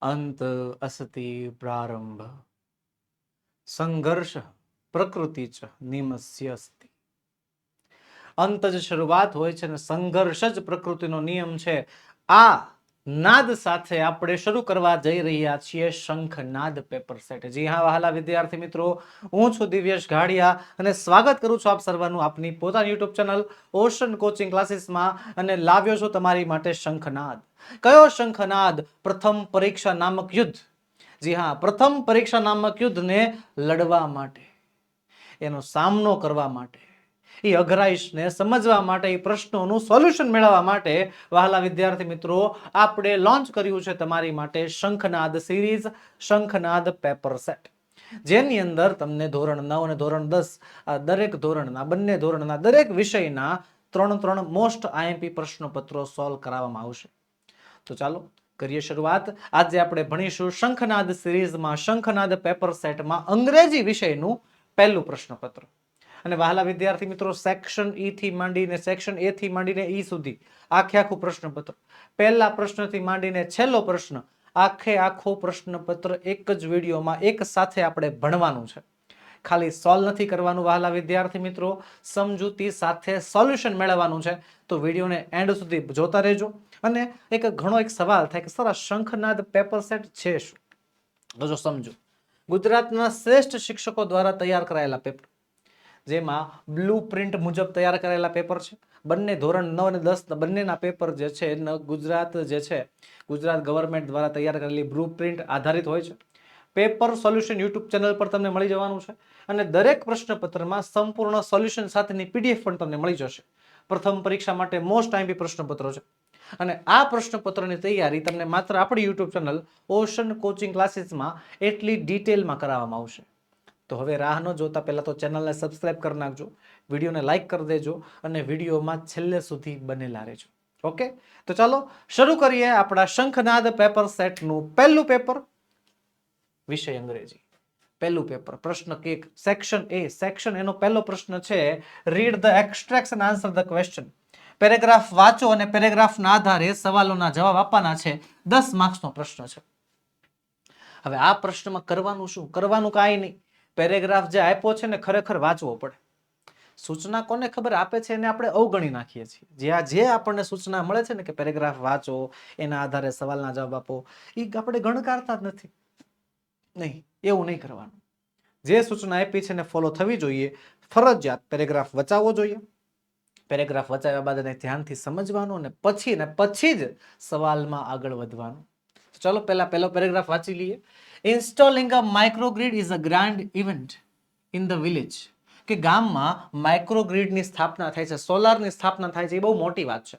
અંત અસતિ પ્રારંભ સંઘર્ષ પ્રકૃતિ ચ નિમસ્ય અસ્તિ. અંત જ શરૂઆત હોય છે અને સંઘર્ષ જ પ્રકૃતિનો નિયમ છે. આ નાદ સાથે આપણે શરૂ કરવા જઈ રહ્યા છીએ શંખનાદ પેપર સેટ. જી હા વહાલા વિદ્યાર્થી મિત્રો, હું છું દિવ્યેશ ઘાડિયા અને સ્વાગત કરું છું આપ સર્વનું આપની પોતાની યુટ્યુબ ચેનલ ઓશન કોચિંગ ક્લાસીસમાં અને લાવ્યો છું તમારી માટે શંખનાદ. કયો શંખનાદ? પ્રથમ પરીક્ષા નામક યુદ્ધ. જી હા, પ્રથમ પરીક્ષા નામક યુદ્ધને લડવા માટે, એનો સામનો કરવા માટે, એ અઘરાઈશને સમજવા માટે, એ પ્રશ્નોનું સોલ્યુશન મેળવવા માટે વહાલા વિદ્યાર્થી મિત્રો આપણે લોન્ચ કર્યું છે તમારી માટે શંખનાદ સિરીઝ, શંખનાદ પેપર સેટ, જેની અંદર તમને ધોરણ 9 અને ધોરણ 10 દરેક ધોરણના, બંને ધોરણના દરેક વિષયના 3 મોસ્ટ આઈએમપી પ્રશ્નોપત્રો સોલ્વ કરાવવામાં આવશે. તો ચાલો કરીએ શરૂઆત. આજે આપણે ભણીશું શંખનાદ સિરીઝમાં, શંખનાદ પેપર સેટમાં અંગ્રેજી વિષયનું પહેલું પ્રશ્નપત્ર. અને વહાલા વિદ્યાર્થી મિત્રો, સેક્શન ઈ થી માંડીને સેક્શન એ થી માંડીને ઈ સુધી આખું પ્રશ્નપત્ર, પહેલા પ્રશ્નથી માંડીને છેલ્લો પ્રશ્ન, આખો પ્રશ્નપત્ર એક જ વિડીયોમાં એક સાથે આપણે ભણવાનું છે. ખાલી સોલ્વ નથી કરવાનું વહાલા વિદ્યાર્થી મિત્રો, સમજૂતી સાથે સોલ્યુશન મેળવવાનું છે. તો વિડીયોને એન્ડ સુધી જોતા રહેજો. અને એક સવાલ થાય કે સર આ શંખનાદ પેપર સેટ છે શું? તો જો સમજો, ગુજરાતના શ્રેષ્ઠ શિક્ષકો દ્વારા તૈયાર કરાયેલા પેપર, જેમાં બ્લુ પ્રિન્ટ મુજબ તૈયાર કરેલા પેપર છે. બંને ધોરણ 9 અને 10 બંનેના પેપર જે છે ગુજરાત ગવર્મેન્ટ દ્વારા તૈયાર કરેલી બ્લુ પ્રિન્ટ આધારિત હોય છે. પેપર સોલ્યુશન યુટ્યુબ ચેનલ પર તમને મળી જવાનું છે અને દરેક પ્રશ્નપત્રમાં સંપૂર્ણ સોલ્યુશન સાથેની પીડીએફ પણ તમને મળી જશે. પ્રથમ પરીક્ષા માટે મોસ્ટ આઈએમપી પ્રશ્નપત્રો છે અને આ પ્રશ્નપત્રની તૈયારી તમને માત્ર આપણી યુટ્યુબ ચેનલ ઓશન કોચિંગ ક્લાસીસમાં એટલી ડિટેલમાં કરાવવામાં આવશે. તો હવે રાહ ન જોતા પહેલા તો ચેનલને સબસ્ક્રાઇબ કરી નાખજો, વિડીયોને લાઈક કરી દેજો અને વિડીયોમાં છેલ્લે સુધી બનેલા રહેજો. ઓકે, તો ચાલો શરૂ કરીએ આપણા શંખનાદ પેપર સેટનું પહેલું પેપર, વિષય અંગ્રેજી. પહેલું પેપર, પ્રશ્ન 1, સેક્શન એ. સેક્શન એનો પહેલો પ્રશ્ન છે, read the extracts and answer the question. Paragraph વાંચો અને પેરેગ્રાફના આધારે સવાલોના જવાબ આપવાના છે. 10 માર્ક્સનો પ્રશ્ન છે. હવે આ પ્રશ્નમાં કરવાનું શું? કરવાનું કાંઈ નહીં. પેરેગ્રાફ જે આપ્યો છે ને ખરેખર વાંચવો પડે. સૂચના કોને ખબર આપે છે એને આપણે અવગણી નાખીએ છીએ. જે આપણને સૂચના મળે છે ને કે પેરેગ્રાફ વાંચો, એના આધારે સવાલના જવાબ આપો, એ આપણે ગણકારતા જ નથી. નહીં, એવું નહીં કરવાનું. જે સૂચના આપી છે એને ફોલો થવી જોઈએ. ફરજિયાત પેરેગ્રાફ વચાવવો જોઈએ. પેરેગ્રાફ વચાવ્યા બાદ એને ધ્યાનથી સમજવાનું અને પછી જ સવાલમાં આગળ વધવાનું. ચલો પહેલો પેરેગ્રાફ વાંચી લઈએ. Installing a microgrid is a grand event in the village. કે ગામમાં માઇક્રોગ્રીડની સ્થાપના થાય છે, સોલારની સ્થાપના થાય છે, એ બહુ મોટી વાત છે.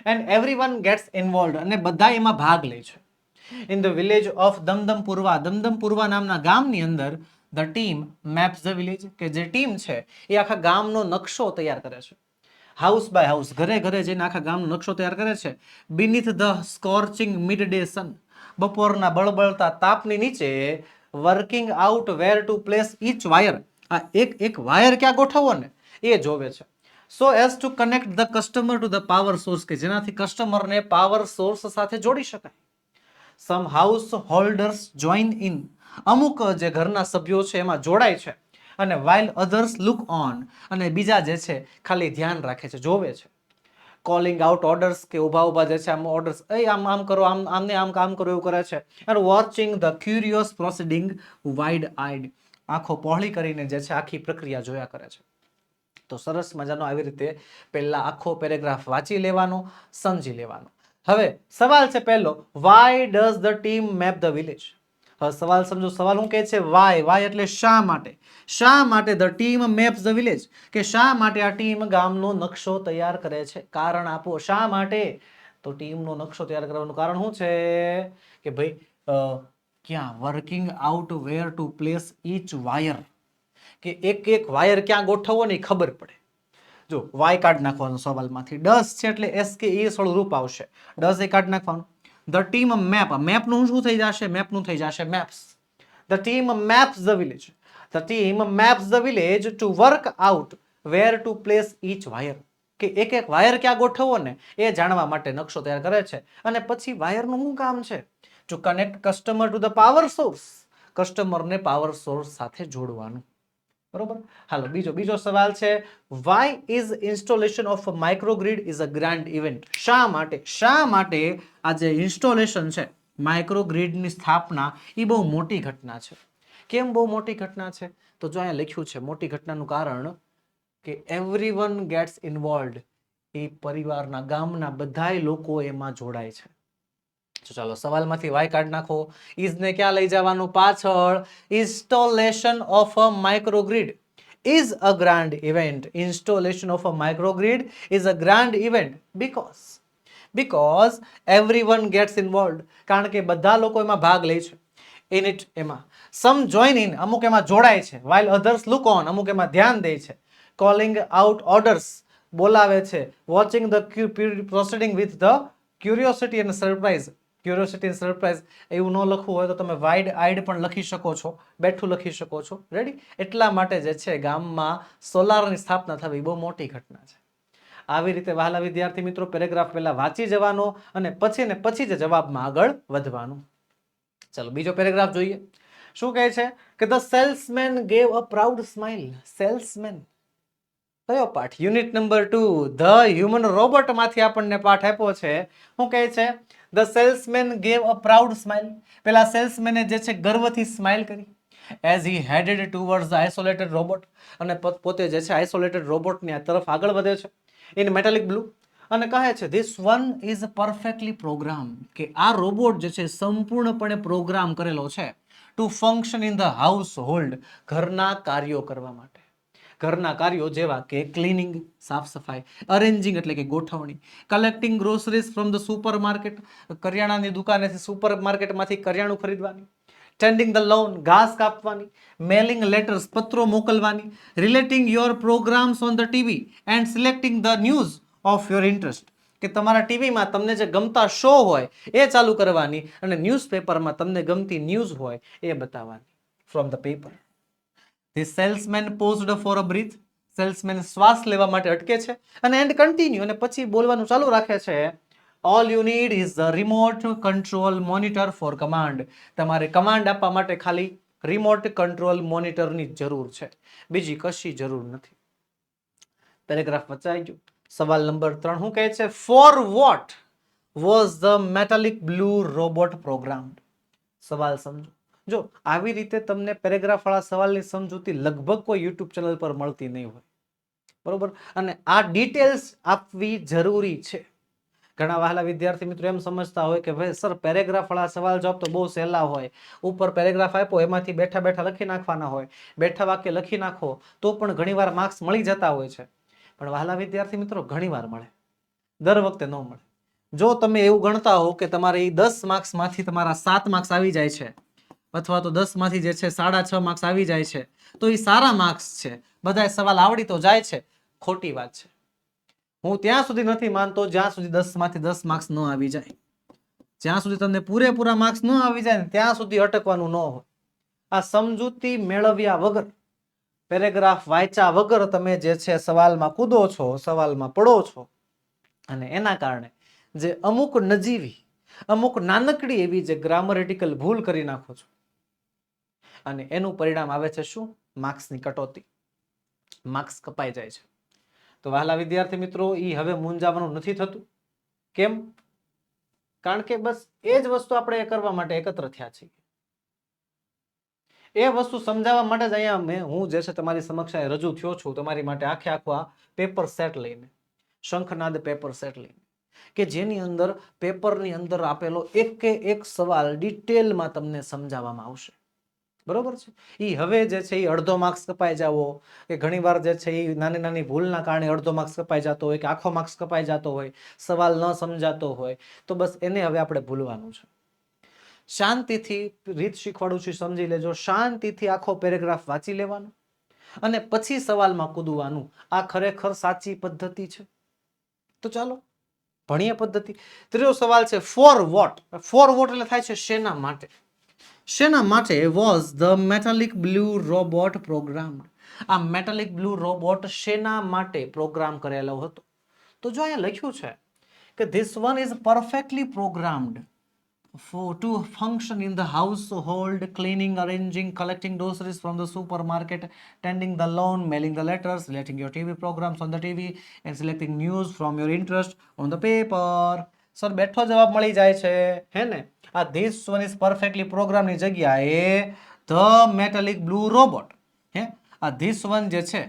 એન્ડ એવરીવન ગેટ્સ ઇન્વોલ્વડ, અને બધા એમાં ભાગ લે છે. ઇન ધ વિલેજ ઓફ દમદમપુરવા, દમદમપુરવા નામના ગામની અંદર the team maps the village, કે જે ટીમ છે એ આખા ગામનો નકશો તૈયાર કરે છે. હાઉસ બાય હાઉસ, ઘરે ઘરે જઈને આખા ગામનો નકશો તૈયાર કરે છે. Beneath the scorching midday sun, બપોરના બળબળતા તાપની નીચે working out where to place each wire, આ એક વાયર ક્યાં ગોઠવવો ને એ જોવે છે. So as to connect the customer to the power source, કે જેનાથી કસ્ટમરને પાવર સોર્સ સાથે જોડી શકાય. Some householders join in, અમુક જે ઘરના સભ્યો છે એમાં જોડાય છે. અને while others look on, અને બીજા જે છે ખાલી ધ્યાન રાખે છે, જોવે છે. કોલિંગ આઉટ ઓર્ડર્સ, કે ઉભા જે છે આમ ઓર્ડર્સ, આમ કરો, આમને આમ કામ કરો, એવું કરે છે. અને watching the curious proceeding wide eyed, આંખો પહોળી કરીને જે છે આખી પ્રક્રિયા જોયા કરે છે. તો સરસ મજાનો આવી રીતે પહેલા આખો પેરેગ્રાફ વાંચી લેવાનો, સમજી લેવાનો. હવે સવાલ છે પહેલો, why does the team map the village. હવે સવાલ સમજો. સવાલ શું કહે છે? વાય એટલે શા માટે. શા માટે the team maps the village, કે શા માટે આ ટીમ ગામનો નકશો તૈયાર કરે છે? કારણ આપો, શા માટે? તો ટીમનો નકશો તૈયાર કરવાનું કારણ શું છે કે ભાઈ ક્યાં working out where to place each wire, કે એક વાયર ક્યાં ગોઠવવો ને ખબર પડે. જો વાય કાઢ નાખવાનું સવાલમાંથી, ડસ છે એટલે એસ કે એ વાળું રૂપ આવશે, ડસ એ કાઢ નાખવાનું. ધ ટીમ મેપ, મેપનું શું થઈ જશે? મેપનું થઈ જશે maps. The team maps the village, the team maps the village to work out where to place each wire, કે એક વાયર ક્યાં ગોઠવવો ને એ જાણવા માટે નકશો તૈયાર કરે છે. અને પછી વાયરનું શું કામ છે? To connect customer to the power source, કસ્ટમરને પાવર સોર્સ સાથે જોડવાનું. બરોબર. હાલો બીજો સવાલ છે, why is installation of microgrid is a grand event. શા માટે આ જે ઇન્સ્ટોલેશન છે, માઇક્રોગ્રીડની સ્થાપના, એ બહુ મોટી ઘટના છે. કેમ બહુ મોટી ઘટના છે? તો જો અહીંયા લખ્યું છે મોટી ઘટનાનું કારણ કે એવરીવન ગેટ્સ ઇન્વોલ્વડ, એ પરિવારના ગામના બધાય લોકો એમાં જોડાય છે. ચાલો સવાલમાંથી વાય કાઢ નાખો. ઇઝ ને ક્યાં લઈ જવાનું પાછળ? Installation of a microgrid is a grand event. Installation of a microgrid is a grand event because everyone gets involved. કારણ કે બધા લોકો એમાં ભાગ લે છે. In it એમાં some join in, અમુક એમાં જોડાય છે, while others look on, અમુક એમાં ધ્યાન દે છે, calling out orders, બોલાવે છે, watching the proceeding with the curiosity and surprise. Curiosity and surprise એવું ન લખવું હોય તો તમે વાઇડ આઈડ પણ લખી શકો છો, બેઠું લખી શકો છો. રેડી? એટલા માટે જે છે ગામમાં સોલારની સ્થાપના થવી બહુ મોટી ઘટના છે. આવી રીતે વહાલા વિદ્યાર્થી મિત્રો પેરેગ્રાફ પહેલા વાંચી જવાનો અને પછી જ જવાબમાં આગળ વધવાનું. ચલો બીજો પેરેગ્રાફ જોઈએ. શું કહે છે કે the salesman gave a proud smile. Salesman કયો પાઠ? Unit number 2 the human robot માંથી આપણને પાઠ આપ્યો છે. શું કહે છે? The salesman gave a proud smile. પેલા સેલ્સમેને જે છે ગર્વથી સ્માઇલ કરી. As he headed towards the isolated robot, અને પોતે જે છે આઇસોલેટેડ રોબોટની તરફ આગળ વધે છે ઇન મેટાલિક બ્લુ, અને કહે છે this one is perfectly program, કે આ રોબોટ જે છે સંપૂર્ણપણે પ્રોગ્રામ કરેલો છે to function in the household, ઘરના કાર્યો કરવા માટે. ઘરના કાર્યો જેવા કે ક્લીનિંગ, સાફ સફાઈ, અરેન્જિંગ એટલે કે ગોઠવણી, collecting groceries from the super market, કરિયાણાની દુકાનેથી સુપર માર્કેટમાંથી કરિયાણું ખરીદવાની, ટેન્ડિંગ ધ લોન, ઘાસ કાપવાની, મેલિંગ લેટર્સ, પત્રો મોકલવાની, relating your programmes on the TV and selecting the news of your interest, કે તમારા ટીવીમાં તમને જે ગમતા શો હોય એ ચાલુ કરવાની અને ન્યૂઝપેપરમાં તમને ગમતી ન્યૂઝ હોય એ બતાવવાની from the paper. The salesman paused for a breath. Salesman શ્વાસ લેવા માટે અટકે છે અને એન્ડ કન્ટિન્યુ, અને પછી બોલવાનું ચાલુ રાખે છે. All you need is the remote control monitor for command. તમારે કમાન્ડ આપવા માટે ખાલી રિમોટ કંટ્રોલ મોનિટરની જરૂર છે, બીજી કશી જરૂર નથી. પેરેગ્રાફ વચાઈ ગયું. સવાલ નંબર 3 શું કહે છે? For what was the metallic blue robot programmed? સવાલ સમજો. જો આવી રીતે તમને પેરેગ્રાફ વાળા સવાલની સમજૂતી લગભગ કોઈ યુટ્યુબ ચેનલ પર મળતી નહીં હોય. બરોબર? અને આ ડિટેલ્સ આપવી જરૂરી છે. ઘણા વહાલા વિદ્યાર્થી મિત્રો એમ સમજતા હોય કે ભાઈ સર પેરેગ્રાફ વાળા સવાલ જવાબ તો બહુ સહેલા હોય, ઉપર પેરેગ્રાફ આપ્યો એમાંથી બેઠા બેઠા લખી નાખવાના હોય, બેઠા વાક્ય લખી નાખો તો પણ ઘણીવાર માર્ક્સ મળી જતા હોય છે. પણ વહાલા વિદ્યાર્થી મિત્રો ઘણીવાર મળે, દર વખતે ન મળે. જો તમે એવું ગણતા હો કે તમારે 10 માર્ક્સમાંથી તમારા 7 માર્ક્સ આવી જાય છે, અથવા તો 10 માંથી જે છે 6.5 માર્ક્સ આવી જાય છે, તો એ સારા માર્ક્સ છે, બધા સવાલ આવડી તો જાય છે, ખોટી વાત છે. હું ત્યાં સુધી નથી માનતો જ્યાં સુધી 10 માંથી 10 માર્ક્સ ન આવી જાય. જ્યાં સુધી તમને પૂરેપૂરા માર્ક્સ ન આવી જાય ને ત્યાં સુધી અટકવાનું ન હોય. આ સમજૂતી મેળવ્યા વગર, પેરેગ્રાફ વાંચ્યા વગર તમે જે છે સવાલમાં કૂદો છો, સવાલમાં પડો છો, અને એના કારણે જે અમુક નજીવી, અમુક નાનકડી એવી જે ગ્રામરેટિકલ ભૂલ કરી નાખો છો, અને એનું પરિણામ આવે છે શું? માર્ક્સની કટોતી, માર્ક્સ કપાઈ જાય છે. તો વહાલા વિદ્યાર્થી મિત્રો એ હવે મૂંઝાવાનું નથી થતું. કેમ? કારણ કે બસ એ જ વસ્તુ આપણે કરવા માટે એકત્ર થયા છીએ. એ વસ્તુ સમજાવવા માટે જ અહીંયા હું જે છે તમારી સમક્ષ રજૂ થયો છું, તમારી માટે આખે આખો આ પેપર સેટ લઈને, શંખનાદ પેપર સેટ લઈને, કે જેની અંદર પેપરની અંદર આપેલો એક સવાલ ડિટેલમાં તમને સમજાવવામાં આવશે. બરોબર છે? એ હવે જે છે એ અડધો માર્ક્સ કપાઈ જાવો, કે ઘણીવાર જે છે એ નાની નાની ભૂલના કારણે અડધો માર્ક્સ કપાઈ જતો હોય, કે આખો માર્ક્સ કપાઈ જતો હોય, સવાલ ન સમજાતો હોય, તો બસ એને હવે આપણે ભૂલવાનું છે. શાંતિથી રીત શીખવાડું છું, સમજી લેજો. શાંતિથી આખો પેરેગ્રાફ વાંચી લેવાનો અને પછી સવાલમાં કૂદવાનું. આ ખરેખર સાચી પદ્ધતિ છે. તો ચાલો ભણીએ પદ્ધતિ. ત્રીજો સવાલ છે ફોર વોટ. ફોર વોટ એટલે થાય છે શેના માટે. શેના માટે was the metallic blue robot programmed? આ મેટાલિક બ્લુ રોબોટ શેના માટે પ્રોગ્રામ કરેલો હતો? તો જો અહીંયા લખ્યું છે કે this one is perfectly programmed to function in the household, cleaning, arranging, collecting groceries from the supermarket, tending the lawn, mailing the letters, selecting your TV programs on the TV, and selecting news from your interest on the paper. Sir બેઠો જવાબ મળી જાય છે હે ને. આ this one is perfectly પ્રોગ્રામની જગ્યાએ ધ મેટાલિક બ્લુ રોબોટ, હે આ ધીસ વન જે છે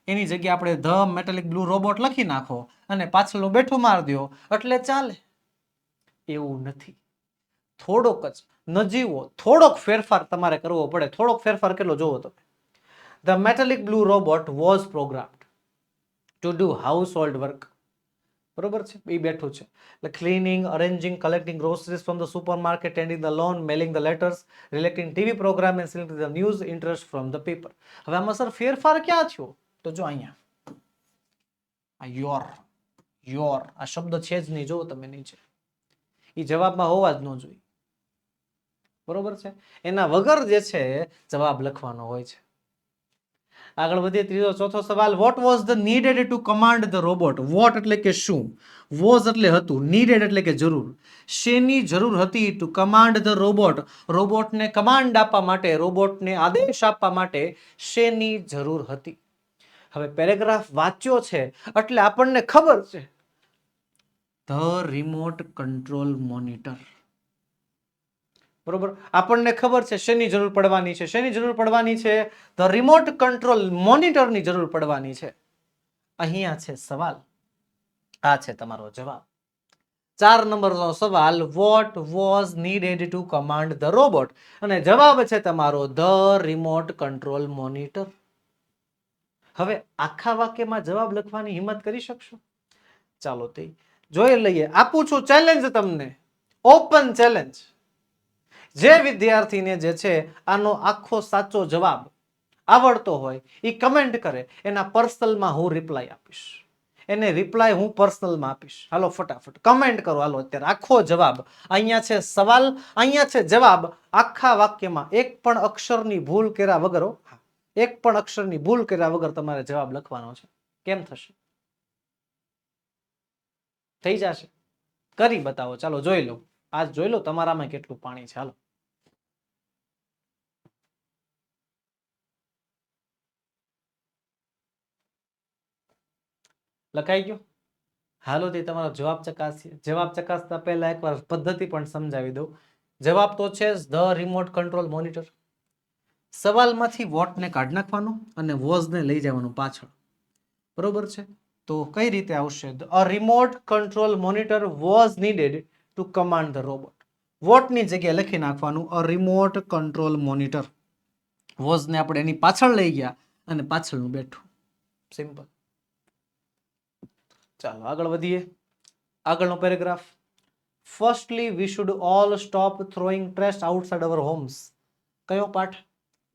એની જગ્યાએ આપણે ધ મેટાલિક બ્લુ રોબોટ લખી નાખો અને પાછળનું બેઠું માર દો એટલે ચાલે. એવું નથી, થોડોક જ નજીવો થોડોક ફેરફાર તમારે કરવો પડે. થોડોક ફેરફાર કેટલો જોવો તમે. The metallic blue robot was programmed to do household work. બરોબર છે, એ બેઠું છે એટલે cleaning, arranging, collecting groceries from the supermarket, tending the lawn, mailing the letters, reflecting TV programme and selecting the news interest from the paper. હવે આમાં sir ફેરફાર ક્યાં થયો? તો જો અહીંયા આ યોર આ શબ્દ છે જ નહીં, જોવો તમે નીચે, એ જવાબમાં હોવા જ ન જોઈએ. બરોબર છે, એના વગર જે છે જવાબ લખવાનો હોય છે. આગળ વધીએ, ત્રીજો ચોથો સવાલ. What was the needed to command the robot? What એટલે કે શું, વોઝ એટલે હતું, નીડેડ એટલે કે જરૂર. શેની જરૂર હતી? ટુ કમાન્ડ ધ રોબોટ, રોબોટને કમાન્ડ આપવા માટે, રોબોટને આદેશ આપવા માટે શેની જરૂર હતી? હવે પેરેગ્રાફ વાંચ્યો છે એટલે આપણને ખબર છે ધ રિમોટ કંટ્રોલ મોનિટર. બરોબર, આપણને ખબર છે શેની જરૂર પડવાની છે. શેની જરૂર પડવાની છે? ધ રિમોટ કંટ્રોલ મોનિટરની જરૂર પડવાની છે. અહીંયા છે સવાલ, આ છે તમારો જવાબ. 4 નંબરનો સવાલ. What was needed to command the robot, અને જવાબ છે તમારો ધ રિમોટ કંટ્રોલ મોનિટર. હવે આખા વાક્યમાં જવાબ લખવાની હિંમત કરી શકશો? ચાલો તે જોઈ લઈએ. આપું છું ચેલેન્જ તમને, ઓપન ચેલેન્જ. જે વિદ્યાર્થીને જે છે આનો આખો સાચો જવાબ આવડતો હોય એ કમેન્ટ કરે, એના પર્સનલમાં હું રિપ્લાય આપીશ. એને રિપ્લાય હું પર્સનલમાં આપીશ. હાલો ફટાફટ કમેન્ટ કરો. હાલો અત્યારે આખો જવાબ. અહીંયા છે સવાલ, અહીંયા છે જવાબ. આખા વાક્યમાં એક પણ અક્ષરની ભૂલ કર્યા વગર, એક પણ અક્ષરની ભૂલ કર્યા વગર તમારે જવાબ લખવાનો છે. કેમ થશે? થઈ જશે? કરી બતાવો. ચાલો જોઈ લો, આજ જોઈ લો તમારામાં કેટલું પાણી છે. હાલો લખાઈ ગયો? હાલો તે તમારો જવાબ ચકાસીએ. જવાબ ચકાસતા પહેલા એકવાર પદ્ધતિ પણ સમજાવી દઉં. જવાબ તો છે ધ રિમોટ કંટ્રોલ મોનિટર. સવાલમાંથી વોટને કાઢી નાખવાનું અને વોઝને લઈ જવાનું પાછળ. બરોબર છે, તો કઈ રીતે આવશે? A remote control monitor was needed to command the robot. વોટની જગ્યાએ લખી નાખવાનું અ રિમોટ કંટ્રોલ મોનિટર. વોઝને આપણે એની પાછળ લઈ ગયા અને પાછળનું બેઠું. સિમ્પલ. ચાલો આગળ વધીએ. આગળનો paragraph. Firstly we should all stop throwing trash outside our homes. કયો પાઠ?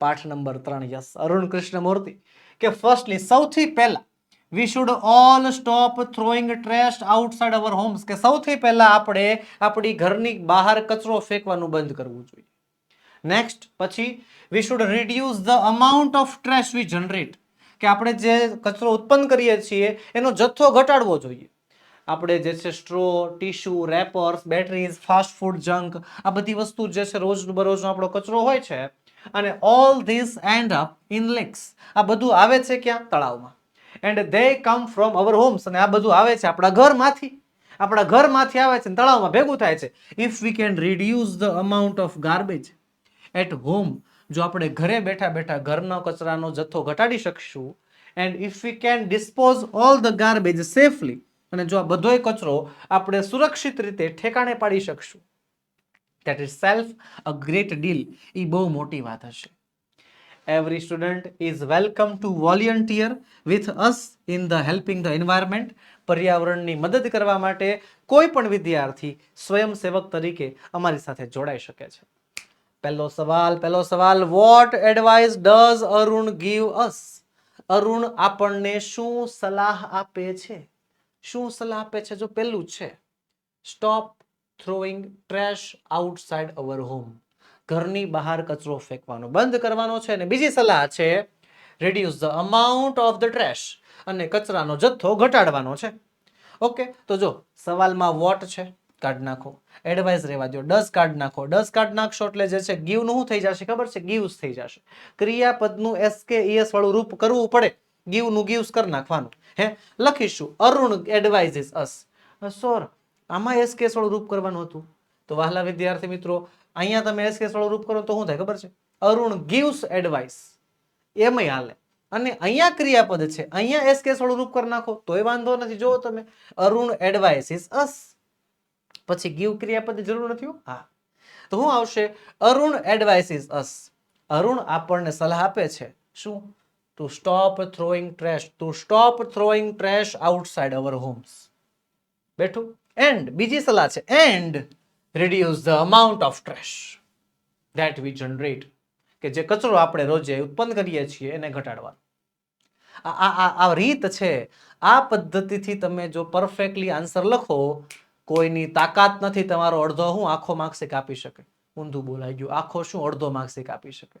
પાઠ નંબર 3. યસ, અરુણ કૃષ્ણમૂર્તિ. કે ફર્સ્ટલી સૌથી પહેલા we should all stop throwing trash outside our homes, કે સૌથી પહેલા આપણે આપણી ઘરની બહાર કચરો ફેંકવાનું બંધ કરવું જોઈએ. નેક્સ્ટ પછી we should reduce the amount of trash we generate, કે આપણે જે કચરો ઉત્પન્ન કરીએ છીએ એનો જથ્થો ઘટાડવો જોઈએ. આપણે જે છે straw, tissue, wrappers, batteries, fast food, junk, આ બધી વસ્તુ જે છે રોજબરોજનો આપણો કચરો હોય છે, અને all this end up in lakes. આ બધું આવે છે ક્યાં? તળાવમાં. And they come from our homes, અને આ બધું આવે છે આપણા ઘરમાંથી. આપણા ઘરમાંથી આવે છે તળાવમાં ભેગું થાય છે. If we can reduce the amount of garbage at home, જો આપણે ઘરે બેઠા બેઠા ઘરનો કચરાનો જથ્થો ઘટાડી શકશું, and if we can dispose all the garbage safely, અને જો આ બધોય કચરો આપણે સુરક્ષિત રીતે ઠેકાણે પાડી શકશું, that is self a great deal. એ બહુ મોટી વાત હશે. Every student is welcome to volunteer with us in the helping the environment. પર્યાવરણની મદદ કરવા માટે કોઈ પણ વિદ્યાર્થી સ્વયંસેવક તરીકે અમારી સાથે જોડાઈ શકે છે. પહેલો સવાલ. What advice does Arun give us? Arun આપણને શું સલાહ આપે છે? શું સલાહ આપે છે? જો પહેલું છે સ્ટોપ થ્રોઈંગ ટ્રેશ આઉટસાઇડ અવર હોમ, ઘરની બહાર કચરો ફેંકવાનો બંધ કરવાનો છે. અને બીજી સલાહ છે reduce the amount of the trash, અને કચરાનો જથ્થો ઘટાડવાનો છે. ઓકે, તો જો સવાલમાં વોટ છે, કાઢ નાખો, એડવાઇસ રહેવા દો, ડઝ કાઢ નાખો. ડઝ કાઢ નાખશો એટલે જે છે ગીવ નું શું થઈ જશે ખબર છે? ગીવ્સ થઈ જશે. ક્રિયાપદનું SKES વાળું રૂપ કરવું પડે, ગીવ નું ગીવ્સ કરી નાખવાનું. હે લખીશું અરુણ એડવાઇઝિસ અસ. સોર આમાં SKS વાળું રૂપ કરવાનું હતું. તો વહાલા વિદ્યાર્થી મિત્રો, અહીંયા તમે SKS વાળું રૂપ કરો તો શું થાય ખબર છે? અરુણ ગીવ્સ એડવાઇસ, એમય હાલે. અને અહીંયા ક્રિયાપદ છે, અહીંયા SKS વાળું રૂપ કરી નાખો તોય વાંધો નથી. જો તમે અરુણ એડવાઇસિસ અસ, પછી ગીવ ક્રિયાપદ જરૂર નથી. હા, તો શું આવશે? અરુણ એડવાઇસિસ અસ. અરુણ આપણને સલાહ આપે છે. શું? To stop throwing trash, to stop throwing trash outside our homes. બેઠું. એન્ડ બીજી સલાહ છે, and reduce the amount of trash that we generate, કે જે કચરો આપણે રોજે ઉત્પન્ન કરીએ છીએ એને ઘટાડવાનો. આ રીત છે. આ પદ્ધતિથી તમે જો પરફેક્ટલી આન્સર લખો, કોઈની તાકાત નથી તમારો અડધો હું આખો માર્ક્સ કાપી શકે. ઊંધું બોલાઈ ગયું, આખો શું અડધો માર્ક્સ કાપી શકે.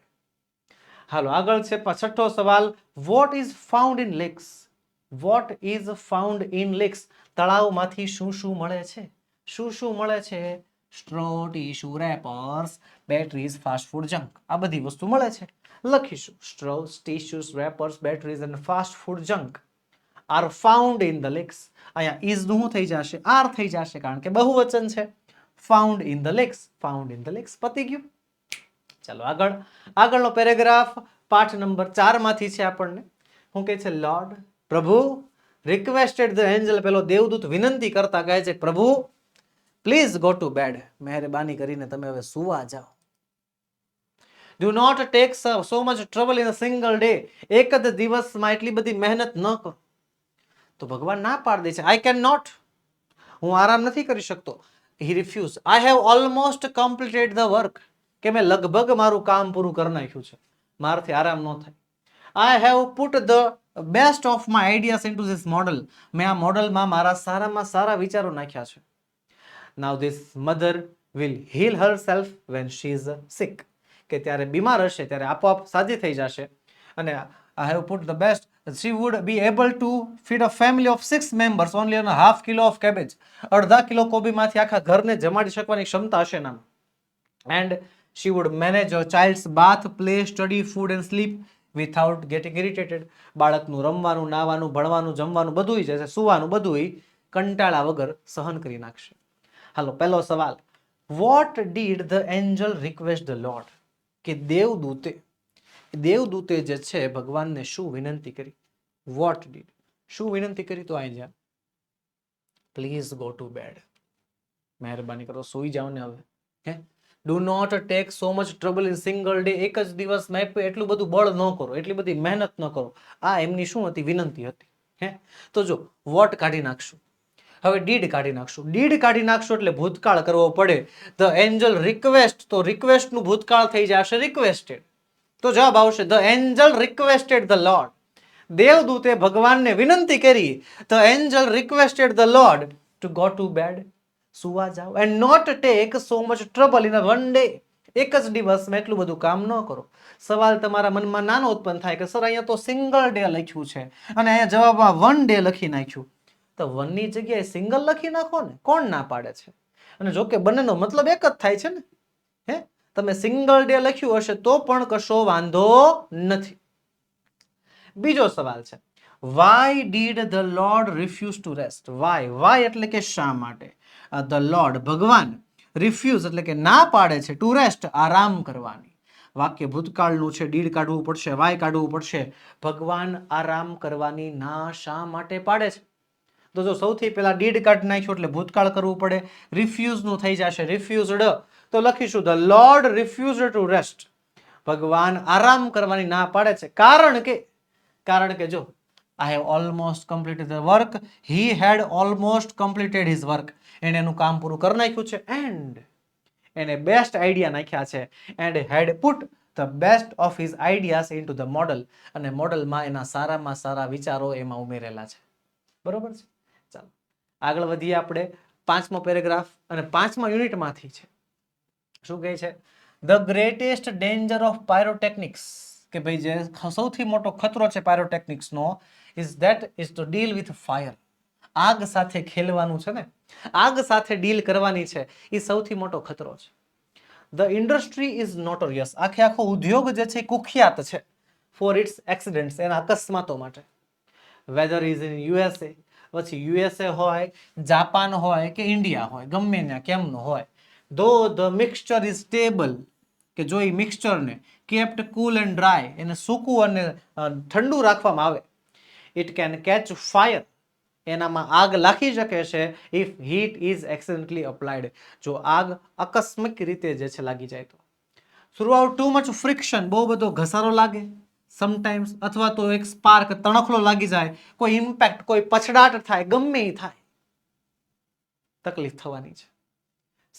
હાલો આગળ છે છઠ્ઠો સવાલ. What is found in lakes? What is found in lakes? તળાવમાંથી શું શું મળે છે? શું શું મળે છે? Straw, tissue, wrappers, batteries, fast food, junk. આ બધી વસ્તુ મળે છે. લખીશું સ્ટ્રો, ટીશ્યુઝ, રેપર્સ, બેટરીઝ અને fast food, junk are found in the lakes. અહીંયા ઇઝ નું થઈ જશે? આર થઈ જશે, કારણ કે બહુવચન છે. Found in the lakes, found in the lakes. પતી ગયું. ચાલો આગળ. આગળનો પેરેગ્રાફ પાઠ નંબર 4 માંથી છે. આપણને શું કહે છે? લોર્ડ, પ્રભુ રિક્વેસ્ટેડ ધ એન્જલ. પેલો દેવદૂત વિનંતી કરતા કહે છે, પ્રભુ પ્લીઝ ગો ટુ બેડ. મહેરબાની કરીને તમે હવે સુવા જાઓ. Do not take so much trouble in a single day. એક જ દિવસમાં એટલી બધી મહેનત ન કરો. તો ભગવાન ના પાડી દે છે. આઈ કેન નોટ, હું આરામ નથી કરી શકતો. He refuse. I have almost completed the work, કે મેં લગભગ મારું કામ પૂરું કરી નાખ્યું છે, મારાથી આરામ ન થાય. I have put the best of my ideas into this model. મેં આ મોડલમાં મારા સારામાં સારા વિચારો નાખ્યા છે. Now this mother will heal herself when she is sick. કે ત્યારે બીમાર હશે ત્યારે આપોઆપ સાજી થઈ જશે. અને I have put the best. She would be able to feed a family of 6 members only on half kilo of cabbage. અડધા કિલો કોબીમાંથી આખા ઘરને જમાડી શકવાની ક્ષમતા હશે નામ. And she would manage a child's bath, play, study, food and sleep without getting irritated. બાળકનું રમવાનું, નાવાનું, ભણવાનું, જમવાનું બધું જ છે, સુવાનું બધું કંટાળા વગર સહન કરી નાખશે. હાલો પહેલો સવાલ. What did the angel request the Lord? કે દેવદૂતે જે છે ભગવાનને શું વિનંતી કરી? What did, શું વિનંતી કરી? તો અહીં જ્યાં પ્લીઝ ગો ટુ બેડ. મહેરબાની કરો સુઈ જાઓ ને હવે. Hey do not take so much trouble in single day. એક જ દિવસમાં એટલું બધું બળ ન કરો, એટલી બધી મહેનત ન કરો. આ એમની શું હતી? વિનંતી હતી. હે તો જો વોટ કાઢી નાખશું, હવે ડીડ કાઢી નાખશું. ડીડ કાઢી નાખશું એટલે ભૂતકાળ કરવો પડે. ધ એન્જલ રિક્વેસ્ટ, તો રિક્વેસ્ટ નું ભૂતકાળ થઈ જશે રિક્વેસ્ટેડ. તો જવાબ આવશે the angel requested the lord. દેવદૂતે ભગવાનને વિનંતી કરી. The angel requested the lord to go to bed, સુવા જાઓ. And not take so much trouble in a one day. એક જ દિવસમાં એટલું બધું કામ ન કરો. સવાલ તમારા મનમાં નાનો ઉત્પન્ન થાય કે સર અહીંયા તો સિંગલ ડે લખ્યું છે અને અહીંયા જવાબમાં વન ડે લખી નાખ્યું. તો વનની જગ્યાએ સિંગલ લખી નાખો ને, કોણ ના પાડે છે? અને જો કે બંનેનો મતલબ એક જ થાય છે ને. હે તમે સિંગલ ડે લખ્યું હશે તો પણ કશો વાંધો નથી. બીજો સવાલ છે, why did the lord refuse to rest? Why એટલે કે શા માટે? ધ લોર્ડ ભગવાન, રિફ્યુઝ એટલે કે ના પાડે છે, ટુ રેસ્ટ આરામ કરવાની. વાક્ય ભૂતકાળનું છે, ડીડ કાઢવું પડશે, વાય કાઢવું પડશે. ભગવાન આરામ કરવાની ના શા માટે પાડે છે? તો જો સૌથી પહેલા ડીડ કાઢી નાખ્યું એટલે ભૂતકાળ કરવું પડે. રિફ્યુઝ નું થઈ જશે રિફ્યુઝડ. તો લખીશું ધ લોર્ડ રિફ્યુઝડ ટુ રેસ્ટ. ભગવાન આરામ કરવાની ના પાડે છે. કારણ કે જો I have almost completed the work. He had almost completed his work. એને એનું કામ પૂરું કરી નાખ્યું છે. એન્ડ એને બેસ્ટ આઈડિયા નાખ્યા છે. And had put the best of his ideas into the model. અને મોડલમાં એના સારામાં સારા વિચારો એમાં ઉમેરેલા છે. બરોબર છે. ચાલો આગળ વધીએ આપણે. 5મો પેરેગ્રાફ અને 5મા યુનિટમાંથી છે. શું કહે છે? The greatest danger of pyrotechnics. કે ભાઈ જે સૌથી મોટો ખતરો છે પાયરોટેકનિક્સનો is that is to deal with fire. આગ સાથે ખેલવાનું છે ને, આગ સાથે ડીલ કરવાની છે, એ સૌથી મોટો ખતરો છે. ધ ઇન્ડસ્ટ્રી ઇઝ નોટોરિયસ, આખો ઉદ્યોગ જે છે કુખ્યાત છે ફોર ઇટ્સ એક્સિડન્ટ્સ, એના અકસ્માતો માટે. વેધર ઇઝ ઇન યુએસએ, પછી યુએસએ હોય, જાપાન હોય કે ઇન્ડિયા હોય, ગમે ત્યાં કેમનો હોય, ધો ધ મિક્સચર ઇઝ સ્ટેબલ, કે જો એ મિક્સચરને કેપ્ટ કૂલ એન્ડ ડ્રાય, એને સૂકું અને ઠંડુ રાખવામાં આવે, ઇટ કેન કેચ ફાયર, એનામાં આગ લાગી શકે છે, if heat is accidentally applied, જો આગ આકસ્મિક રીતે જે છે લાગી જાય તો. થ્રુઆઉટ ટુ મચ ફ્રિક્શન, બહુ બધો ઘસારો લાગે સમટાઈમ્સ, અથવા તો એક સ્પાર્ક તણખલો લાગી જાય, કોઈ ઇમ્પેક્ટ, કોઈ પછડાટ થાય, ગમે એ થાય, તકલીફ થવાની છે.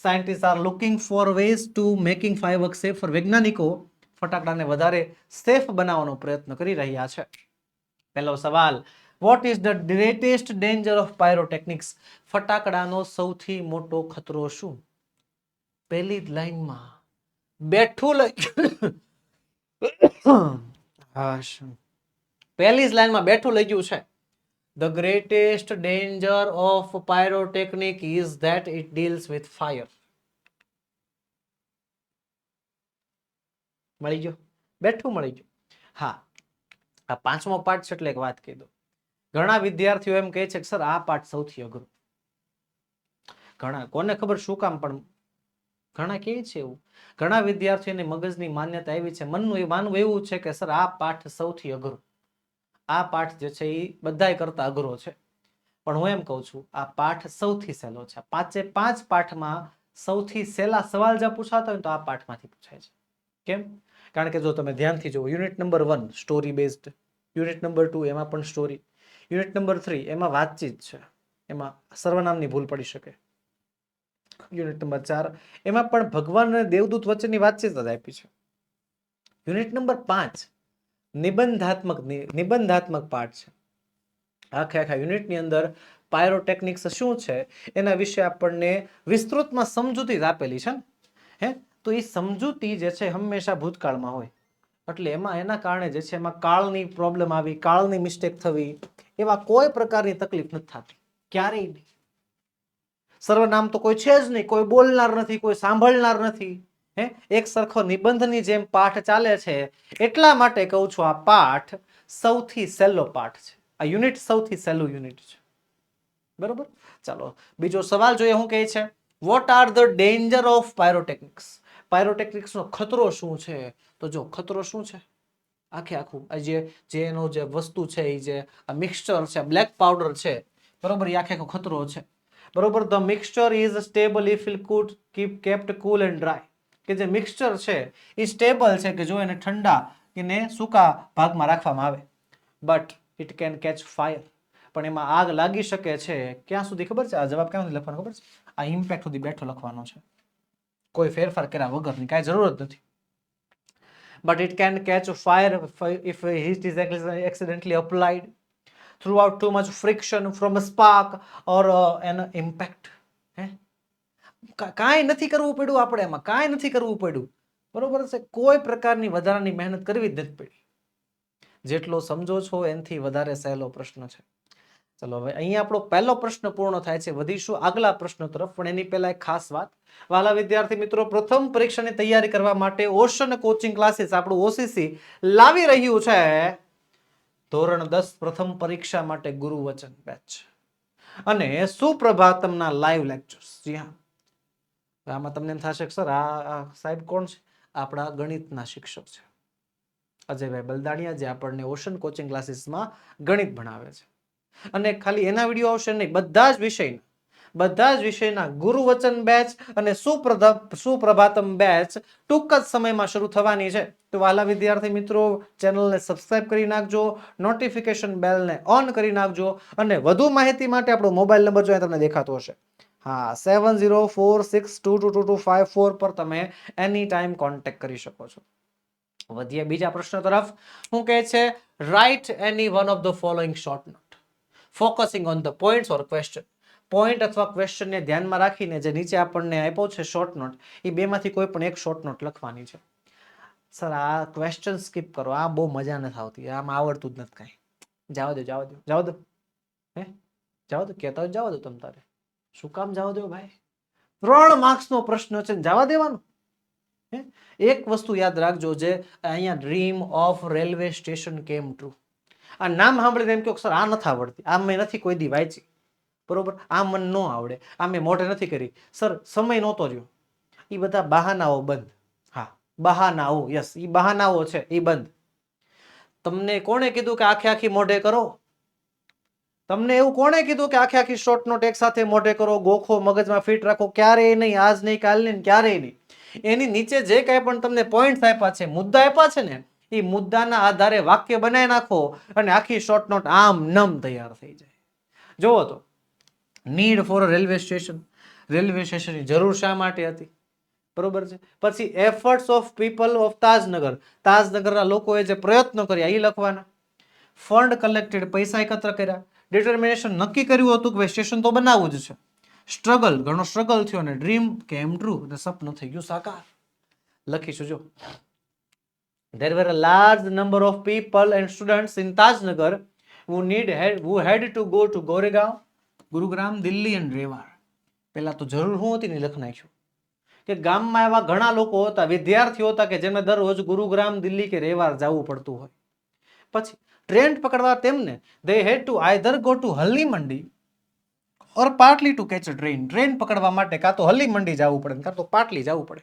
Scientist are looking for ways to making fireworks safer, વૈજ્ઞાનિકો ફટાકડાને વધારે સેફ બનાવવાનો પ્રયત્ન કરી રહ્યા છે. પહેલો સવાલ, what is the greatest danger of pyrotechnics, ફટાકડાનો સૌથી મોટો ખતરો શું? પહેલી જ લાઈનમાં બેઠું લઈ પહેલી જ લાઈનમાં બેઠું લઈ ગયું છે. The greatest danger of pyrotechnic is that it deals with fire. મળી ગયો, બેઠું મળી ગયું. હા, આ પાંચમો પાઠ છે એટલે એક વાત કહી દો. ઘણા વિદ્યાર્થીઓ એમ કહે છે કે સર આ પાઠ સૌથી અઘરો. ઘણા, કોને ખબર શું કામ, પણ ઘણા કહે છે એવું. ઘણા વિદ્યાર્થીઓની મગજની માન્યતા એવી છે, મનનું એ માનવું એવું છે કે સર આ પાઠ સૌથી અઘરો, આ પાઠ જે છે એ બધાય કરતા અઘરો છે. પણ હું એમ કહું છું આ પાઠ સૌથી સહેલો છે. પાંચે પાંચ પાઠમાં સૌથી સહેલા સવાલ જો પૂછાતા હોય તો આ પાઠમાંથી પૂછાય છે. કેમ? કારણ કે જો તમે ધ્યાનથી જુઓ, unit number 1 story based, unit number 2 એમાં પણ સ્ટોરી, યુનિટ નંબર 3 એમાં વાતચીત છે, એમાં સર્વનામની ભૂલ પડી શકે, યુનિટ નંબર 4 એમાં પણ ભગવાન અને દેવદૂત વચ્ચેની વાતચીત જ આપી છે, યુનિટ નંબર 5 નિબંધાત્મક પાઠ છે. આખા યુનિટની અંદર પાયરોટેકનિક્સ શું છે એના વિશે આપણને વિસ્તૃતમાં સમજૂતી આપેલી છે ને, હે, તો એ સમજૂતી જે છે હંમેશા ભૂતકાળમાં હોય, એટલે એમાં એના કારણે જે છે એમાં કાળની પ્રોબ્લેમ આવી, કાળની મિસ્ટેક થવી, એવા કોઈ પ્રકારની તકલીફ નથી થતી, ક્યારેય નહીં. સર્વનામ તો કોઈ છે જ નહીં, કોઈ બોલનાર નથી, કોઈ સાંભળનાર નથી, હે, એક સરખો નિબંધની જેમ પાઠ ચાલે છે. એટલા માટે કહું છું આ પાઠ સૌથી સહેલો પાઠ છે, આ યુનિટ સૌથી સહેલું યુનિટ છે. બરોબર, ચાલો બીજો સવાલ જોઈએ. શું કહે છે? What are the danger of pyrotechnics, પાયરોટેકનિક્સનો ખતરો શું છે? તો જો ખતરો શું છે, આખું જે એનો જે વસ્તુ છે, એ જે મિક્સચર છે, બ્લેક પાવડર છે, બરોબર, એ આખો ખતરો છે. બરોબર, the mixture is stable if it could keep kept cool and dry, કે જે મિક્સચર છે એ સ્ટેબલ છે કે જો એને ઠંડા કે સૂકા ભાગમાં રાખવામાં આવે. But it can catch fire, પણ એમાં આગ લાગી શકે છે. ક્યાં સુધી ખબર છે? આ જવાબ ક્યાં સુધી લખવાનો ખબર છે? આ ઇમ્પેક્ટ સુધી બેઠો લખવાનો છે, કોઈ ફેરફાર કર્યા વગરની, કાંઈ જરૂર જ નથી. But it can catch fire if heat is accidentally applied throughout too much friction from a spark or an impact. કાંઈ નથી કરવું પડ્યું આપણે, એમાં કાંઈ નથી કરવું પડ્યું, બરોબર છે, કોઈ પ્રકારની વધારાની મહેનત કરવી જ નથી પડી. જેટલો સમજો છો એનાથી વધારે સહેલો પ્રશ્ન છે. ચલો હવે અહીંયા આપણો પહેલો પ્રશ્ન પૂર્ણ થાય છે, વધીશું આગલા પ્રશ્ન તરફ. પણ એની પહેલા એક ખાસ વાત, વાલા વિદ્યાર્થી મિત્રો, પ્રથમ પરીક્ષાની તૈયારી કરવા માટે ઓશન કોચિંગ ક્લાસીસ આપણું ઓસીસી લાવી રહ્યું છે ધોરણ 10 પ્રથમ પરીક્ષા માટે ગુરુવચન બેચ અને સુપ્રભાતમના લાઈવ લેક્ચર્સ. જી હા, આમાં તમને એમ થશે કે સર આ સાહેબ કોણ છે? આપણા ગણિતના શિક્ષક છે અજયભાઈ બલદાણિયા, જે આપણને ઓશન કોચિંગ ક્લાસીસમાં ગણિત ભણાવે છે. અને ખાલી એના વિડીયો આવશે નહીં, બધા જ વિષયના ગુરુવચન બેચ અને સુપ્રભાતમ બેચ ટૂંક જ સમયમાં શરૂ થવાની છે. તો વાલા વિદ્યાર્થી મિત્રો, ચેનલને સબસ્ક્રાઇબ કરી નાખજો, નોટિફિકેશન બેલને ઓન કરી નાખજો, અને વધુ માહિતી માટે આપણો મોબાઈલ નંબર જો તમને દેખાતો હશે, હા, 7046222254 પર તમે એની ટાઈમ કોન્ટેક્ટ કરી શકો છો. વધીએ બીજા પ્રશ્ન તરફ. શું કહે છે? Write any one of the following short note focusing on the points or question. Point અથવા ક્વેશ્ચનને ધ્યાનમાં રાખીને જે નીચે આપણને આપ્યો છે શોર્ટ નોટ, એ બેમાંથી કોઈ પણ એક શોર્ટ નોટ લખવાની છે. સર આ ક્વેશ્ચન સ્કીપ કરો, આ બહુ મજા નથી આવતી, આમાં આવડતું જ નથી કાંઈ, જવા દો હે. જવા દો, કહેતા જવા દો તમ તારે, શું કામ જવા દો ભાઈ? 3 માર્ક્સનો પ્રશ્ન છે, જવા દેવાનું. એક વસ્તુ યાદ રાખજો, જે અહીંયા ડ્રીમ ઓફ રેલવે સ્ટેશન કેમ ટ્રુ, આ નામ સાંભળીને એમ કહો સર આ નથી આવડતી, આ મેં નથી કોઈ દી વાંચી, બરોબર, આ મને ન આવડે, આ મેં મોઢે નથી કરી, સર સમય નહોતો રહ્યો, એ બધા બહાનાઓ બંધ. હા, બહાનાઓ, યસ, એ બહાનાઓ છે, એ બંધ. તમને કોણે કીધું કે આખે આખી મોઢે કરો? તમને એવું કોણે કીધું કે આખે આખી શોર્ટ નોટ એક સાથે મોઢે કરો, ગોખો, મગજમાં ફિટ રાખો? ક્યારેય નહીં, આજ નહીં, કાલ નહીં, ક્યારેય નહીં. એની નીચે જે કાંઈ પણ તમને પોઈન્ટ્સ આપ્યા છે, મુદ્દા આપ્યા છે ને, એ મુદ્દાના આધારે વાક્ય બનાવી નાખો અને આખી શોર્ટ નોટ આમ નમ તૈયાર થઈ જાય. જોવો તો, need for a railway station, railway સ્ટેશનની જરૂર શા માટે હતી, બરોબર છે. પછી efforts of people of Tajnagar, તાજનગરના લોકોએ જે પ્રયત્નો કર્યા એ લખવાના. ફંડ કલેક્ટેડ, પૈસા એકત્ર કર્યા. ડિટર્મિનેશન, નક્કી કર્યું હતું કે ભાઈ સ્ટેશન તો બનાવવું જ છે. સ્ટ્રગલ, ઘણો સ્ટ્રગલ થયો, અને ડ્રીમ કેમ ટ્રુ, અને સપનું થઈ ગયું સાકાર. લખીશું જો, there were a large number of people and students in Tajnagar who had to go to Goregaon, Gurugram, Delhi and Rewari. પહેલા તો જરૂર શું હતી ને લખ નાખ્યું કે ગામમાં એવા ઘણા લોકો હતા, વિદ્યાર્થીઓ હતા કે જેમને દરરોજ ગુરુગ્રામ, દિલ્હી કે રેવાર જવું પડતું હોય. પછી ટ્રેન પકડવા તેમને they had to either go to હલ્લી Mandi or partly to catch a train. Train પકડવા માટે કાં તો હલ્લી મંડી જવું પડે, કાં તો પાટલી જવું પડે.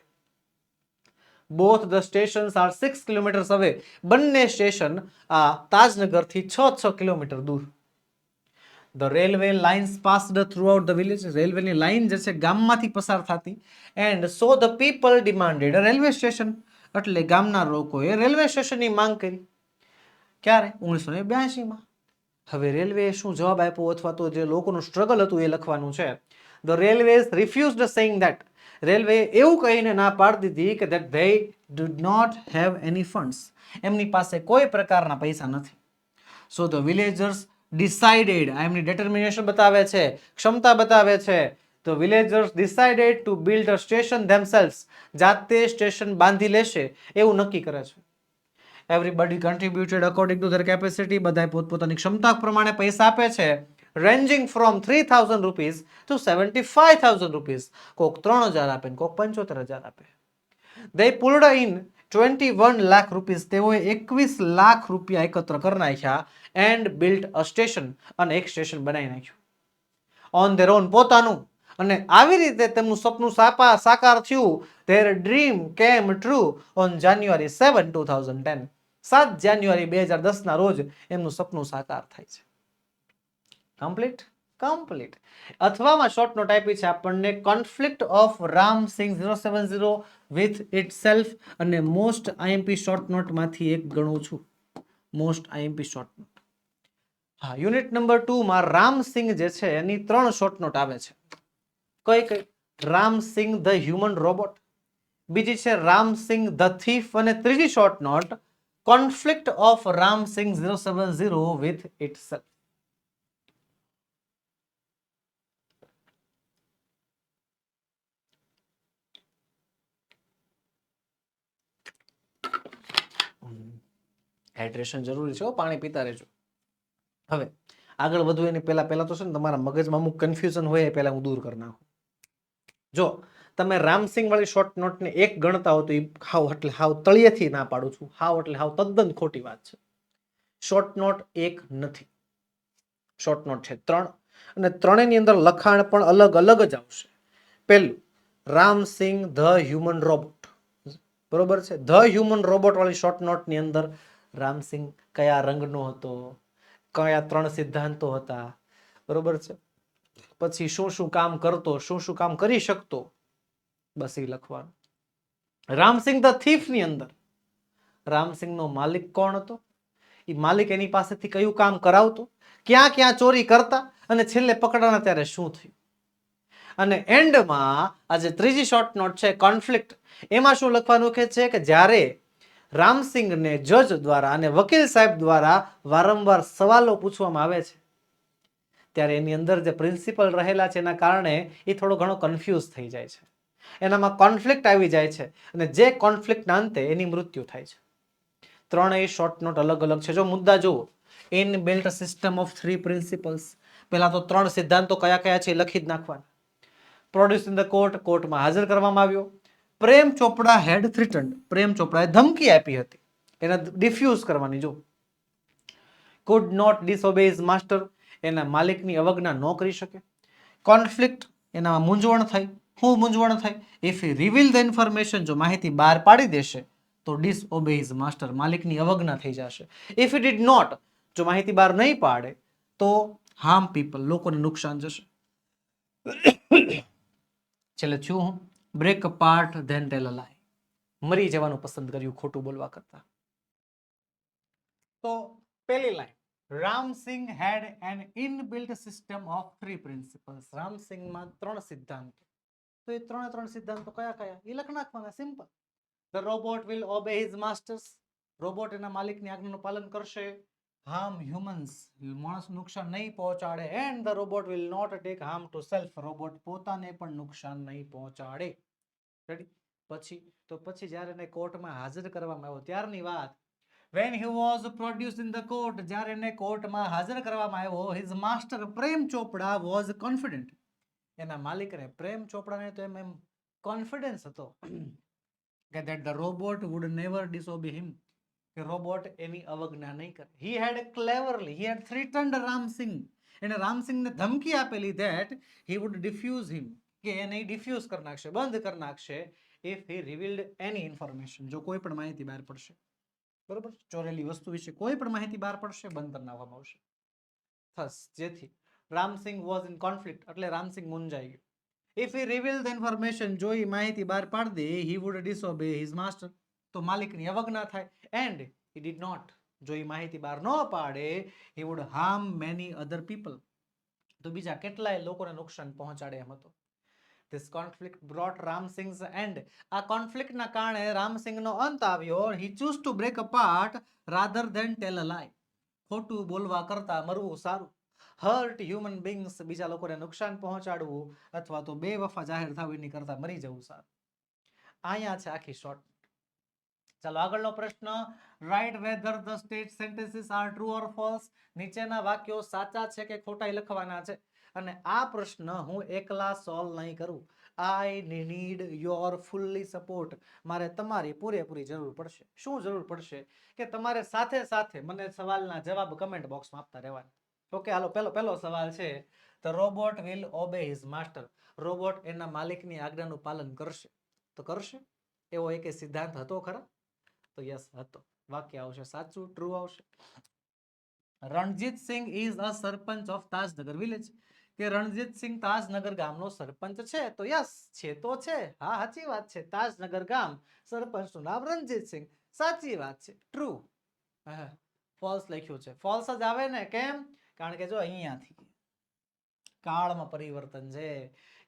Both the stations are 6 kilometres away, બંને સ્ટેશન આ તાજનગરથી 6 કિલોમીટર દૂર. The railway lines passed throughout the village, રેલવેની લાઇન જે છે ગામમાંથી પસાર થતી. And so the people demanded a railway station, એટલે ગામના લોકોએ રેલવે સ્ટેશનની માંગ કરી. ક્યારે? 1982માં. હવે રેલવે શું જવાબ આપ્યો, અથવા તો જે લોકોનું સ્ટ્રગલ હતું એ લખવાનું છે. The railways refused saying that, railway એવું કહીને ના પાડી દીધી કે that they did not have any funds, એમની પાસે કોઈ પ્રકારના પૈસા નથી. સો ધ વિલેજર્સ ડિસાઇડેડ, આ એમની ડિટર્મિનેશન બતાવે છે, ક્ષમતા બતાવે છે. The villagers decided to build a station themselves, જાતે સ્ટેશન બાંધી લેશે એવું નક્કી કરે છે. Everybody contributed according to their capacity, બધાએ પોતપોતાની ક્ષમતા પ્રમાણે પૈસા આપે છે. Ranging from 3000 rupees to 75,000 rupees, કોક 3000 આપે ને કોક 75,000 આપે. they pulled in 21 lakh rupees, તેઓએ 21 લાખ રૂપિયા એકત્ર કરી નાખ્યા. એન્ડ બિલ્ટ અ સ્ટેશન, અને એક સ્ટેશન બનાવી નાખ્યું ઓન ધેર ઓન, પોતાનું. અને આવી રીતે તેમનું સપનું સાકાર થયું. their dream came true on January 7, 2010. 7 જાન્યુઆરી 2010 ના રોજ એમનું સપનું સાકાર થાય છે. કમ્પ્લીટ. અથવામાં શોર્ટ નોટ આપી છે આપણને conflict of Ram Singh 070 with itself, અને મોસ્ટ આઈએમપી શોર્ટ નોટમાંથી એક ગણું છું, મોસ્ટ આઈએમપી શોર્ટ નોટ. હા, યુનિટ નંબર 2 માં રામસિંગ જે છે એની 3 શોર્ટ નોટ આવે છે. કઈ? રામસિંગ ધ હ્યુમન રોબોટ, બીજી છે રામસિંગ ધ થીફ, અને ત્રીજી short note conflict of Ram Singh 070 with itself. Hydration જરૂરી છે, પાણી પીતા રહેજો. હવે આગળ વધુ એની પહેલા તો છે ને તમારા મગજમાં અમુક કન્ફ્યુઝન હોય એ પહેલા હું દૂર કરી નાખું. જો તમે રામસિંગ વાળી શોર્ટ નોટને એક ગણતા હો તો એ હાવ તળિયેથી ના પાડું છું, હાવ તદ્દન ખોટી વાત છે. શોર્ટ નોટ એક નથી, શોર્ટ નોટ છે 3, અને ત્રણેયની અંદર લખાણ પણ અલગ અલગ જ આવશે. પહેલું રામસિંગ ધ હ્યુમન રોબોટ, બરોબર છે. ધ હ્યુમન રોબોટ વાળી શોર્ટ નોટની અંદર રામસિંગ કયા રંગનો હતો, કયા 3 સિદ્ધાંતો હતા, બરોબર છે. પછી શું કામ કરતો, શું કામ કરી શકતો, બસ એ લખવાનું. રામસિંગ ધ થીફ ની અંદર રામસિંગનો માલિક કોણ હતો, એ માલિક એની પાસેથી કયું કામ કરાવતો, ક્યાં ચોરી કરતા, અને છેલ્લે પકડાના ત્યારે શું થયું. અને એન્ડમાં આ જે ત્રીજી શોર્ટ નોટ છે કોન્ફ્લિક્ટ, એમાં શું લખવાનું છે કે જ્યારે રામસિંગને જજ દ્વારા અને વકીલ સાહેબ દ્વારા વારંવાર સવાલો પૂછવામાં આવે છે, ત્યારે એની અંદર જે પ્રિન્સિપલ રહેલા છે એના કારણે એ થોડો ઘણો કન્ફ્યુઝ થઈ જાય છે, એનામાં કોન્ફ્લિક્ટ આવી જાય છે, અને જે કોન્ફ્લિક્ટના અંતે એની મૃત્યુ થાય છે. ત્રણેય શોર્ટ નોટ અલગ અલગ છે. જો મુદ્દા જુઓ, in built system of 3 principles, પહેલા તો 3 સિદ્ધાંતો કયા કયા છે એ લખી જ નાખવાના. પ્રોડ્યુસ ઇન ધ કોર્ટ, કોર્ટમાં હાજર કરવામાં આવ્યો. પ્રેમ ચોપડા હેડ થ્રીટન્ડ, પ્રેમ ચોપડાએ ધમકી આપી હતી, એને ડિફ્યુઝ કરવાની. જો કુડ નોટ ડિસઓબે હિઝ માસ્ટર, એના માલિકની અવજ્ઞા ન કરી શકે. કોન્ફ્લિક્ટ, એનામાં મૂંઝવણ થાય. શું મૂંઝવણ થાય? If he reveal the information, જો માહિતી બહાર પાડી દેશે તો ડિસઓબે હિઝ માસ્ટર, માલિકની અવજ્ઞા થઈ જશે. ઇફ હી ડીડ નોટ, જો માહિતી બહાર નહીં પાડે તો હાર્મ પીપલ, લોકોને નુકસાન જશે. છેલ્લે થયું હું બ્રેક અપાર્ટ ધેન ટેલ અ લાય, મરી જવાનું પસંદ કર્યું ખોટું બોલવા કરતા. તો પહેલી line, Ramsingh had an inbuilt system of three principles. રામસિંહમાં 3 સિદ્ધાંતો. તો એ 3 સિદ્ધાંતો કયા કયા એ લખ નાખવાના. Simple. The robot will obey his masters. Robot એના માલિકની આજ્ઞાનું પાલન કરશે. harm humans, માણસ નુકસાન નહીં પહોંચાડે. and the robot will not take harm to self. Robot પોતાને પણ નુકસાન નહીં પહોંચાડે. રેડી? પછી જ્યારે એને કોર્ટમાં હાજર કરવામાં આવ્યો ત્યારની વાત. when he was produced in the court, જ્યારે એને કોર્ટમાં હાજર કરવામાં આવ્યો, his master Prem Chopra was confident. એના માલિકને પ્રેમ ચોપડાને તો એમ કોન્ફિડન્સ હતો કે that the robot would never disobey him, કે રોબોટ એની અવજ્ઞા નહીં કરે. he had threatened રામસિંહ, એને રામસિંહને ધમકી આપેલી that he would diffuse him, કે એને ડિફ્યુઝ કરી નાખશે, બંધ કરી નાખશે, if he revealed any information, જો કોઈ પણ માહિતી બહાર પડશે. બરોબર? ચોરેલી વસ્તુ વિશે કોઈ પણ માહિતી બહાર પડશે, બંધ કરી નાખવામાં આવશે. થસ જેથી રામસિંહ વોઝ ઇન કોન્ફ્લિક્ટ, એટલે રામસિંહ મૂંઝાઈ ગયો. If he reveal the information, જો એ માહિતી બહાર પાડી દે, હી વુડ ડિસઓબે હિઝ માસ્ટર, તો માલિકની અવજ્ઞા થાય. એન્ડ હી ડીડ નોટ, જો એ માહિતી બહાર ન પાડે, he would harm many other people, તો બીજા કેટલાય લોકોને નુકસાન પહોંચાડે એમ હતો. This conflict brought Ramsingh's end. આ કોન્ફ્લિક્ટના કારણે રામસિંહનો અંત આવ્યો. He chose to break apart rather than tell a lie. ખોટું બોલવા કરતા મરવું સારું. હર્ટ હ્યુમન બીંગ્સ, બીજા લોકોને નુકસાન પહોંચાડવું અથવા તો બેવફા જાહેર થવું એની કરતા મરી જવું સારું. અહીંયા છે આખી શોર્ટ. ચાલો આગળનો પ્રશ્ન. Write whether the state sentences are true or false. નીચેના વાક્યો સાચા છે કે ખોટા એ લખવાના છે. અને આ પ્રશ્ન હું એકલા સોલ્વ નહીં કરું. I need your fully support. મારે તમારી પૂરેપૂરી જરૂર પડશે. શું જરૂર પડશે? કે તમારે સાથે સાથે મને સવાલના જવાબ કમેન્ટ બોક્સમાં આપતા રહેવાના. ઓકે, હાલો પહેલો સવાલ છે. The robot will obey his master. Robot એના માલિકની આજ્ઞાનું પાલન કરશે. તો કરશે એવો એક સિદ્ધાંત હતો ખરા? તો યસ હતો. વાક્ય આવશે સાચું, ટ્રુ આવશે. Ranjit Singh is a sarpanch of Tajnagar village. કે રણજીત સિંહ તાજનગર ગામનો સરપંચ છે. તો યસ છે તો છે. હા, સાચી વાત છે. તાજનગર ગામ સરપંચનું નામ રણજીત સિંહ. સાચી વાત છે, ટ્રુ. ફોલ્સ લખ્યું છે. ફોલ્સ જ આવે ને, કેમ? કારણ કે જો અહીંયાથી કાળમાં પરિવર્તન છે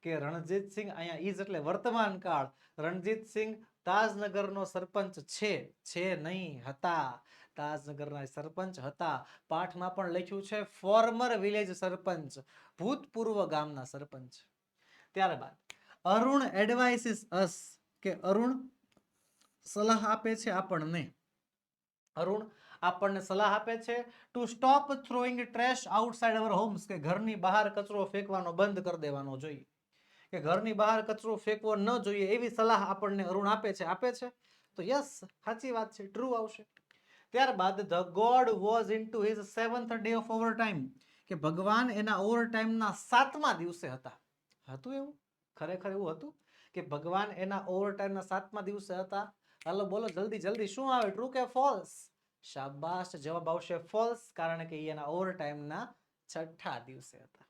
કે રણજીત સિંહ, અહીંયા ઇઝ એટલે વર્તમાન કાળ. રણજીત સિંહ તાજનગરનો સરપંચ છે નહીં, હતા. તાજનગરના સરપંચ હતા. પાઠમાં પણ લખ્યું છે ફોર્મર વિલેજ સરપંચ, ભૂતપૂર્વ ગામના સરપંચ. ત્યારબાદ અરુણ એડવાઇસીસ અસ, કે અરુણ સલાહ આપે છે આપણને. અરુણ આપણને સલાહ આપે છે to stop throwing trash outside our homes, કે ઘરની બહાર કચરો ફેંકવાનો બંધ કરી દેવાનો જોઈએ, કે ઘરની બહાર કચરો ફેંકવો ન જોઈએ એવી સલાહ આપણને અરુણ આપે છે. તો યસ સાચી વાત છે, ટ્રુ આવશે. ત્યારબાદ the God was into his 7th day of overtime, કે ભગવાન એના ઓવરટાઇમના 7મા દિવસે હતા. હતું એવું? ખરેખર એવું હતું કે ભગવાન એના ઓવરટાઇમના 7મા દિવસે હતા? હાલો બોલો જલ્દી શું આવે, ટ્રુ કે ફોલ્સ? શાબાશ, જવાબ આવશે ફોલ્સ, કારણ કે એના ઓવરટાઇમના 6થા દિવસે હતા.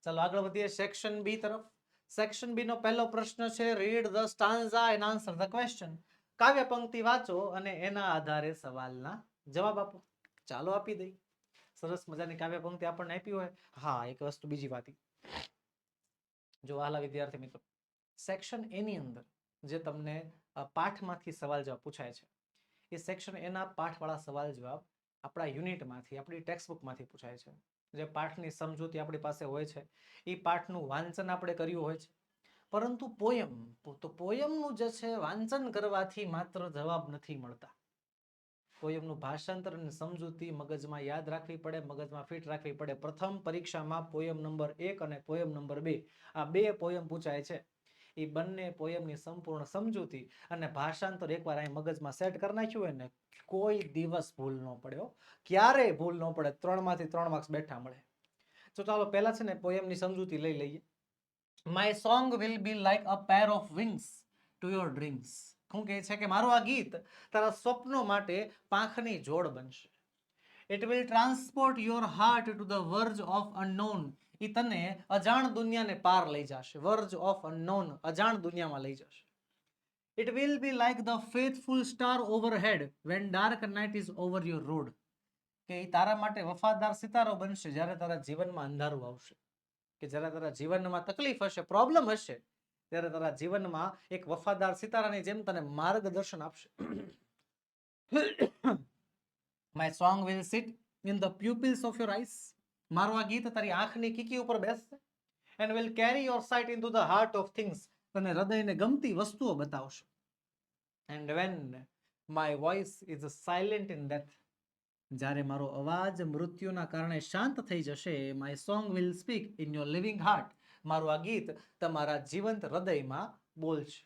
ચાલો આગળ વધીએ સેક્શન બી તરફ. સેક્શન બી નો પહેલો પ્રશ્ન છે read the stanza and answer the question. કાવ્ય પંક્તિ વાંચો અને એના આધારે સવાલના જવાબ આપો. ચાલો આપી દઈ. સરસ મજાની કાવ્ય પંક્તિ આપણને આપી હોય. હા, એક વસ્તુ બીજી વાત, જો આલા વિદ્યાર્થી મિત્રો, સેક્શન એની અંદર જે તમને પાઠમાંથી સવાલ જવાબ પૂછાય છે, એ સેક્શન એના પાઠવાળા સવાલ જવાબ આપણા યુનિટમાંથી, આપણી ટેક્સ્ટબુકમાંથી પૂછાય છે. જે પાઠની સમજૂતી આપણી પાસે હોય છે, એ પાઠનું વાંચન આપણે કર્યું હોય છે. પરંતુ પોયમનું જે છે વાંચન કરવાથી માત્ર જવાબ નથી મળતા. પોયમનું ભાષાંતર અને સમજૂતી મગજમાં યાદ રાખવી પડે, મગજમાં ફિટ રાખવી પડે. પ્રથમ પરીક્ષામાં પોયમ નંબર 1 અને પોયમ નંબર 2 આ બે પોયમ પૂછાય છે. એ બંને પોયમની સંપૂર્ણ સમજૂતી અને ભાષાંતર એકવાર અહીં મગજમાં સેટ કરી નાખ્યું હોય ને, કોઈ દિવસ ભૂલ ન પડે હો, ક્યારેય ભૂલ ન પડે. 3 માંથી 3 માર્ક્સ બેઠા મળે. તો ચાલો પહેલા છે ને પોયમની સમજૂતી લઈ લઈએ. My song will be like a pair of wings to your dreams. શું કહે છે કે મારું આ ગીત તારા સ્વપ્નો માટે પાંખની જોડ બનશે. It will transport your heart to the verge of unknown. એ તને અજાણ દુનિયાને પાર લઈ જશે. verge of unknown, અજાણ દુનિયામાં લઈ જશે. It will be like the faithful star overhead when dark night is over your road. કે એ તારા માટે વફાદાર સિતારો બનશે જ્યારે તારા જીવનમાં અંધારું આવશે, કે જ્યારે તારા જીવનમાં તકલીફ હશે, પ્રોબ્લેમ હશે, ત્યારે તારા જીવનમાં એક વફાદાર સિતારાની જેમ તને માર્ગદર્શન આપશે. My song will sit in the pupils of your eyes. મારું આ ગીત તારી આંખની કીકી ઉપર બેસશે. And will carry your sight into the heart of things. તને હૃદયને ગમતી વસ્તુઓ બતાવશે. And when my voice is silent in death, જ્યારે મારો અવાજ મૃત્યુના કારણે શાંત થઈ જશે, my song will speak in your living heart. મારું આ ગીત તમારા જીવંત હૃદયમાં બોલશે.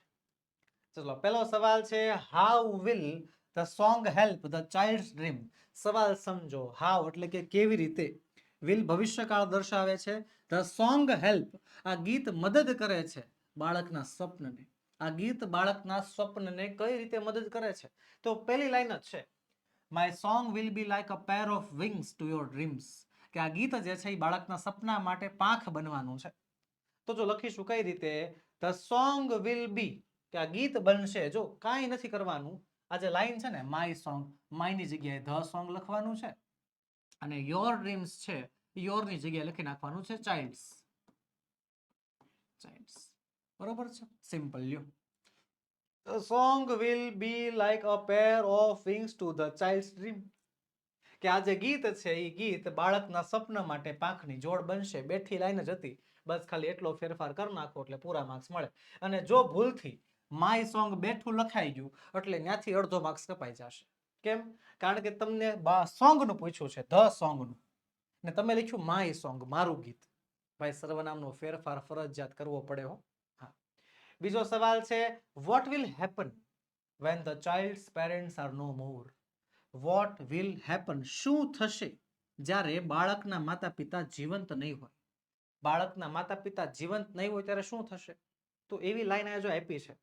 ચલો પહેલો સવાલ છે, how will the song help the child's dream? સવાલ સમજો. how એટલે કે કેવી રીતે, will ભવિષ્યકાળ દર્શાવે છે, the song help આ ગીત મદદ કરે છે બાળકના સ્વપ્નને. આ ગીત બાળકના સ્વપ્નને કઈ રીતે મદદ કરે છે? તો પહેલી લાઈન જ છે, My song will be like a pair of wings to your dreams. કે આ ગીત જે છે એ બાળકના સપના માટે પાંખ બનવાનું છે. તો જો લખીશું કઈ રીતે, the song will be, કે આ ગીત બનશે. જો કાંઈ નથી કરવાનું, આ જે લાઈન છે ને my song, my ની જગ્યાએ the song લખવાનું છે અને your dreams છે your ની જગ્યાએ લખી નાખવાનું છે childs. બરોબર છે, સિમ્પલ. લ્યો, The song will be like a pair of wings to the child's dream. કે આ જે ગીત છે એ ગીત બાળકના સપના માટે પાંખની જોડ બનશે. બેઠી લાઈન જ હતી, બસ ખાલી એટલો ફેરફાર કરી નાખો એટલે પૂરા માર્ક્સ મળે. અને જો ભૂલથી માય સોંગ બેઠું લખાઈ ગયું એટલે ત્યાંથી અડધો માર્ક્સ કપાઈ જશે. કેમ? કારણ કે તમને સોંગનું પૂછ્યું છે, ધ સોંગનું, ને તમે લખ્યું માય સોંગ, મારું ગીત. ભાઈ સર્વનામનો ફેરફાર ફરજિયાત કરવો પડે હો. બીજો સવાલ છે, what will happen when the child's parents are no more? What will happen? શું થશે જ્યારે બાળકના માતા પિતા જીવંત નહીં હોય? બાળકના માતા પિતા જીવંત નહીં હોય ત્યારે શું થશે? તો એવી લાઈન આ જો આપી છે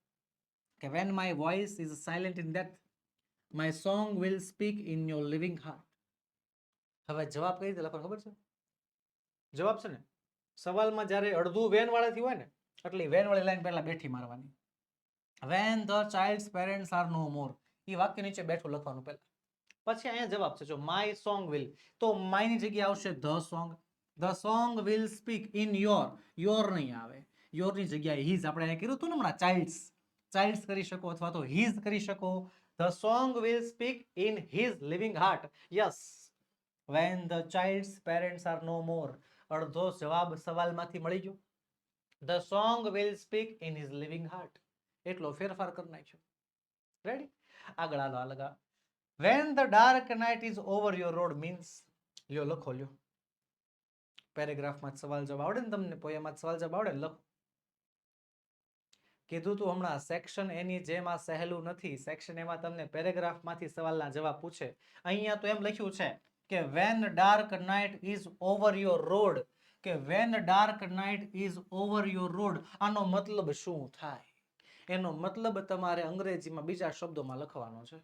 કે when my voice is silent in death, my song will speak in your living heart. હવે જવાબ કઈ રીતે લખવાનો ખબર છે? જવાબ છે ને સવાલમાં જ્યારે અડધું વેન વાળાથી હોય ને એટલે વેન વાળી લાઈન પહેલા બેઠી મારવાની. When the child's parents are no more, એ વાક્ય નીચે બેઠું લખવાનું પહેલા. પછી અહીંયા જવાબ છે, જો my song will, તો my ની જગ્યાએ આવશે the song. The song will speak in your નહીં આવે, your ની જગ્યાએ his. આપણે અહીંયા કીધું હતું ને હમણાં childs કરી શકો અથવા તો his કરી શકો. The song will speak in his living heart. Yes, when the child's parents are no more. અડધો જવાબ સવાલમાંથી મળી ગયો. The song will speak in his living heart. એટલો ફેરફાર કરી નાખ્યો. રેડી? આગળ હાલો લગા. When the dark night is over your road means, લ્યો લખો, લ્યો પેરેગ્રાફમાં સવાલ જવાબ આવડે ને તમને, પોયમમાં સવાલ જવાબ આવડે ને, લખો. કીધું તું હમણાં સેક્શન એની જેમ આ સહેલું નથી. સેક્શન એમાં તમને પેરેગ્રાફમાંથી સવાલના જવાબ પૂછે. અહીંયા તો એમ લખ્યું છે કે when dark night is over your road, કે when dark night is over your road, આનો મતલબ શું થાય? એનો મતલબ તમારે અંગ્રેજીમાં બીજા શબ્દોમાં લખવાનો છે.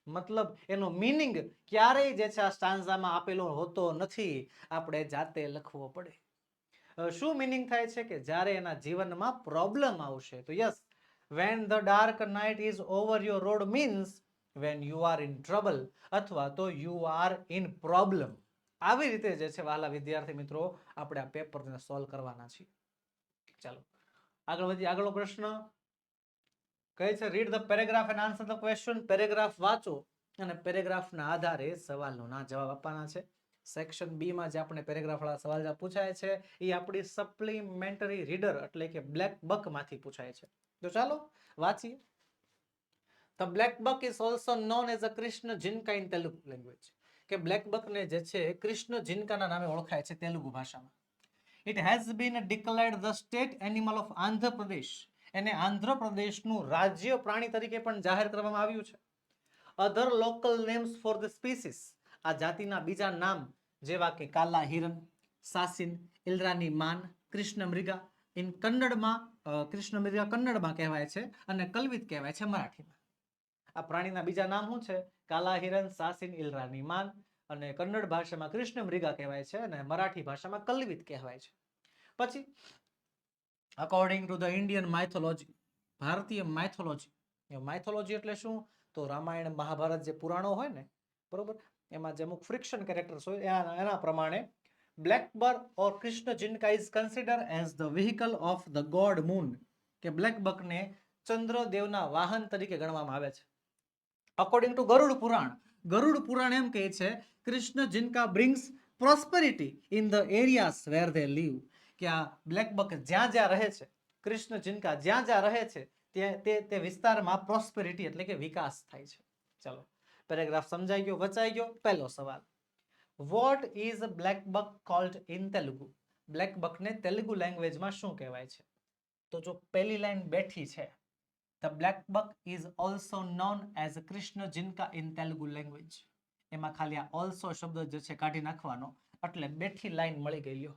મતલબ એનો મીનિંગ ક્યારેય જે છે આ સ્ટાન્ઝામાં આપેલો હોતો નથી, આપણે જાતે લખવો પડે. શું મીનિંગ થાય છે કે જ્યારે એના જીવનમાં પ્રોબ્લેમ આવશે. તો yes, when the dark night is over your road means when you are in trouble અથવા તો you are in problem. આવી રીતે જે છે વહાલા વિદ્યાર્થી મિત્રો આપણે આ પેપરને સોલ્વ કરવાના છીએ. ચાલો આગળ વધીએ. આગળનો પ્રશ્ન કહે છે read the paragraph and answer the question. Paragraph વાંચો અને પેરેગ્રાફના આધારે સવાલનો ના જવાબ આપવાના છે. સેક્શન બી માં જે આપણે પેરેગ્રાફ વાળા સવાલ પૂછાય છે એ આપણી સપ્લિમેન્ટરી રીડર એટલે કે બ્લેક બક માંથી પૂછાય છે. તો ચાલો વાંચીએ. The black buck is also known as a Krishna Jinka in Telugu language, કે બ્લેક બક ને જે છે કૃષ્ણ જિનકાના નામે ઓળખાય છે તેલુગુ ભાષામાં. It has been declared the state animal of Andhra Pradesh, એને આંધ્રપ્રદેશનું રાજ્ય પ્રાણી તરીકે પણ જાહેર કરવામાં આવ્યું છે. Other local names for the species, આ જાતિના બીજા નામ જેવા કે કાલા હિરણ, સાસિન, ઇલરાની માન, કૃષ્ણ મૃગા, ઇન કન્નડમાં કૃષ્ણ મૃગા કન્નડમાં કહેવાય છે અને કલ્વિત કહેવાય છે મરાઠીમાં. આ પ્રાણીના બીજા નામ શું છે? કાલા હિરણ, સાસિન, ઇલરાની માન, અને કન્નડ ભાષામાં કૃષ્ણ મૃગા કહેવાય છે અને મરાઠી ભાષામાં કલ્વિત કહેવાય છે. પછી according to the Indian mythology, ભારતીય માઇથોલોજી, માઇથોલોજી એટલે શું? તો રામાયણ મહાભારત જે પુરાણો હોય ને, બરોબર, એમાં જે અમુક ફ્રિક્શન કેરેક્ટર્સ હોય એના પ્રમાણે blackbuck or Krishna Jinka is consider as the vehicle of the god moon, કે બ્લેક બકને ચંદ્રદેવના વાહન તરીકે ગણવામાં આવે છે. અકોર્ડિંગ ટુ ગરુડ પુરાણ, ગરુડ પુરાણ એમ કહે છે Krishna Jinka brings prosperity in the areas where they live, કે આ બ્લેક બક જ્યાં જ્યાં રહે છે, કૃષ્ણ જિનકા જ્યાં જ્યાં રહે છે તે વિસ્તારમાં પ્રોસ્પેરિટી એટલે કે વિકાસ થાય છે. ચલો, પેરેગ્રાફ સમજાઈ ગયો, વચાઈ ગયો. પહેલો સવાલ, what is black buck called in Telugu, black બકને તેલુગુ લેંગ્વેજમાં શું કહેવાય છે? તો જો પહેલી લાઈન બેઠી છે, the black buck is also known as Krishna Jinka in Telugu language, એમાં ખાલી આ ઓલ્સો શબ્દ જે છે કાઢી નાખવાનો, એટલે બેઠી લાઈન મળી ગઈ. લ્યો,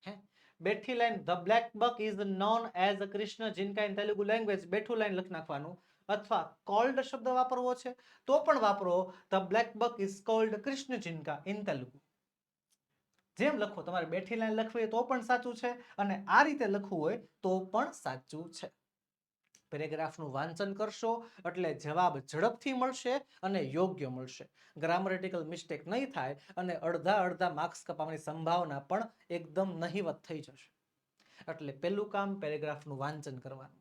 હે, બેઠી line the black buck is known as Krishna Jinka in Telugu language, બેઠું લાઈન લખી નાખવાનું. અથવા કોલ્ડ શબ્દ વાપરવો છે તો પણ વાપરો, the black buck is called Krishna Jinka in Telugu. જેમ લખો, તમારે બેઠી લાઈન લખવી તો પણ સાચું છે અને આ રીતે લખવું હોય તો પણ સાચું છે. પેરેગ્રાફનું વાંચન કરશો એટલે જવાબ ઝડપથી મળશે અને યોગ્ય મળશે, ગ્રામરેટિકલ મિસ્ટેક નહીં થાય અને અડધા માર્ક્સ કપાવવાની સંભાવના પણ એકદમ નહીવત થઈ જશે. એટલે પહેલું કામ પેરેગ્રાફનું વાંચન કરવાનું.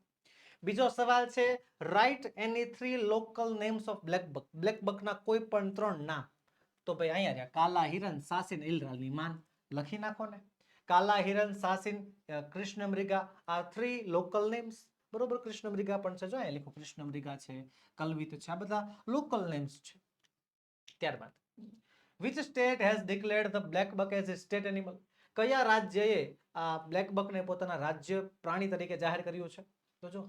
બીજો સવાલ છે, write any 3 local names of black buck, black બકના કોઈ પણ 3 નામ. તો ભાઈ અહીંયા રહ્યા, કાલા હિરણ, સાસિન, ઇલરાની માન, લખી નાખો ને. કાલા હિરણ, સાસિન, કૃષ્ણ મૃગા, આ 3 લોકલ નેમ્સ, બરોબર. કૃષ્ણ મૃગા પણ છે, જો અહીંયા લખો, કૃષ્ણ મૃગા છે, કલ્વિત છે, આ બધા લોકલ નેમ્સ છે. ત્યારબાદ, which state has declared the black buck as a state animal, કયા રાજ્યએ આ બ્લેક બકને પોતાના રાજ્ય પ્રાણી તરીકે જાહેર કર્યું છે? તો જો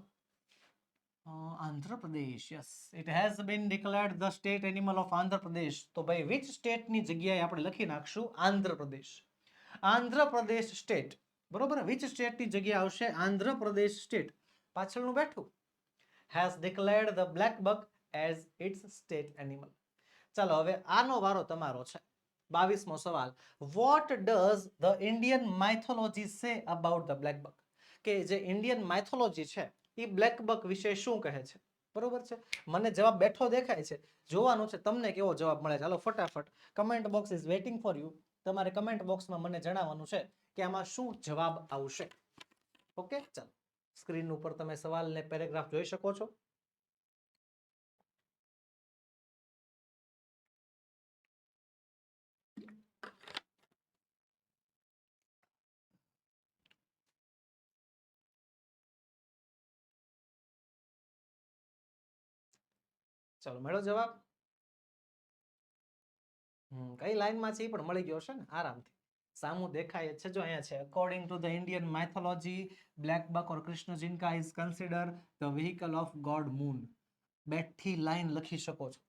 Andhra Pradesh. Yes, it has been declared the state animal of Andhra Pradesh. તો ભાઈ વિચ સ્ટેટની જગ્યાએ આપણે લખી નાખશું આંધ્રપ્રદેશ. આંધ્રપ્રદેશ સ્ટેટ, બરોબર. વિચ સ્ટેટની જગ્યાએ આવશે આંધ્રપ્રદેશ સ્ટેટ, પાછળનું બેઠું, has declared the black buck as its state animal. ચાલો, હવે આનો વારો તમારો છે. 22મો સવાલ, what does the Indian mythology say about the black buck, કે જે ઇન્ડિયન માઇથોલોજી છે એ બ્લેક બક વિશે શું કહે છે? બરોબર છે, મને જવાબ બેઠો દેખાય છે, જોવાનું છે તમને કેવો જવાબ મળે. ચાલો ફટાફટ, comment box is waiting for you. તમારે કમેન્ટ બોક્સમાં મને જણાવવાનું છે કે આમાં શું જવાબ આવશે. ઓકે, ચાલો, સ્ક્રીન ઉપર તમે સવાલને પેરેગ્રાફ જોઈ શકો છો. ચાલો, મળ્યો જવાબ? કઈ લાઈનમાં છે એ પણ મળી ગયો છે ને આરામથી, સામું દેખાય છે. જો અહીંયા છે, according to the Indian mythology black buck or Krishna Jinka is consider the vehicle of god moon. બેઠી લાઈન લખી શકો છો.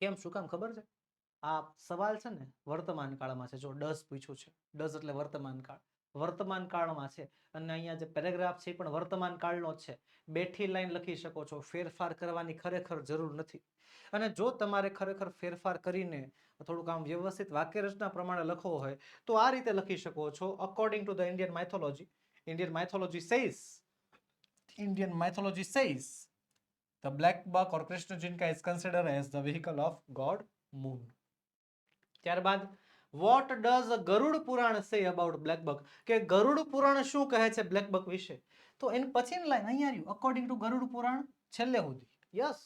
કેમ, શું કામ ખબર છે? આ સવાલ છે ને વર્તમાન કાળમાં છે. જો ડઝ પૂછ્યું છે, ડઝ એટલે વર્તમાન કાળ, વર્તમાન કાળમાં છે અને અહીંયા જે પેરેગ્રાફ છે એ પણ વર્તમાન કાળનો જ છે. બેઠી લાઈન લખી શકો છો, ફેરફાર કરવાની ખરેખર જરૂર નથી. અને જો તમારે ખરેખર ફેરફાર કરીને થોડુંક આમ વ્યવસ્થિત વાક્ય રચના પ્રમાણે લખવો હોય તો આ રીતે લખી શકો છો. According to the Indian mythology, Indian mythology says, Indian mythology says the black buck or Krishna Jinka is considered as the vehicle of god moon. ત્યારબાદ, what does Garuda Purana say about black buck, કે ગરુડ પુરાણ શું કહે છે black buck વિશે? તો એની પછીની line અહીંયા આવ્યું, અકોર્ડિંગ ટુ ગરુડ પુરાણ, છેલ્લે સુધી. Yes,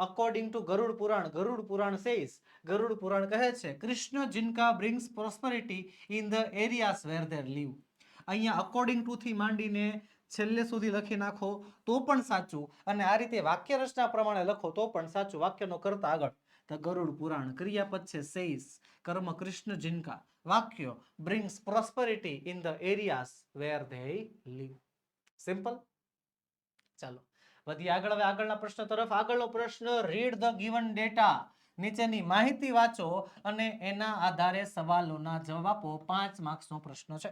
according to Garuda Purana, Garuda Purana says, Garuda Purana કહે છે Krishna Jinka brings prosperity in the areas where their live. અહીંયા અકોર્ડિંગ ટુ થી માંડીને છેલ્લે સુધી લખી નાખો તો પણ સાચું, અને આ રીતે વાક્ય રચના પ્રમાણે લખો તો પણ સાચું. વાક્યનો કરતા આગળ ધ ગરુડ પુરાણ, ક્રિયાપદ છે સેઇસ, કર્મ કૃષ્ણ જિનકા, વાક્ય brings prosperity in the areas where they live. Simple. ચાલો વધી આગળ. હવે આગળના પ્રશ્ન તરફ. આગળનો પ્રશ્ન, રીડ ધ ગિવન ડેટા, નીચેની માહિતી વાંચો અને એના આધારે સવાલોના જવાબ આપો. 5 માર્ક્સનો પ્રશ્ન છે.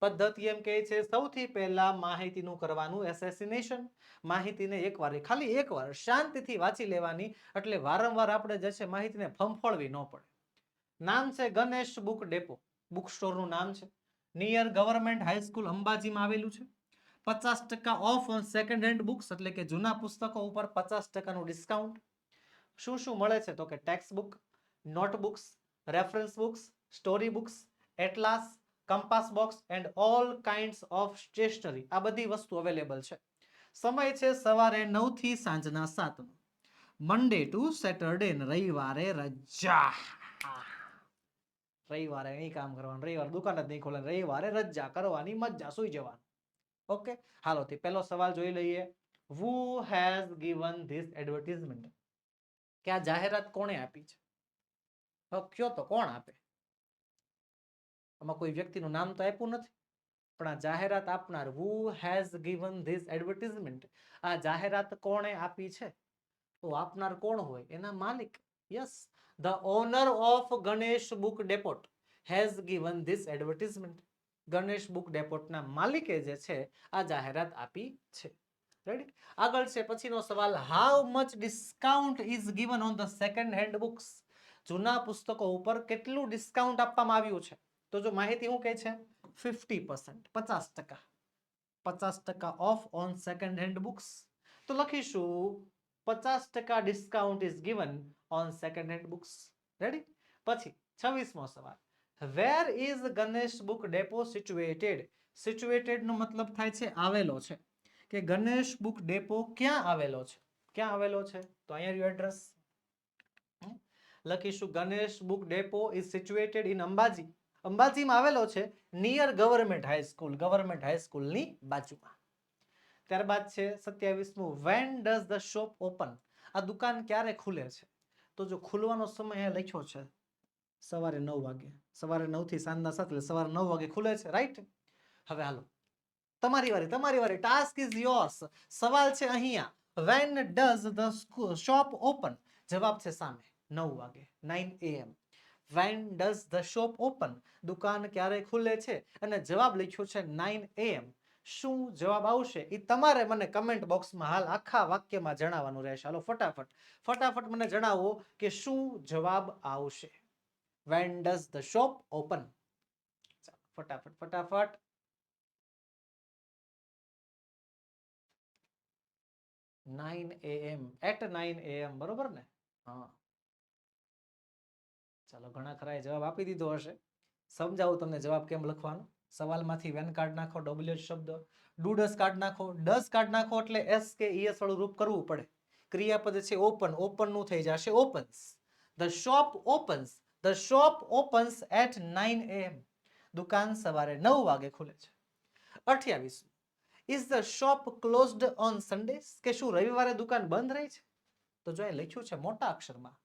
પદ્ધતિ એમ કહે છે સૌથી પહેલા માહિતીનું કરવાનું એસેસિનેશન. માહિતીને એકવાર, ખાલી એકવાર શાંતિથી વાંચી લેવાની, એટલે વારંવાર આપણે જે છે માહિતીને ફંફોળવી ન પડે. નામ છે ગણેશ બુક ડેપો, બુક સ્ટોરનું નામ છે. નિયર ગવર્મેન્ટ હાઈસ્કૂલ અંબાજીમાં આવેલું છે. 50% off on second hand books, એટલે કે જૂના પુસ્તકો ઉપર 50%નું ડિસ્કાઉન્ટ. શું શું મળે છે તો કે text book, notebooks, reference books, story books, atlas, compass box and all kinds of stationery. આ બધી વસ્તુ અવેલેબલ છે. સમય છે સવારે 9 થી સાંજના 7. મંડે ટુ સેટરડે, રવિવારે રજા. રવિવારે નહીં કામ કરવાનું, રવિવારે દુકાન જ નહીં ખોલવાની, રવિવારે રજા કરવાની, મજા, સુઈ જવાનું. ઓકે, હાલો થી પહેલો સવાલ જોઈ લઈએ. Who has given this advertisement? કે આ જાહેરાત કોણે આપી છે? કયો તો કોણ આપે? આમાં કોઈ વ્યક્તિનું નામ તો આપ્યું નથી, પણ આ જાહેરાત આપનાર, who has given this advertisement, આ જાહેરાત કોણે આપી છે? તો આપનાર કોણ હોય? એના માલિક. Yes, the owner of Ganesh Book Depot has given this advertisement. Ganesh book ડેપોટના માલિકે જે છે આ જાહેરાત આપી છે. રેડી. આગળ છે પછીનો સવાલ, how much discount is given on the second hand books? જૂના પુસ્તકો ઉપર કેટલું ડિસ્કાઉન્ટ આપવામાં આવ્યું છે? તો જો માહિતી શું કહે છે, 50%, 50%, 50% off on second hand books. તો લખીશું 50% discount is given on second hand books. Ready. પછી 26મો સવાલ, where is Ganesh book depot situated? Situated નો મતલબ થાય છે આવેલો છે, કે ગણેશ બુક ડેપો ક્યાં આવેલો છે? ક્યાં આવેલો છે? તો અહીંયા રહ્યું એડ્રેસ. લખીશું Ganesh book depot is situated in Ambaji. અંબાજીમાં આવેલો છે, નિયર ગવર્મેન્ટ હાઈસ્કૂલ, ગવર્મેન્ટ હાઈસ્કૂલની બાજુમાં. ત્યારબાદ છે 27મું, when does the shop open? આ દુકાન ક્યારે ખુલે છે? તો જો ખુલવાનો સમય અહીંયા લખ્યો છે સવારે 9 વાગે. સવારે 9 થી સાંજના 7, એટલે સવારે 9 વાગે ખુલે છે. રાઈટ. હવે હાલો તમારી વારી, તમારી વારી. Task is yours. સવાલ છે અહીંયા, van does the shop open? જવાબ છે સામે, 9 વાગે, 9 AM. Van does the shop open? દુકાન ક્યારે ખુલે છે? અને જવાબ લખ્યો છે 9 AM. શું જવાબ આવશે એ તમારે મને કમેન્ટ બોક્સમાં હાલ આખા વાક્યમાં જણાવવાનું રહેશે. હાલો ફટાફટ મને જણાવો કે શું જવાબ આવશે. When does the shop open? ફટાફટ. 9 AM, at 9 AM, બરોબર ને? હા, ચાલો ઘણા ખરાએ જવાબ આપી દીધો હશે. સમજાવું તમને જવાબ કેમ લખવાનો. સવાલમાંથી વેન કાઢ નાખો, WH શબ્દ, ડુ ડસ કાઢ નાખો. ડસ કાઢ નાખો એટલે એસ કે ઈએસ વાળું રૂપ કરવું પડે. ક્રિયાપદ છે ઓપન, ઓપન નું થઈ જશે opens. The shop opens. The shop opens at 9 AM. દુકાન સવારે 9 વાગે ખુલે છે. 28. Is the shop closed on Sundays? કે શું રવિવારે દુકાન બંધ રહી છે? તો જો અહીં લખ્યું છે મોટા અક્ષરમાં,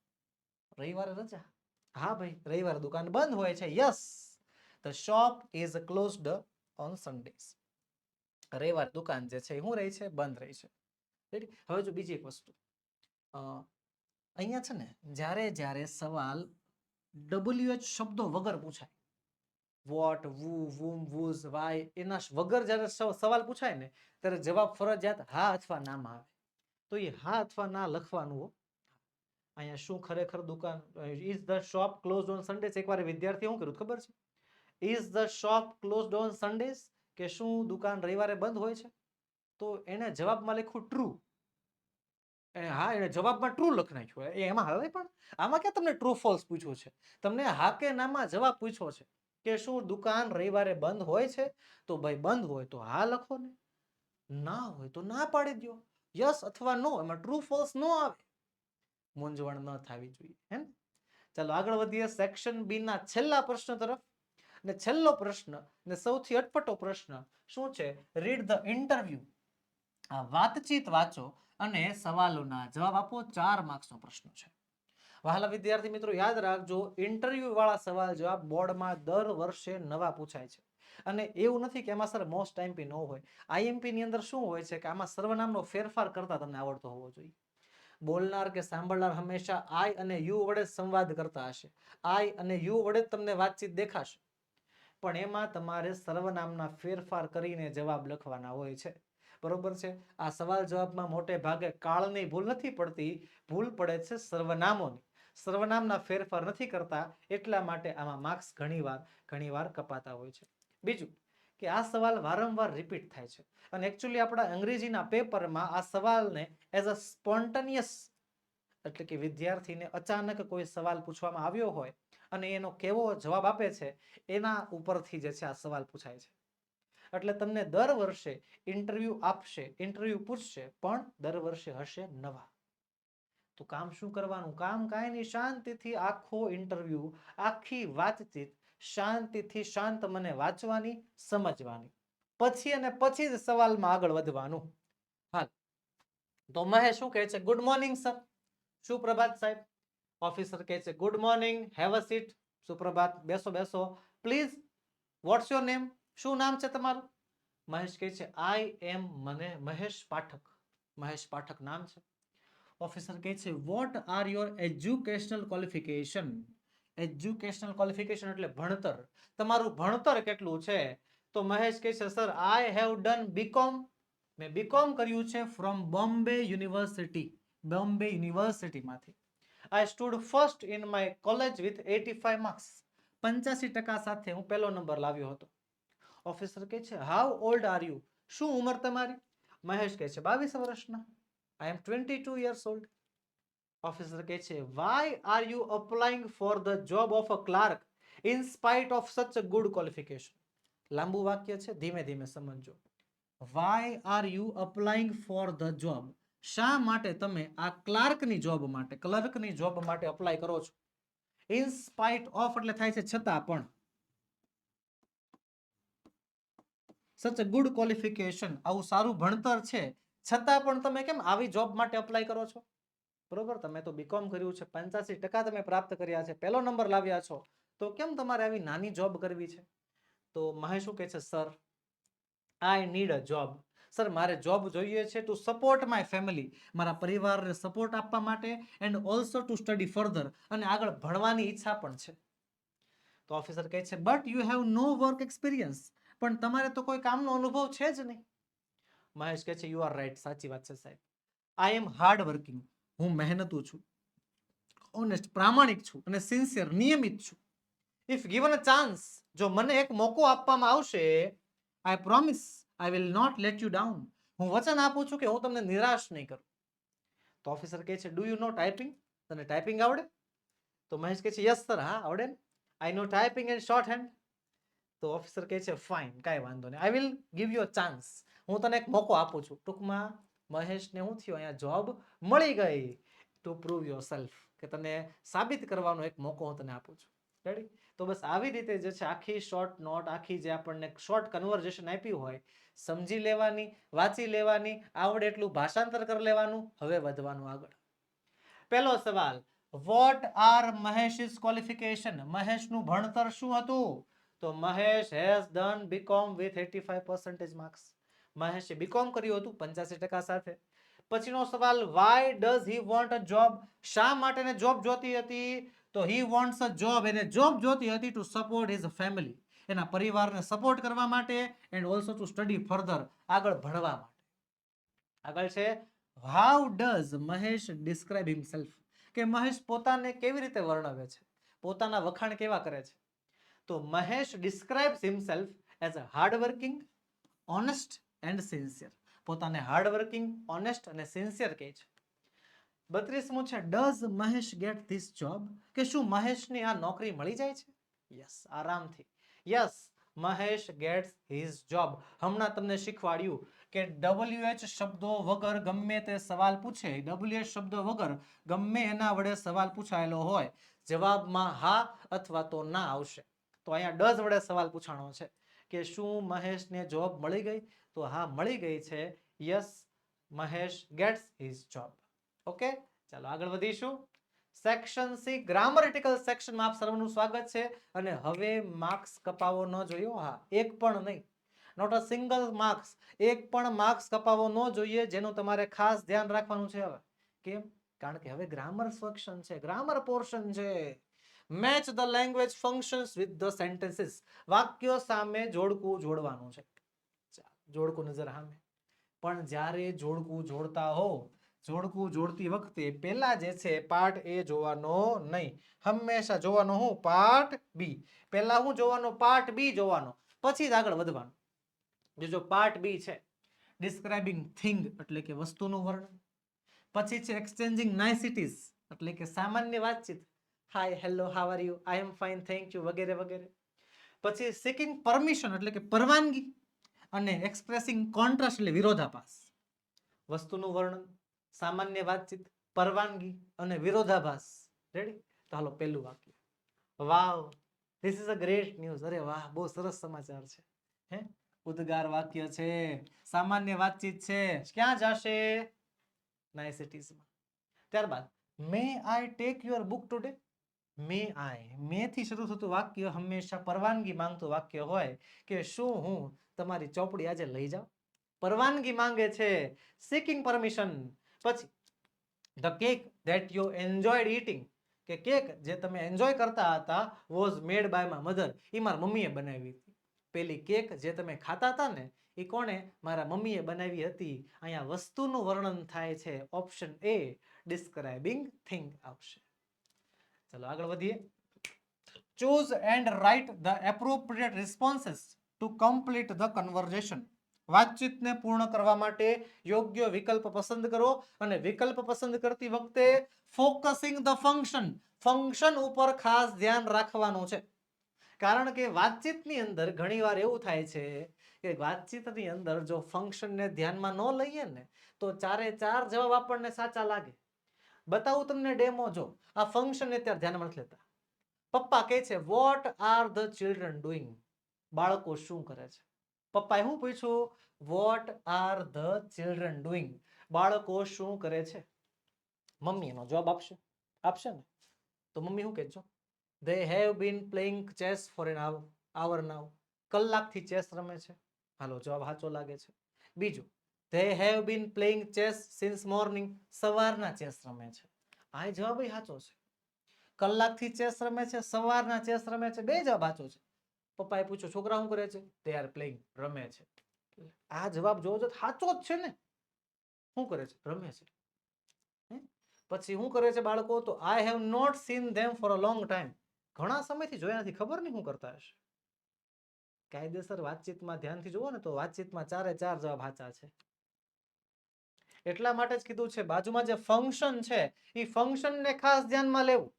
રવિવારે રજા. હા ભાઈ, રવિવારે દુકાન બંધ હોય છે. Yes, the shop is closed on Sundays. રવિવારે દુકાન જે છે શું રહી છે? બંધ રહી છે. હવે જો બીજી એક વસ્તુ, અહીંયા છે ને જ્યારે સવાલ WH શબ્દો વગર પૂછાય, વોટ, વુ, વુમ, વુઝ, વાય, એના વગર જ્યારે સવાલ પૂછાય ને ત્યારે જવાબ ફરજિયાત હા અથવા નામાં આવે. તો એ હા અથવા ના લખવાનું. અહીંયા શું ખરેખર દુકાન, is the shop closed on Sundays? એકવાર વિદ્યાર્થી શું કર્યું ખબર છે? Is the shop closed on Sundays? કે શું દુકાન રવિવારે બંધ હોય છે? તો એને જવાબમાં લખ્યું ટ્રુ. હા, એને જવાબમાં ટ્રુ લખી નાખ્યું. એમાં હવે પણ આમાં ક્યાં તમને ટ્રુ ફોલ્સ પૂછ્યું છે? તમને હા કે નામાં જવાબ પૂછ્યો છે કે શું દુકાન રવિવારે બંધ હોય છે? તો ભાઈ બંધ હોય તો હા લખો ને, ના હોય તો ના પાડી દો. યસ અથવા નો, એમાં ટ્રુ ફોલ્સ નો આવે. મૂંઝવણ ન થવી જોઈએ, હે ને? ચાલો આગળ વધીએ સેક્શન બી ના છેલ્લા પ્રશ્ન તરફ. અને છેલ્લો પ્રશ્ન ને સૌથી અટપટો પ્રશ્ન શું છે? Read the interview. આ વાતચીત વાંચો અને સવાલોના જવાબ આપો. 4 માર્ક્સનો પ્રશ્ન છે. વહાલા વિદ્યાર્થી મિત્રો, યાદ રાખજો, ઇન્ટરવ્યુ વાળા સવાલ જવાબ બોર્ડમાં દર વર્ષે નવા પૂછાય છે. અને એવું નથી કે એમાં સર મોસ્ટ આઈએમપી ન હોય. આઈએમપી ની અંદર શું હોય છે કે આમાં સર્વનામનો ફેરફાર કરતા તમને આવડતો હોવો જોઈએ. બોલનાર કે સાંભળનાર હંમેશા આઈ અને યુ વડે સંવાદ કરતા હશે. આઈ અને યુ વડે તમને વાતચીત દેખાશે, પણ એમાં તમારે સર્વનામના ફેરફાર કરીને જવાબ લખવાના હોય છે. બરોબર છે? આ સવાલ જવાબમાં મોટે ભાગે કાળની ભૂલ નથી પડતી, ભૂલ પડે છે સર્વનામોની. સર્વનામના ફેરફાર નથી કરતા, એટલા માટે આમાં માર્ક્સ ઘણીવાર કપાતા હોય છે. બીજું કે આ સવાલ વારંવાર રિપીટ થાય છે અને એકચ્યુઅલી આપણા અંગ્રેજીના પેપરમાં આ સવાલને એઝ અ સ્પોન્ટેનિયસ, એટલે કે વિદ્યાર્થીને અચાનક કોઈ સવાલ પૂછવામાં આવ્યો હોય અને એનો કેવો જવાબ આપે છે એના ઉપરથી જે છે આ સવાલ પૂછાય છે. એટલે તમને દર વર્ષે ઇન્ટરવ્યુ આપશે, ઇન્ટરવ્યુ પૂછશે, પણ દર વર્ષે હશે નવા. તો કામ શું કરવાનું? કામ કાંઈ નહીં, શાંતિથી આખો ઇન્ટરવ્યુ, આખી વાતચીત શાંતિથી શાંત મને વાંચવાની, સમજવાની, પછી જ સવાલમાં આગળ વધવાનું. હાલ, તો મહેશ શું કહે છે? Good morning sir. સુપ્રભાત સાહેબ. ઓફિસર કહે છે good morning, have a seat. સુપ્રભાત, બેસો. Please, what's your name? શું નામ છે તમારું? મહેશ કહે છે આઈ એમ મહેશ પાઠક. મહેશ પાઠક નામ છે. ઓફિસર કહે છે what are your educational qualification? Educational qualification એટલે ભણતર. તમારું ભણતર કેટલું છે? તો મહેશ કહે છે sir I have done BCom. મેં બીકોમ કર્યું છે ફ્રોમ બોમ્બે યુનિવર્સિટી. બોમ્બે યુનિવર્સિટીમાંથી. I stood first in my college with 85 marks. 85% સાથે હું પહેલો નંબર લાવ્યો હતો. ઓફિસર કહે છે હાઉ ઓલ્ડ આર યુ? શું ઉંમર તમારી? મહેશ કહે છે 22 વર્ષના. I am 22 years old. Officer કહે છે why are you applying for the job of a clerk in spite of such a good qualification? લાંબુ વાક્ય છે, ધીમે સમજો. Why are you applying for the job? શા માટે તમે આ ક્લાર્કની જોબ માટે અપ્લાય કરો છો? ઇન સ્પાઇટ ઓફ એટલે થાય છે છતાં પણ. સચ અ ગુડ ક્વોલિફિકેશન, આવું સારું ભણતર છે, છતાં પણ તમે કેમ આવી જોબ માટે અપ્લાય કરો છો? બરોબર, તમે તો બીકોમ કર્યું છે, 85% તમે પ્રાપ્ત કર્યા છે, પહેલો નંબર લાવ્યા છો, તો કેમ તમારે આવી નાની જોબ કરવી છે? તો મહેશ શું કહે છે sir I need a job. Sir મારે જોબ જોઈએ છે ટુ સપોર્ટ માય ફેમિલી, મારા પરિવારને સપોર્ટ આપવા માટે, and also to study further, અને આગળ ભણવાની ઈચ્છા પણ છે. તો ઓફિસર કહે છે but you have no work experience. પણ તમારે તો કોઈ કામનો અનુભવ છે જ નહીં. મહેશ કહે છે યુ આર રાઈટ, સાચી વાત છે સાહેબ. આઈ એમ હાર્ડ વર્કિંગ. હું મહેનતુ છું, ઓનેસ્ટ, પ્રામાણિક છું, અને સિન્સિયર, નિયમિત છું. ઇફ ગિવન અ ચાન્સ, જો મને એક મોકો આપવામાં આવશે, I promise I will not let you down. હું વચન આપું છું કે હું તમને નિરાશ નહીં કરું. તો ઓફિસર કહે છે ડુ યુ નો ટાઈપિંગ? તને ટાઈપિંગ આવડે? તો મહેશ કહે છે યસ સર, હા આવડે ને. આઈ નો ટાઈપિંગ એન્ડ શોર્ટ હેન્ડ. તો ઓફિસર કહે છે ફાઇન, કાંઈ વાંધો નહીં, I will give you a chance. હું તને એક મોકો આપું છું. ટૂંકમાં મહેશને શું થયું? અહીંયા જોબ મળી ગઈ. ટુ પ્રૂવ યોર સેલ્ફ, કે તને સાબિત કરવાનો એક મોકો હું તને આપું છું. રેડી? તો બસ આવી રીતે જે છે આખી શોર્ટ નોટ, આખી જે આપણને શોર્ટ કન્વર્ઝેશન આપ્યું હોય, સમજી લેવાની, વાંચી લેવાની, આવડે એટલું ભાષાંતર કરી લેવાનું, હવે વધવાનું આગળ. પહેલો સવાલ, વોટ આર મહેશિસ ક્વોલિફિકેશન? મહેશનું ભણતર શું હતું? તો Mahesh has done BCom with 85% marks. મહેશે બીકોમ કર્યું હતું 85% સાથે. પછીનો સવાલ, why does he want a job? શા માટે એને જોબ જોતી હતી? તો હી વોન્ટ્સ અ જોબ, એને જોબ જોતી હતી ટુ સપોર્ટ હિઝ ફેમિલી, એના પરિવારને સપોર્ટ કરવા માટે, and also to study further, આગળ ભણવા માટે. આગળ છે how does Mahesh describe himself? કે મહેશ પોતાને કેવી રીતે વર્ણવે છે, પોતાના વખાણ કેવા કરે છે? તો Mahesh describes himself as a hardworking, honest and sincere. પોતાને હાર્ડવર્કિંગ, ઓનેસ્ટ અને સિન્સિયર કહે છે. 32મું છે does Mahesh gate this job? કે શું મહેશને આ નોકરી મળી જાય છે? યસ, આરામથી. Yes, Mahesh gets his job. હમણાં તમને શીખવાડ્યું કે WH શબ્દો વગર ગમે તે સવાલ પૂછે, WH શબ્દો વગર ગમે એના વડે સવાલ પૂછાયેલો હોય, જવાબમાં હા અથવા તો ના આવશે. તો અહીંયા ડઝ વડે સવાલ પૂછાણો છે કે શું મહેશને જોબ મળી ગઈ? તો હા, મળી ગઈ છે. Yes, Mahesh gets his job. Okay, ચાલો આગળ વધીશું. સેક્શન સી, ગ્રામરેટિકલ સેક્શનમાં આપ સર્વનું સ્વાગત છે. અને હવે માર્ક્સ કપાવો ન જોઈએ. હા, એક પણ નહીં, નોટ અ સિંગલ માર્ક્સ. એક પણ માર્ક્સ કપાવો ન જોઈએ, જેનું તમારે ખાસ ધ્યાન રાખવાનું છે. હવે કેમ? કારણ કે હવે ગ્રામર સેક્શન છે, ગ્રામર પોર્શન છે. Match the language functions with the sentences. વાક્યો સામે જોડકું જોડવાનું છે. જોડકું નજર સામે. પણ જ્યારે જોડકું જોડતા હો, જોડકું જોડતી વખતે પહેલા જે છે પાર્ટ એ જોવાનો નહીં, હંમેશા જોવાનો હું પાર્ટ બી. પહેલા હું જોવાનો પાર્ટ બી જોવાનો, પછી જ આગળ વધવાનું. જો પાર્ટ બી છે ડિસ્ક્રાઇબિંગ થિંગ એટલે કે વસ્તુનું વર્ણન, પછી છે એક્સચેન્જિંગ નાઇસિટીઝ એટલે કે સામાન્ય વાતચીત, hi, hello, how are you, I am fine, thank you વગેરે વગેરે. પછી સિકિંગ પરમિશન એટલે કે પરવાનગી, અને એક્સપ્રેસિંગ કોન્ટ્રાસ્ટ એટલે વિરોધાભાસ. વસ્તુનું વર્ણન, સામાન્ય વાતચીત, પરવાનગી અને વિરોધાભાસ. રેડી? તો હાલો પહેલું વાક્ય. Wow, this is a great news. અરે વાહ, બહુ સરસ સમાચાર છે. હે, ઉદ્ગાર વાક્ય છે, સામાન્ય વાતચીત છે. ક્યાં જશે? નાઇસિટીઝમાં. ત્યારબાદ may I take your book today. May I, may થી શરૂ થતું વાક્ય હંમેશા પરવાનગી માંગતું વાક્ય હોય કે શું હું તમારી ચોપડી આજે લઈ જાઉં? પરવાનગી માંગે છે, seeking permission. પછી the cake that you enjoyed eating, કે કેક જે તમે એન્જોય કરતા હતા was made by my mother, એ મારા મમ્મીએ બનાવી હતી. પેલી કેક જે તમે ખાતા હતા ને, એ કોણે? મારા મમ્મીએ બનાવી હતી. અહીંયા વસ્તુનું વર્ણન થાય છે. ઓપ્શન એ ડિસ્ક્રાઇબિંગ થિંગ આવશે. ચલો આગળ વધીએ. Choose and write the appropriate responses to complete the conversation. વાતચીતને પૂર્ણ કરવા માટે યોગ્ય વિકલ્પ પસંદ કરો, અને વિકલ્પ પસંદ કરતી વખતે ફોકસિંગ ધ ફંક્શન, ફંક્શન ઉપર ખાસ ધ્યાન રાખવાનું છે. કારણ કે વાતચીતની અંદર ઘણીવાર એવું થાય છે કે વાતચીતની અંદર જો ફંક્શનને ધ્યાનમાં ન લઈએ ને તો ચારે ચાર જવાબ આપણને સાચા લાગે. બતાવું તમને ડેમો. જો આ ફંક્શન અત્યારે ધ્યાનમાં નથી લેતા. પપ્પા કહે છે what are the children doing, બાળકો શું કરે છે? પપ્પાએ શું પૂછ્યું? Vote are the children doing, બાળકો શું કરે છે? મમ્મી એનો જવાબ આપશે, આપશે ને? તો મમ્મી શું કહેજો? they have been playing chess for an hour now. કલાકથી ચેસ રમે છે. હાલો, જવાબ સાચો લાગે છે. બીજું, they have been playing chess since morning. સવારના ચેસ રમે છે. આ જવાબ સાચો છે. કલાકથી ચેસ રમે છે, સવારના ચેસ રમે છે, બે જવાબ સાચો છે. પપ્પાએ પૂછ્યું છોકરા શું કરે છે? they are playing, રમે છે. આ જવાબ જોવો તો સાચો જ છે ને. શું કરે છે? રમે છે. પછી શું કરે છે બાળકો? તો I have not seen them for a long time, ઘણા સમયથી જોયા નથી, ખબર નહીં શું કરતા હશે. કાયદેસર વાતચીતમાં ધ્યાનથી જુઓ ને તો વાતચીતમાં ચારે ચાર જવાબ સાચા છે. એટલા માટે જ કીધું છે બાજુમાં જે ફંક્શન છે એ ફંક્શનને ખાસ ધ્યાનમાં લેવું.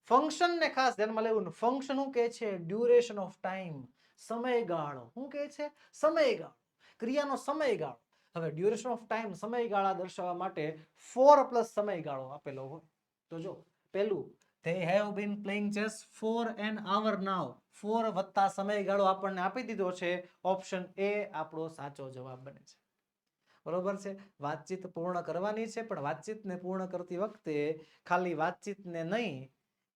ફંક્શનને ખાસ ધ્યાનમાં લેવું. ફંક્શન શું કહે છે? ડ્યુરેશન ઓફ ટાઈમ, સમયગાળો. શું કહે છે? સમયગાળો, ક્રિયાનો સમયગાળો. હવે ડ્યુરેશન ઓફ ટાઈમ, સમયગાળા દર્શાવવા માટે 4 પ્લસ સમયગાળો આપેલો હોય. તો જો પેલું, they have been playing chess for an hour now. 4 વત્તા સમયગાળો આપણને આપી દીધો છે. ઓપ્શન એ આપણો સાચો જવાબ બને છે. બરોબર છે? વાતચીત પૂર્ણ કરવાની છે, પણ વાતચીતને પૂર્ણ કરતી વખતે ખાલી વાતચીતને નહીં,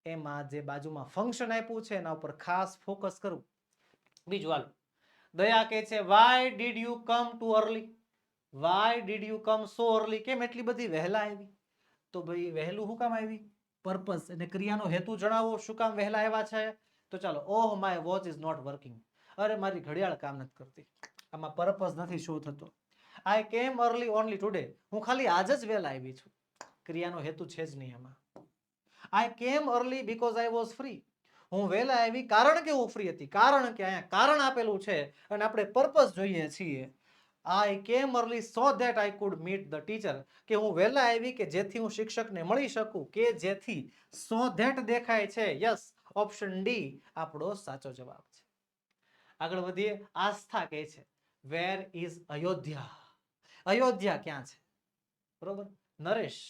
એમાં જે બાજુમાં ફંક્શન આપ્યું છે એના ઉપર ખાસ ફોકસ કરવું. બીજું હાલો, દયા કહે છે why did you come too early? why did you come so early? કેમ એટલી બધી વહેલા આવી? તો ભાઈ વહેલું શું કામ આવી? પર્પસ એટલે ક્રિયાનો હેતુ જણાવો, શું કામ વહેલા આવ્યા છે? તો ચાલો, oh my watch is not working, અરે મારી ઘડિયાળ કામ નથી કરતી. આમાં પર્પસ નથી શો થતો. આઈ કેમ અર્લી ઓનલી ટુડે, હું ખાલી આજ જ વહેલા આવી છું, ક્રિયાનો હેતુ છે જ નહીં આમાં. આઈ કેમ early because I was free, હું વહેલા આવી કારણ કે હું ફ્રી હતી. કારણ કે અહીંયા કારણ આપેલું છે અને આપણે પર્પસ જોઈએ છીએ. I came early so that I could meet the teacher, કે હું વહેલા આવી કે જેથી હું શિક્ષકને મળી શકું, કે જેથી. so that દેખાય છે. યસ, ઓપ્શન ડી આપણો સાચો જવાબ છે. આગળ વધીએ. આસ્થા કહે છે where is અયોધ્યા? અયોધ્યા ક્યાં છે? બરોબર. નરેશ,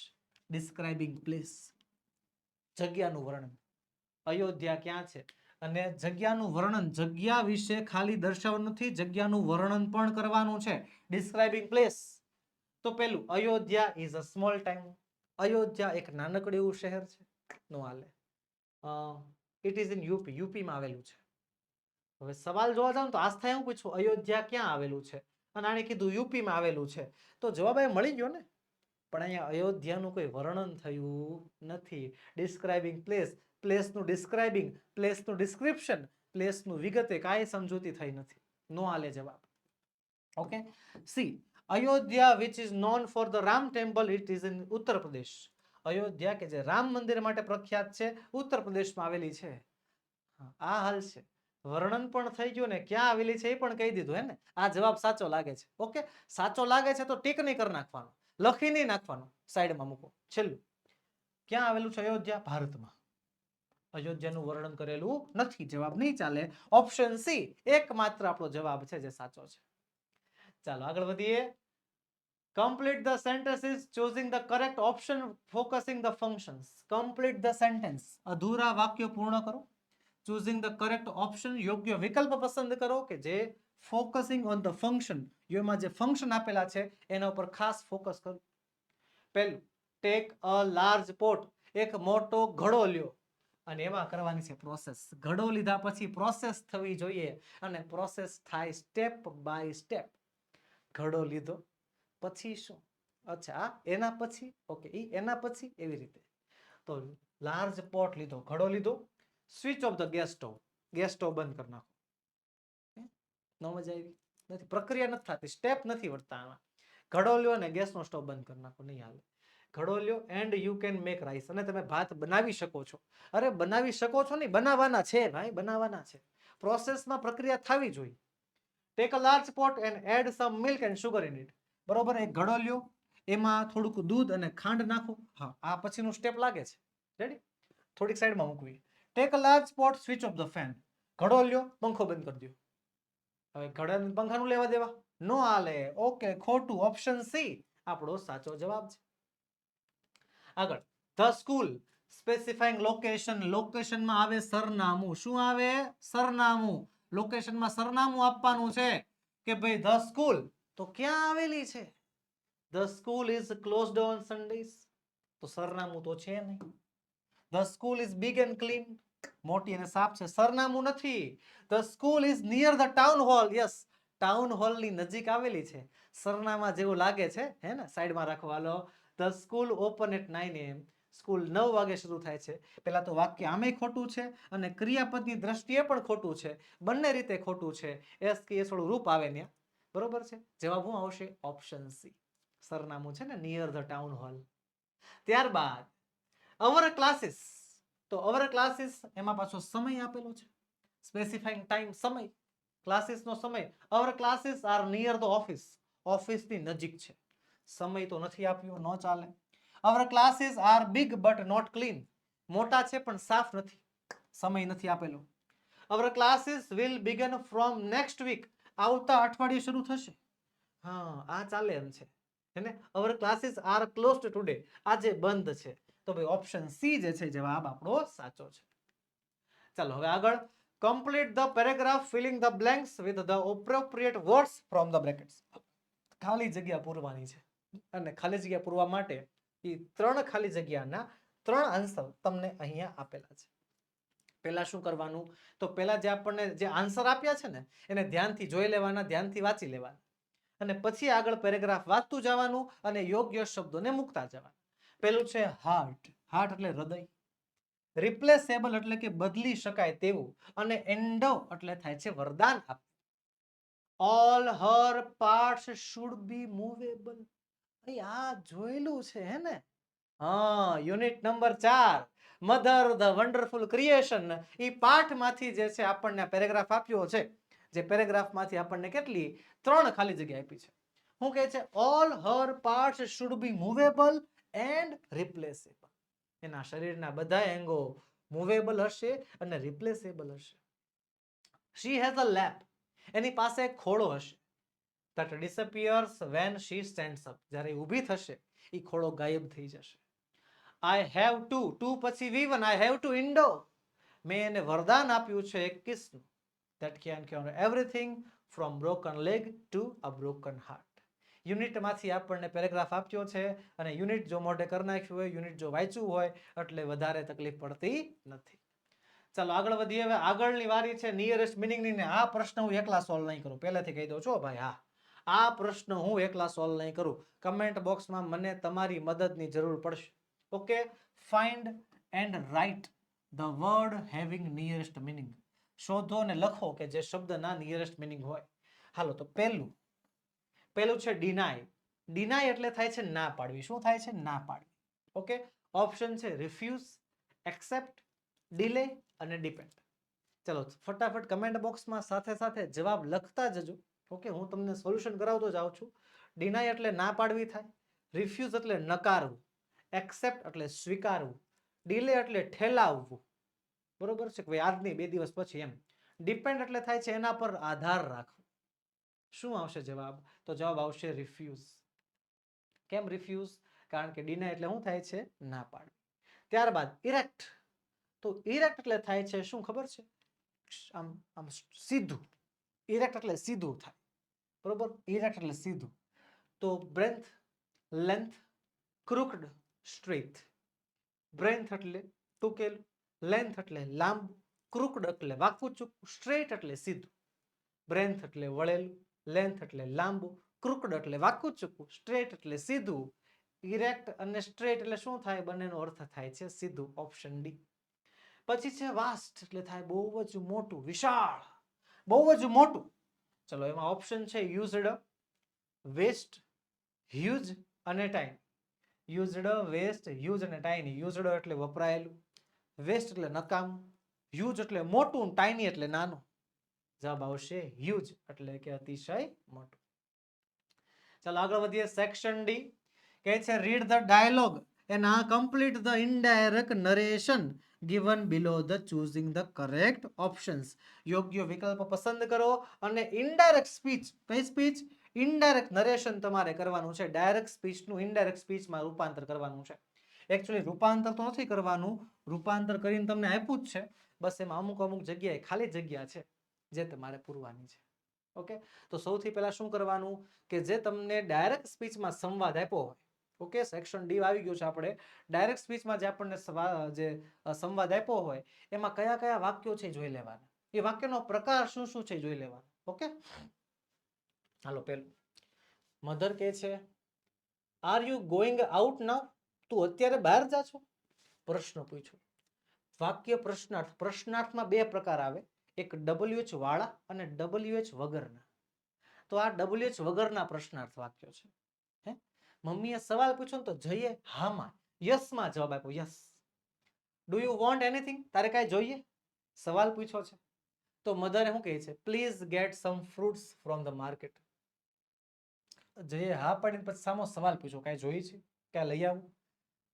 ડિસ્ક્રાઇબિંગ પ્લેસ, જગ્યાનું વર્ણન. અયોધ્યા ક્યાં છે? અને જગ્યાનું વર્ણન, જગ્યા વિશે ખાલી દર્શાવવાનું નથી, જગ્યાનું વર્ણન પણ કરવાનું છે. Describing place. તો પેલું Ayodhya is a small town. Ayodhya એક નાનકડું એવું શહેર છે. નો હાલે. It is in UP. યુપીમાં આવેલું છે. હવે સવાલ જોવા જાવ તો આસ્થા એવું પૂછ્યું અયોધ્યા ક્યાં આવેલું છે, અને આણે કીધું યુપીમાં આવેલું છે, તો જવાબ એ મળી ગયો ને. પણ અહીંયા અયોધ્યાનું કોઈ વર્ણન થયું નથી. ડિસ્ક્રાઇબિંગ પ્લેસ, પ્લેસનું ડિસ્ક્રાઇબિંગ, પ્લેસનું ડિસ્ક્રિપ્શન, પ્લેસનું વિગતે કાંઈ સમજૂતી થઈ નથી. નો હાલે જવાબ. Okay. C Ayodhya which is known for the Ram temple, it is in Uttar Pradesh. Ayodhya કે જે રામ મંદિર માટે પ્રખ્યાત છે, ઉત્તર પ્રદેશમાં આવેલી છે. આ હાલ છે. વર્ણન પણ થઈ ગયું ને ક્યાં આવેલી છે એ પણ કહી દીધું હે ને. આ જવાબ સાચો લાગે છે. ઓકે. સાચો લાગે છે તો ટીક નહીં કરી નાખવાનું, લખી નહીં નાખવાનું, સાઈડમાં મૂકો. છેલ્લું, ક્યાં આવેલું છે અયોધ્યા? ભારતમાં. અયોધ્યાનું વર્ણન કરેલું નથી, જવાબ નહીં ચાલે. ઓપ્શન સી એકમાત્ર આપણો જવાબ છે જે સાચો છે. ચાલો આગળ વધીએ. Complete the sentences choosing the correct option, focusing the functions. Complete the sentence. અધૂરા વાક્યો પૂર્ણ કરો. Choosing the correct option, યોગ્ય વિકલ્પ પસંદ કરો કે જે focusing on the function, એમાં જે ફંક્શન આપેલા છે એના ઉપર ખાસ ફોકસ કરો. પહેલું, take a large pot. એક મોટો ઘડો લ્યો અને એમાં કરવાની છે પ્રોસેસ. ઘડો લીધા પછી પ્રોસેસ થવી જોઈએ અને પ્રોસેસ થાય સ્ટેપ બાય સ્ટેપ. ઘડો લીધો પછી શું? અચ્છા એના પછી, ઓકે, એના પછી એવી રીતે. તો લાર્જ પોટ લીધો, ઘડો લીધો, switch off the gas stove. Gas stove બંધ કરી નાખો. ન મજા આવી? નથી, પ્રક્રિયા નથી થતી, સ્ટેપ નથી વધતા આમાં. ઘડો લ્યો અને ગેસનો સ્ટોવ બંધ કરી નાખો, નહીં હાલે. ઘડો લ્યો and you can make rice. અને તમે ભાત બનાવી શકો છો. અરે બનાવી શકો છો નહીં, બનાવવાના છે ભાઈ, બનાવવાના છે. પ્રોસેસમાં પ્રક્રિયા થવી જોઈએ. Take a large pot and add some milk and sugar in it. બરોબર, એક ઘડો લ્યો, એમાં થોડુંક દૂધ અને ખાંડ નાખો. હા, આ પછીનું સ્ટેપ લાગે છે. રેડી? થોડીક સાઈડમાં મૂકવી. Tech a large pot, switch off the fan. ઘડો લ્યો, પંખો બંધ કરી દો. હવે ઘડાને પંખાનું લેવા દેવા નો હાલે. ઓકે, ખોટું. ઓપ્શન સી આપણો સાચો જવાબ છે. આગળ, ધ સ્કૂલ સ્પેસિફાઈંગ લોકેશન. લોકેશનમાં આવે સરનામું. શું આવે? સરનામું. લોકેશનમાં સરનામું આપવાનું છે કે ભાઈ ધ સ્કૂલ તો ક્યાં આવેલી છે? The school is closed on Sundays. તો સરનામું તો છે નહીં. The school is big and clean. મોટી અને સાફ છે, સરનામું નથી. The school is near the town hall. Yes, town hall ની નજીક આવેલી છે. સરનામા જેવું લાગે છે, હે ને? સાઈડમાં રાખવાલો. The school open at 9 AM. School 9 વાગે શરૂ થાય છે. પેલા તો વાક્ય આમે ખોટું છે અને ક્રિયાપદની દ્રષ્ટિએ પણ ખોટું છે. બંને રીતે ખોટું છે. એસ કે થોડું રૂપ આવે ને. બરોબર છે. જવાબ શું આવશે? Option C. સરનામું છે ને નિયર ધ ટાઉન હોલ. ત્યારબાદ અવર ક્લાસીસ. તો અવર ક્લાસીસ એમાં પાછો સમય આપેલો છે. સ્પેસિફાઈંગ ટાઈમ, સમય. ક્લાસીસ નો સમય. Our classes are near the office. Office ની નજીક છે. સમય તો નથી આપ્યો, ન ચાલે. Our classes are big but not clean. મોટા છે પણ સાફ નથી. સમય નથી આપેલો. Our classes will begin from next week. આવતા અઠવાડિયે શરૂ થશે. હા, આ ચાલે એમ છે. એને અવર ક્લાસીસ આર ક્લોઝડ ટુડે. આજે બંધ છે. તો ભાઈ ઓપ્શન સી જે છે જવાબ આપણો સાચો છે. ચાલો હવે આગળ. Complete the paragraph filling the blanks with the appropriate words from the brackets. ખાલી જગ્યા પૂરવાની છે અને ખાલી જગ્યા પૂરવા માટે એ 3 ખાલી જગ્યાના 3 આન્સર તમને અહીંયા આપેલા છે. પહેલા શું કરવાનું? તો પહેલા જે આપણને જે આન્સર આપ્યા છે ને એને ધ્યાનથી જોઈ લેવાના, ધ્યાનથી વાંચી લેવાના અને પછી આગળ પેરેગ્રાફ વાંચતું જવાનું અને યોગ્ય શબ્દોને મૂકતા જવાના. પેલું છે હાર્ટ. હાર્ટ એટલે હૃદય. રિપ્લેસેબલ એટલે કે બદલી શકાય તેવું. અને એન્ડો એટલે થાય છે વરદાન આપ. All her parts should be movable. આ જોયેલું છે હે ને? હા, unit number 4 mother the wonderful creation. એ પાઠમાંથી જે છે આપણને પેરેગ્રાફ આપ્યો છે. જે પેરેગ્રાફમાંથી આપણને કેટલી 3 ખાલી જગ્યા આપી છે. શું કહે છે? All her parts should be movable and રિપ્લેસેબલ. એના શરીરના બધા અંગો મૂવેબલ હશે અને રિપ્લેસેબલ હશે. શી હેઝ અ લેપ. એની પાસે એક ખોળો હશે. that disappears when she stands up. જ્યારે ઊભી થશે એ ખોળો ગાયબ થઈ જશે. I have to. પછી V1. I have to indoor. મેં એને વરદાન આપ્યું છે 21નું, that can cure everything from broken leg to a broken heart. યુનિટમાંથી આપણને પેરેગ્રાફ આપ્યો છે અને યુનિટ જો મોઢે કરી નાખ્યું હોય, યુનિટ જો વાંચ્યું હોય એટલે વધારે તકલીફ પડતી નથી. ચાલો આગળ વધીએ. હવે આગળની વારી છે નિયરેસ્ટ મિનિંગની ને આ પ્રશ્ન હું એકલા સોલ્વ નહીં કરું, પહેલેથી કહી દઉં છું ભાઈ. હા, આ પ્રશ્ન હું એકલા સોલ્વ નહીં કરું. કમેન્ટ બોક્સમાં મને તમારી મદદની જરૂર પડશે. Okay, find and write the word having nearest meaning. શોધો અને લખો કે જે શબ્દના નિયરેસ્ટ મિનિંગ હોય. હાલો, તો પહેલું છે ડિનાય. ડિનાય એટલે થાય છે ના પાડવી. શું થાય છે? ના પાડવી. ઓકે, ઓપ્શન છે રિફ્યુઝ, એક્સેપ્ટ, ડિલે અને ડિપેન્ડ. ચલો ફટાફટ કમેન્ટ બોક્સમાં સાથે સાથે જવાબ લખતા જજો. ઓકે, હું તમને સોલ્યુશન કરાવતો જાઉં છું. ડિનાય એટલે ના પાડવી થાય, રિફ્યુઝ એટલે નકારવું, એક્સેપ્ટ એટલે સ્વીકારવું, ડિલે એટલે ઠેલાવવું, બરોબર છે, ભાઈ આજની 2 દિવસ પછી એમ. ડિપેન્ડ એટલે થાય છે એના પર આધાર રાખવો. શું આવશે જવાબ? તો જવાબ આવશે રિફ્યુઝ. કેમ રિફ્યુઝ? કારણ કે ડિનાય એટલે શું થાય છે? ના પાડવી. ત્યારબાદ ઇરેક્ટ. તો ઇરેક્ટ એટલે થાય છે શું ખબર છે? આમ આમ સીધું. ઇરેક્ટ એટલે સીધું થાય, બરોબર? ઇરેક્ટ એટલે સીધું. તો બ્રેથ, લેન્થ, ક્રુકડ, સ્ટ્રેટ. બ્રેથ એટલે ટૂંકેલું, લેન્થ એટલે લાંબુ, ક્રુકડ એટલે વાંકું ચૂકવું, સ્ટ્રેટ એટલે સીધું. બ્રેથ એટલે વળેલું, લેન્થ એટલે લાંબુ, ક્રુકડ એટલે વાંકું ચૂકવું, સ્ટ્રેટ એટલે સીધું. ઇરેક્ટ અને સ્ટ્રેટ એટલે શું થાય? બંનેનો અર્થ થાય છે સીધું. Option D. પછી છે વાસ્ટ એટલે થાય બહુ જ મોટું, વિશાળ, બહુ જ મોટું. ચલો એમાં ઓપ્શન છે યુઝડ, વેસ્ટ, હ્યુજ અને ટાઇની. યુઝડ, વેસ્ટ, હ્યુજ અને ટાઇની. યુઝડ એટલે વપરાયેલું, વેસ્ટ એટલે નકામું, હ્યુજ એટલે મોટું, ટાઇની એટલે નાનું. જવાબ આવશે હ્યુજ એટલે કે અતિશય મોટું. ચાલો આગળ વધીએ. સેક્શન ડી કહે છે read the dialogue and complete the indirect narration given below the choosing the correct options. યોગ્ય વિકલ્પ પસંદ કરો અને ઇનડાયરેક્ટ સ્પીચ, કઈ સ્પીચ? ઇનડાયરેક્ટ નરેશન તમારે કરવાનું છે. ડાયરેક્ટ સ્પીચનું ઇનડાયરેક્ટ સ્પીચમાં રૂપાંતર કરવાનું છે. એકચ્યુઅલી રૂપાંતર તો નથી કરવાનું, રૂપાંતર કરીને તમને આપ્યું જ છે, બસ એમાં અમુક જગ્યાએ ખાલી જગ્યા છે જે તમારે પૂરવાની છે. ઓકે, તો સૌથી પહેલા શું કરવાનું કે જે તમને ડાયરેક્ટ સ્પીચમાં સંવાદ આપ્યો હોય, ઓકે, સેક્શન ડી આવી ગયું છે. આપણે ડાયરેક્ટ સ્પીચમાં જે આપણને જે સંવાદ આપ્યો હોય એમાં કયા કયા વાક્યો છે જોઈ લેવાના, એ વાક્યનો પ્રકાર શું શું છે જોઈ લેવાનો. ઓકે, હાલો પેલું મધર કહે છે આર યુ ગોઈંગ આઉટ નાઉ? તું અત્યારે બહાર જા છો? પ્રશ્ન પૂછ્યો. વાક્ય પ્રશ્નાર્થ. પ્રશ્નાર્થમાં 2 પ્રકાર આવે, એક WH વાળા અને WH વગરના. તો આ WH વગરના પ્રશ્નાર્થ વાક્યો છે. હે, મમ્મીએ સવાલ પૂછ્યો તો જઈએ હામાં, યસમાં જવાબ આપ્યો, yes. Do you want anything? તારે કાંઈ જોઈએ? સવાલ પૂછ્યો છે. તો મધરે શું કહે છે? Please gate sum fruits from the market. જઈએ હા પાડીને પછી સામો સવાલ પૂછ્યો, કાંઈ જોઈએ છે? ક્યાં લઈ આવું?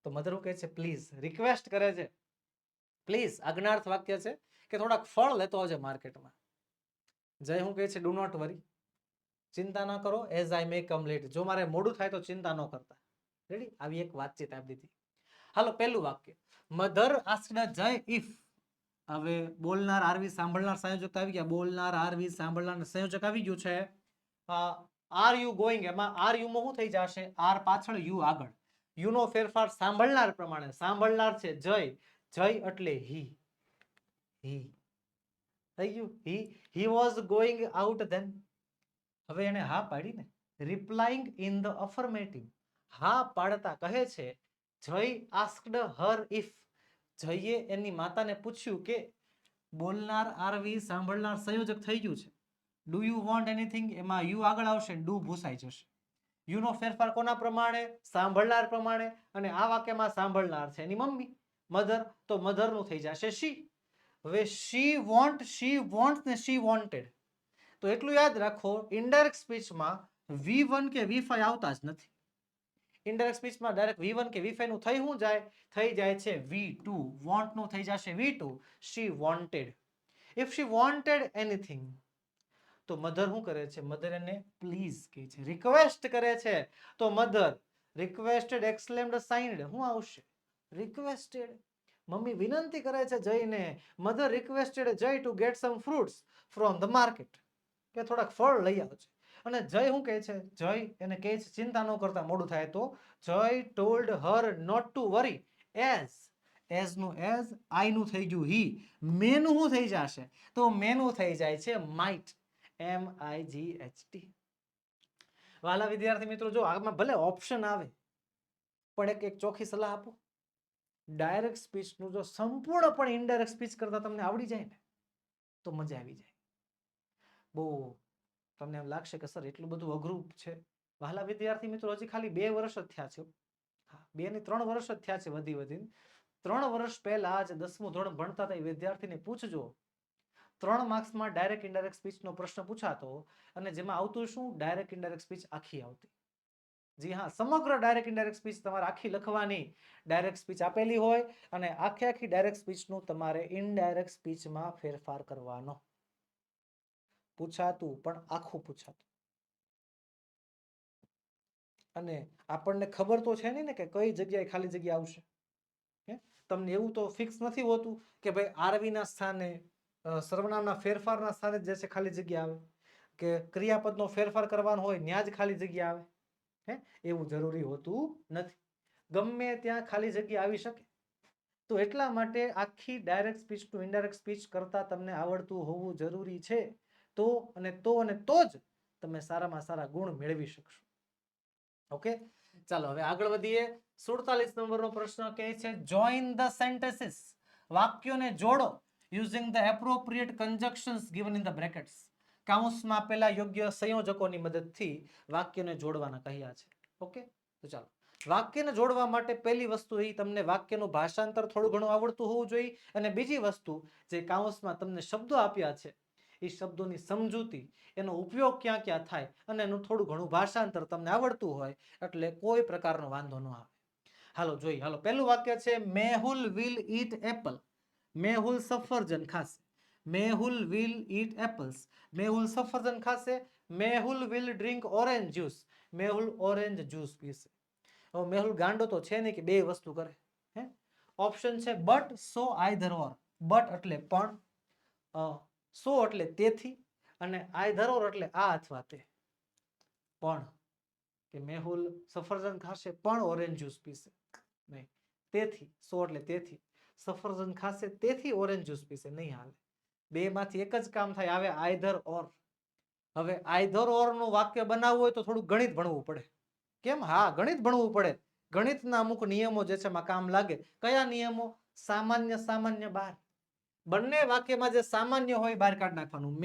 તો મધર શું કહે છે? પ્લીઝ. રિક્વેસ્ટ કરે છે. પ્લીઝ આજ્ઞાર્થ વાક્ય છે કે થોડાક ફળ લેતો આવજે માર્કેટમાં. જય શું કહે છે? ડુ નોટ વરી, ચિંતા ન કરો, as I May come late. જો મારે મોડું થાય તો ચિંતા ન કરતા. રેડી? આવી એક વાતચીત આપી દીધી. હાલો પેલું વાક્ય, મધર આસ્ક્ડ જય ઇફ. હવે બોલનાર આરવી સાંભળનાર સંયોજક આવી ગયા. બોલનાર આરવી સાંભળનાર સંયોજક આવી ગયું છે. આર યુ ગોઈંગ, એમાં આર યુ માં શું થઈ જશે? આર પાછળ, યુ આગળ. યુ નો ફેરફાર સાંભળનાર પ્રમાણે. સાંભળનાર છે જય, જય એટલે હી. હી થઈ ગયું. He was going out then. હવે એને હા પાડી ને. Replying in the affirmative. હા પાડતા કહે છે જય આસ્ક્ડ હર ઇફ. જયે એની માતાને પૂછ્યું કે, બોલનાર આરવી સાંભળનાર સંયોજક થઈ ગયું છે. ડુ યુ વોન્ટ એનીથિંગ, એમાં યુ આગળ આવશે, ડુ ભૂસાઈ જશે. યુ નો ફેરફાર કોના પ્રમાણે? સાંભળનાર પ્રમાણે. અને આ વાક્યમાં સાંભળનાર છે એની મમ્મી, મધર, તો મધર નું થઈ જશે શી. હવે શી વોન્ટ ને શી વોન્ટેડ. તો એટલું યાદ રાખો, ઇનડાયરેક્ટ સ્પીચમાં V1 કે V5 આવતા જ નથી. ઇનડાયરેક્ટ સ્પીચમાં ડાયરેક્ટ V1 કે V5 નું થઈ શું જાય? થઈ જાય છે V2. વોન્ટ નું થઈ જશે V2. She wanted. If she wanted anything, તો મધર શું કરે છે? મધર એને પ્લીઝ કહે છે, રિક્વેસ્ટ કરે છે. તો મધર રિક્વેસ્ટેડ, એક્સક્લેમ્ડ, સાઇન્ડ, શું આવશે? રિક્વેસ્ટેડ. મમ્મી વિનંતી કરે છે જયને, મધર રિક્વેસ્ટેડ જય two gate sum fruits from the market, કે થોડાક ફળ લઈ આવજે. અને જય શું કહે છે? જય એને કહે છે ચિંતા ન કરતા, મોડું થાય તો. Jay told her not to worry as નું એઝ, આઈ નું થઈ ગયું હી, મેનું શું થઈ જશે? તો મેનું થઈ જાય છે માઇટ, MIGHT. વાલા વિદ્યાર્થી મિત્રો, જો આમાં ભલે ઓપ્શન આવે પણ એક ચોખ્ખી સલાહ આપો, ડાયરેક્ટ સ્પીચનું જો સંપૂર્ણપણે ઇનડાયરેક્ટ સ્પીચ કરતા તમને આવડી જાય ને તો મજા આવી જાય. બહુ તમને એમ લાગશે કે સર એટલું બધું અઘરું છે. વહાલા વિદ્યાર્થી મિત્રો, હજી ખાલી 2 વર્ષ જ થયા છે. હા, 2 ને 3 વર્ષ જ થયા છે વધીને. 3 વર્ષ પહેલા જ 10મું ધોરણ ભણતા હતા એ વિદ્યાર્થીને પૂછજો, 3 માર્ક્સમાં ડાયરેક્ટ ઇનડાયરેક્ટ સ્પીચનો પ્રશ્ન પૂછાતો અને જેમાં આવતું શું? ડાયરેક્ટ ઇનડાયરેક્ટ સ્પીચ આખી આવતી. જી હા, સમગ્ર ડાયરેક્ટ ઇનડાયરેક્ટ સ્પીચ તમારે આખી લખવાની. ડાયરેક્ટ સ્પીચ આપેલી હોય અને આખી ડાયરેક્ટ સ્પીચનું તમારે ઇનડાયરેક્ટ સ્પીચમાં ફેરફાર કરવાનો. પૂછાતું પણ આખું પૂછાતું. અને આપણને ખબર તો છે નહીં ને કે કઈ જગ્યાએ ખાલી જગ્યા આવશે. તમને એવું તો ફિક્સ નથી હોતું કે ભાઈ આરવીના સ્થાને સર્વનામના ફેરફારના સ્થાને જે છે ખાલી જગ્યા આવે, કે ક્રિયાપદનો ફેરફાર કરવાનો હોય ત્યાં જ ખાલી જગ્યા આવે. એવું જરૂરી હોતું નથી. ગમે ત્યાં ખાલી જગ્યા આવી શકે. તો એટલા માટે આખી direct speech to indirect speech કરતા તમને આવડતું હોવું જરૂરી છે. તો જ તમે સારામાં સારા ગુણ મેળવી શકશો. ઓકે, ચાલો હવે આગળ વધીએ. 47 નંબરનો પ્રશ્ન કહે છે જોઈન ધ સેન્ટેન્સીસ, વાક્યોને જોડો using the appropriate કન્જક્શન્સ given in the brackets. કૌંસમાં આપેલા યોગ્ય સંયોજકોની મદદથી વાક્યને જોડવાના કહ્યા છે. ઓકે, તો ચાલો વાક્યને જોડવા માટે પહેલી વસ્તુ એ તમને વાક્યનું ભાષાંતર થોડું ઘણું આવડતું હોવું જોઈએ, અને બીજી વસ્તુ જે કૌંસમાં તમને શબ્દો આપ્યા છે એ શબ્દોની સમજૂતી, એનો ઉપયોગ ક્યાં ક્યાં થાય અને એનું થોડું ઘણું ભાષાંતર તમને આવડતું હોય એટલે કોઈ પ્રકારનો વાંધો ન આવે. હાલો જોઈએ. હાલો, પહેલું વાક્ય છે Mehul will eat apple. Mehul સફરજન ખાશે. Mehul will eat apples. Mehul સફરજન ખાશે. Mehul will drink orange juice. Mehul orange juice પીશે. હવે મેહુલ ગાંડો તો છે નહીં કે બે વસ્તુ કરે. ઓપ્શન છે but, so, either or. But એટલે પણ, સો એટલે તેથી, અને આઈધર ઓર એટલે આ અથવા તે. પણ કે મેહુલ સફરજન ખાશે પણ ઓરેન્જ જ્યુસ પીશે નહીં. તેથી, સો એટલે તેથી, સફરજન ખાશે તેથી ઓરેન્જ જ્યુસ પીશે નહીં હાલે. બે માંથી એક જ કામ થાય, આવે આઈધર ઓર. હવે આઈધર ઓર નું વાક્ય બનાવવું હોય તો થોડું ગણિત ભણવું પડે. કેમ? હા, ગણિત ભણવું પડે. ગણિતના અમુક નિયમો જે છે એમાં કામ લાગે. કયા નિયમો? સામાન્ય સામાન્ય બાર. બંને વાક્યમાં જે સામાન્ય હોય બહાર કાઢી નાખવાનું.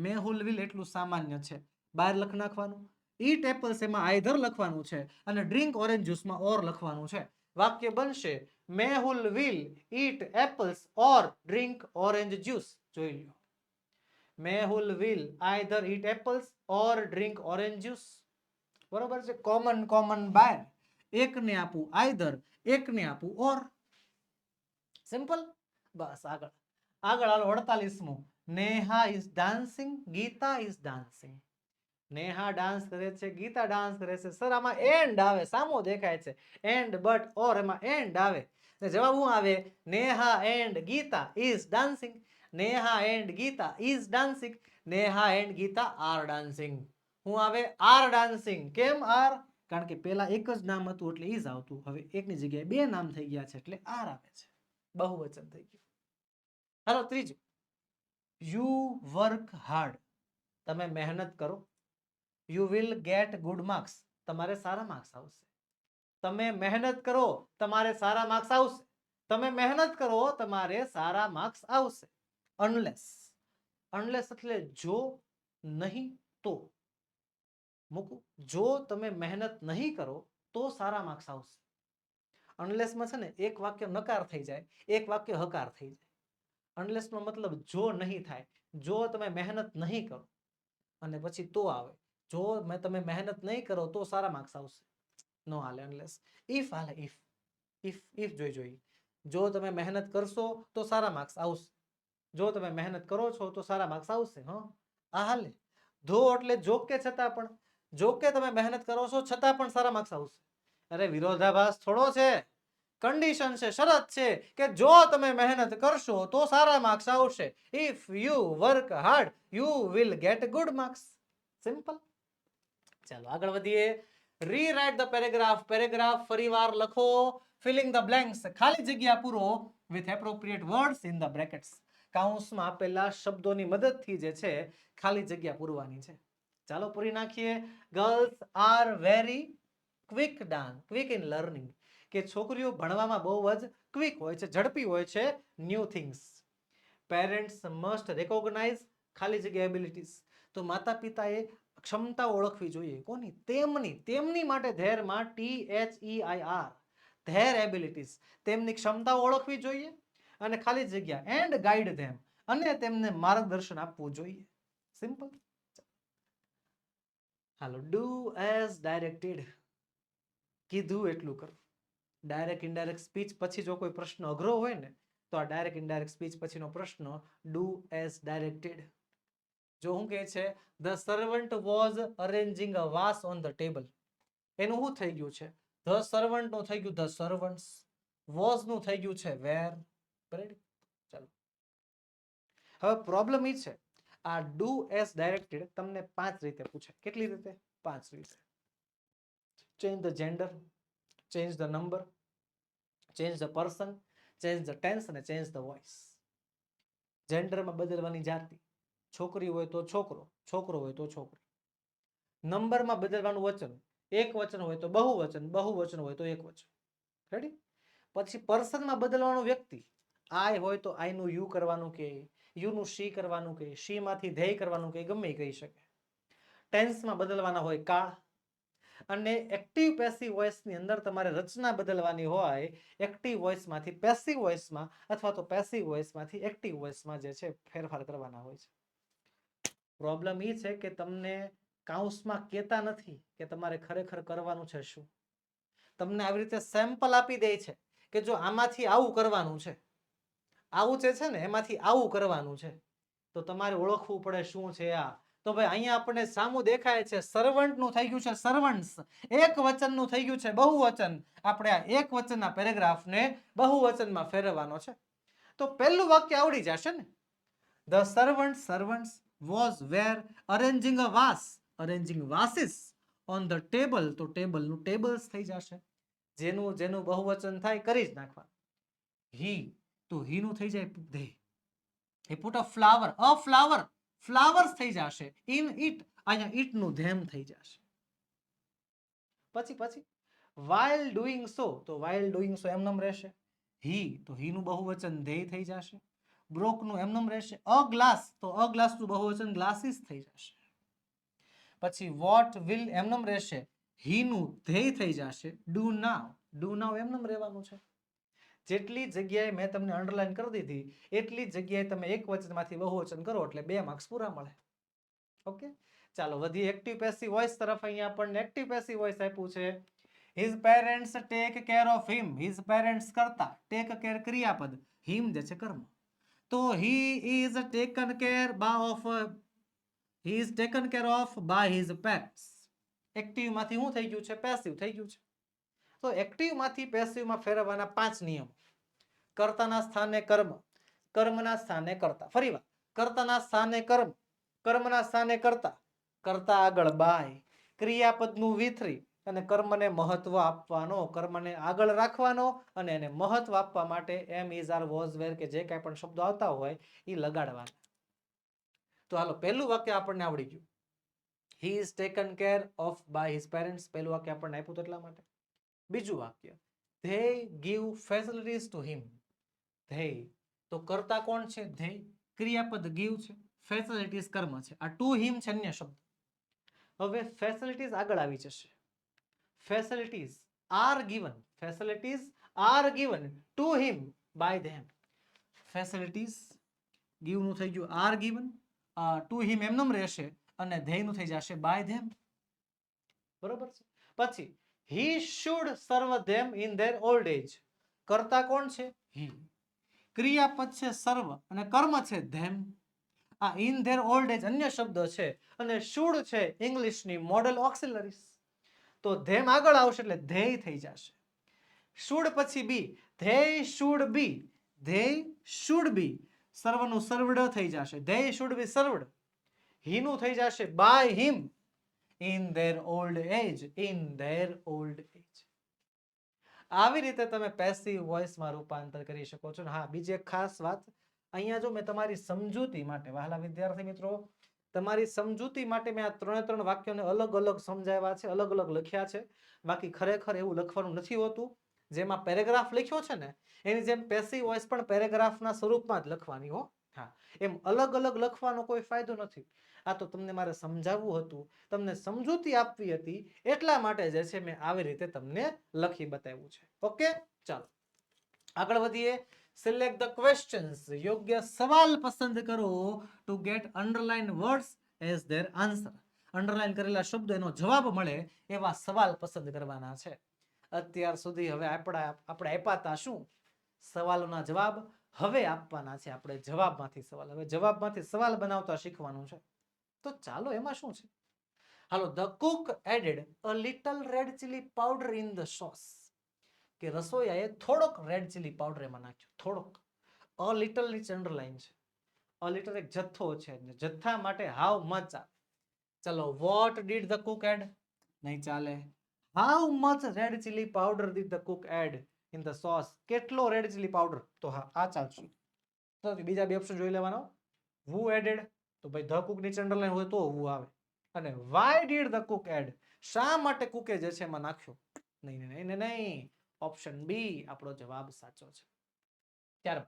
મેહુલ વિલ એટલું સામાન્ય છે, બહાર લખ નાખવાનું. ઈટ એપલ્સ એમાં આઈધર લખવાનું છે અને ડ્રિંક ઓરેન્જ જ્યુસમાં ઓર લખવાનું છે. વાક્ય બનશે Mehul will eat apples or drink orange juice. જોઈ લો, Mehul will either eat apples or drink orange juice. બરોબર છે. Common bar. એકને આપું આઈધર, એકને આપું ઓર. સિમ્પલ. બસ આગળ હાલો. 48મો. Neha is dancing, Geeta is dancing. Neha dance કરે છે, ગીતા ડાન્સ કરે છે. સર આમાં એન્ડ આવે, સામો દેખાય છે એન્ડ, બટ, ઓર, એમાં એન્ડ આવે. જવાબ શું આવે? Neha and Gita is dancing. Neha and Gita is dancing. Neha and Gita are dancing. શું આવે? Are dancing. કેમ આર? કારણ કે પેલા એક જ નામ હતું એટલે ઇઝ આવતું. હવે એકની જગ્યાએ બે નામ થઈ ગયા છે એટલે આર આવે છે. બહુવચન થઈ ગયું. હાલો ત્રીજું. You work hard. તમે મહેનત કરો. You will get good marks. તમારે સારા માર્ક્સ આવશે. તમે મહેનત કરો, તમારે સારા માર્ક્સ આવશે. તમે મહેનત કરો, તમારે સારા માર્ક્સ આવશે. અનલેસ. અનલેસ એટલે જો, નહીં તો. મૂકું. જો તમે મહેનત નહીં કરો તો સારા માર્ક્સ આવશે. અનલેસમાં છે ને એક વાક્ય નકાર થઈ જાય, એક વાક્ય હકાર થઈ જાય. અનલેસનો મતલબ જો નહીં થાય. જો તમે મહેનત નહીં કરો અને પછી તો આવે. જો તમે મહેનત નહીં કરો તો સારા માર્ક્સ આવશે. નો હાલે અનલેસ. ઇફ હાલે. ઇફ જોઈ. જો તમે મહેનત કરશો તો સારા માર્ક્સ આવશે. જો તમે મહેનત કરો છો તો સારા માર્ક્સ આવશે. આ હાલે. ધો એટલે જો કે છતાં પણ. જો કે તમે મહેનત કરો છો છતાં પણ સારા માર્ક્સ આવશે. અરે વિરોધાભાસ થોડો છે. કન્ડિશન છે, શરત છે કે જો તમે મહેનત કરશો તો સારા માર્ક્સ આવશે. If you work hard you will get good marks. Simple. ચાલો આગળ વધીએ. Rewrite the paragraph. પેરેગ્રાફ ફરીવાર લખો. Filling the blanks. ખાલી જગ્યા પૂરો with appropriate words in the brackets. કૌંસમાં આપેલા શબ્દોની મદદથી જે છે ખાલી જગ્યા પૂરવાની છે. ચાલો પૂરી નાખીએ. Girls are very quick in learning. કે છોકરીઓ ભણવામાં બહુ જ ક્વિક હોય છે, ઝડપી હોય છે new things. Parents must recognise ખાલી જગ્યા એબિલિટીઝ. તો માતા પિતાએ ક્ષમતા ઓળખવી જોઈએ. કોની? તેમની માટે ધેરમાં THEIR ધેર એબિલિટીઝ. તેમની ક્ષમતા ઓળખવી જોઈએ અને ખાલી જગ્યા એન્ડ ગાઈડ ધેમ અને તેમને માર્ગદર્શન આપવું જોઈએ. Simple. Hello do as directed. કીધું એટલું કરો. ડાયરેક્ટ ઇનડાયરેક્ટ સ્પીચ પછી જો કોઈ પ્રશ્ન અઘરો હોય ને તો આ ડાયરેક્ટ ઇનડાયરેક્ટ સ્પીચ પછીનો પ્રશ્ન ડુ એઝ ડાયરેક્ટેડ. જો હું કહે છે the servant was arranging a vase on the table. એનું શું થઈ ગયું છે? ધ સર્વન્ટ નું થઈ ગયું ધ સર્વન્ટ્સ. વોઝ નું થઈ ગયું છે વેર. ચાલો હવે પ્રોબ્લેમ એ છે આ ડુ એઝ ડાયરેક્ટેડ તમને 5 રીતે પૂછે. કેટલી રીતે? 5 રીતે. Change the gender, change the number, change the person, change the tense અને change the voice. જેન્ડરમાં બદલવાની જાતિ. છોકરી હોય તો છોકરો, છોકરો હોય તો છોકરી. નંબરમાં બદલવાનું વચન. એક વચન હોય તો બહુવચન, બહુવચન હોય તો એક વચન. રેડી? પછી પર્સનમાં બદલવાનું વ્યક્તિ. આઈ હોય તો આઈ નું યુ કરવાનું કે યુ નું શી કરવાનું કે શી માંથી ધેય કરવાનું કે ગમે કહી શકે. ટેન્સમાં બદલવાના હોય કાળ. અને એક્ટિવ પેસિવ વોઇસની અંદર તમારે રચના બદલવાની હોય. એક્ટિવ વોઇસમાંથી પેસિવ વોઇસમાં અથવા તો પેસિવ વોઇસમાંથી એક્ટિવ વોઇસમાં જે છે ફેરફાર કરવાના હોય છે. પ્રોબ્લેમ એ છે કે તમને કાઉન્સમાં કહેતા નથી કે તમારે ખરેખર કરવાનું છે શું. તમને આવી રીતે સેમ્પલ આપી દે છે કે જો આમાંથી આવું કરવાનું છે, આવું જે છે ને એમાંથી આવું કરવાનું છે, તો તમારે ઓળખવું પડે શું છે આ. તો ભાઈ અહીંયા આપણને સામું દેખાય છે સર્વન્ટ નું થઈ ગયું છે સર્વન્ટ્સ. એક વચન નું થઈ ગયું છે બહુવચન. આપણે આ એક વચનના પેરેગ્રાફને બહુવચનમાં ફેરવવાનો છે. તો પહેલું વાક્ય આવડી જશે ને. The servants was were arranging a vase, arranging vases on the table. તો ટેબલનું ટેબલ્સ થઈ જશે. જેનું બહુવચન થાય કરી જ નાખવાનું. હી તો હી નું થઈ જાય they. he put a flower, flowers થઈ જશે. in it અહીંયા it નું ધેમ થઈ જશે. પછી while doing so તો while doing so એમનેમ રહેશે. he તો he નું બહુવચન they થઈ જશે. broke નું એમનેમ રહેશે. a glass તો a glass નું બહુવચન glasses થઈ જશે. પછી what will એમનેમ રહેશે. he નું they થઈ જશે. do now એમનેમ રહેવાનું છે. જેટલી જગ્યાએ મેં તમને અંડરલાઈન કરી દીધી એટલી જગ્યાએ તમે એક વચનમાંથી બહુવચન કરો એટલે 2 માર્ક્સ પૂરા મળે. ઓકે ચાલો વધીએ એક્ટિવ પેસિવ વોઇસ તરફ. અહીંયા આપણને એક્ટિવ પેસિવ વોઇસ આપ્યું છે. His parents take care of him. His parents કરતા ટેક કેર ક્રિયાપદ, હિમ જે છે કર્મ. તો he is taken care by his parents. એક્ટિવમાંથી શું થઈ ગયું છે? પેસિવ થઈ ગયું છે. તો એક્ટિવમાંથી પેસિવમાં ફેરવવાના 5 નિયમ. કર્તાના સ્થાને કર્મ, કર્મના સ્થાને કર્તા. ફરીવાર કર્તાના સ્થાને કર્મ, કર્મના સ્થાને કર્તા, કર્તા આગળ બાય, ક્રિયાપદનું વિથરી અને કર્મને મહત્વ આપવાનો, કર્મને આગળ રાખવાનો અને એને મહત્વ આપવા માટે એમ ઇઝ આર વોઝ વેર કે જે કાંઈ પણ શબ્દો આવતા હોય એ લગાડવાના. તો હાલો પહેલું વાક્ય આપણને આવડી ગયું. he is taken care of by his parents. પહેલું વાક્ય આપણને આપ્યું તો એટલા માટે. બીજું વાક્ય they give facilities to him. they તો કર્તા કોણ છે? they. ક્રિયાપદ give છે, ફેસિલિટીઝ કર્મ છે. આ ટુ હિમ છે અન્ય શબ્દ. હવે ફેસિલિટીઝ આગળ આવી જશે. Facilities are given to him by them. Facilities give નું થઈ ગયું આર ગિવન, ટુ હિમ એમનેમ રહેશે અને ધેય નું થઈ જશે બાય ધેમ. બરોબર છે. પછી he should serve them in their old age. કર્તા કોણ છે? he. ક્રિયાપદ છે સર્વ અને કર્મ છે ધેમ. આ ઇન ધેર ઓલ્ડ એજ અન્ય શબ્દ છે અને શુડ છે ઇંગ્લિશની મોડલ ઓક્સિલરીઝ. તો ધેમ આગળ આવશે એટલે ધેય થઈ જશે. શુડ પછી be, they should be, they should be સર્વનું સર્વડ થઈ જશે, ધે શુડ બી સર્વડ. હીનું થઈ જશે by him in their old age, in their old age. આવી રીતે તમે પેસિવ વોઇસમાં રૂપાંતર કરી શકો છો. હા, બીજી એક ખાસ વાત અહીંયા જો મેં તમારી સમજૂતી માટે, વહાલા વિદ્યાર્થી મિત્રો, તમારી સમજૂતી માટે મેં આ ત્રણ વાક્યોને અલગ અલગ સમજાવ્યા છે, અલગ અલગ લખ્યા છે. બાકી ખરેખર એવું લખવાનું નથી હોતું. જેમાં પેરેગ્રાફ લખ્યો છે ને એની જેમ પેસિવ વોઇસ પણ પેરેગ્રાફના સ્વરૂપમાં જ લખવાની હો. હા, એમ અલગ અલગ લખવાનો કોઈ ફાયદો નથી. આ તો તમને મારે સમજાવવું હતું, તમને સમજૂતી આપવી હતી, એટલા માટે જે છે મેં આવી રીતે તમને લખી બતાવ્યું છે. ઓકે, ચાલો આગળ વધીએ. સિલેક્ટ ધ ક્વેશ્ચન્સ, યોગ્ય સવાલ પસંદ કરો two gate underline words as their answer. Underline કરેલા શબ્દો એનો જવાબ મળે એવા સવાલ પસંદ કરવાના છે. અત્યાર સુધી હવે આપણે આપ્યા હતા શું? સવાલોના જવાબ. હવે આપવાના છે આપણે જવાબમાંથી સવાલ. હવે જવાબમાંથી સવાલ બનાવતા શીખવાનું છે. તો ચાલો એમાં શું છે. હાલો, the cook added a little red chilli powder in the sauce. કે રસોઈયાએ થોડોક રેડ ચીલી પાવડર એમાં નાખ્યો, થોડોક. અ લિટલ ની અંડરલાઈન છે. અ લિટલ એક જથ્થો છે, જથ્થા માટે હાઉ મચ આવે. ચલો, what did the cook add? નહીં ચાલે. How much red chilli powder did the cook add in the sauce? કેટલો રેડ ચીલી પાવડર? તો હા, આ ચાલશે. તો બીજા બે ઓપ્શન જોઈ લેવાનો. who added? તો ભાઈ ધ કુક ની અંડરલાઈન હોય તો who આવે. અને why did the cook add? શા માટે કુકે જે છે એમાં નાખ્યો? નહીં. ઓપ્શન બી આપણો જવાબ સાચો છે. ત્યાર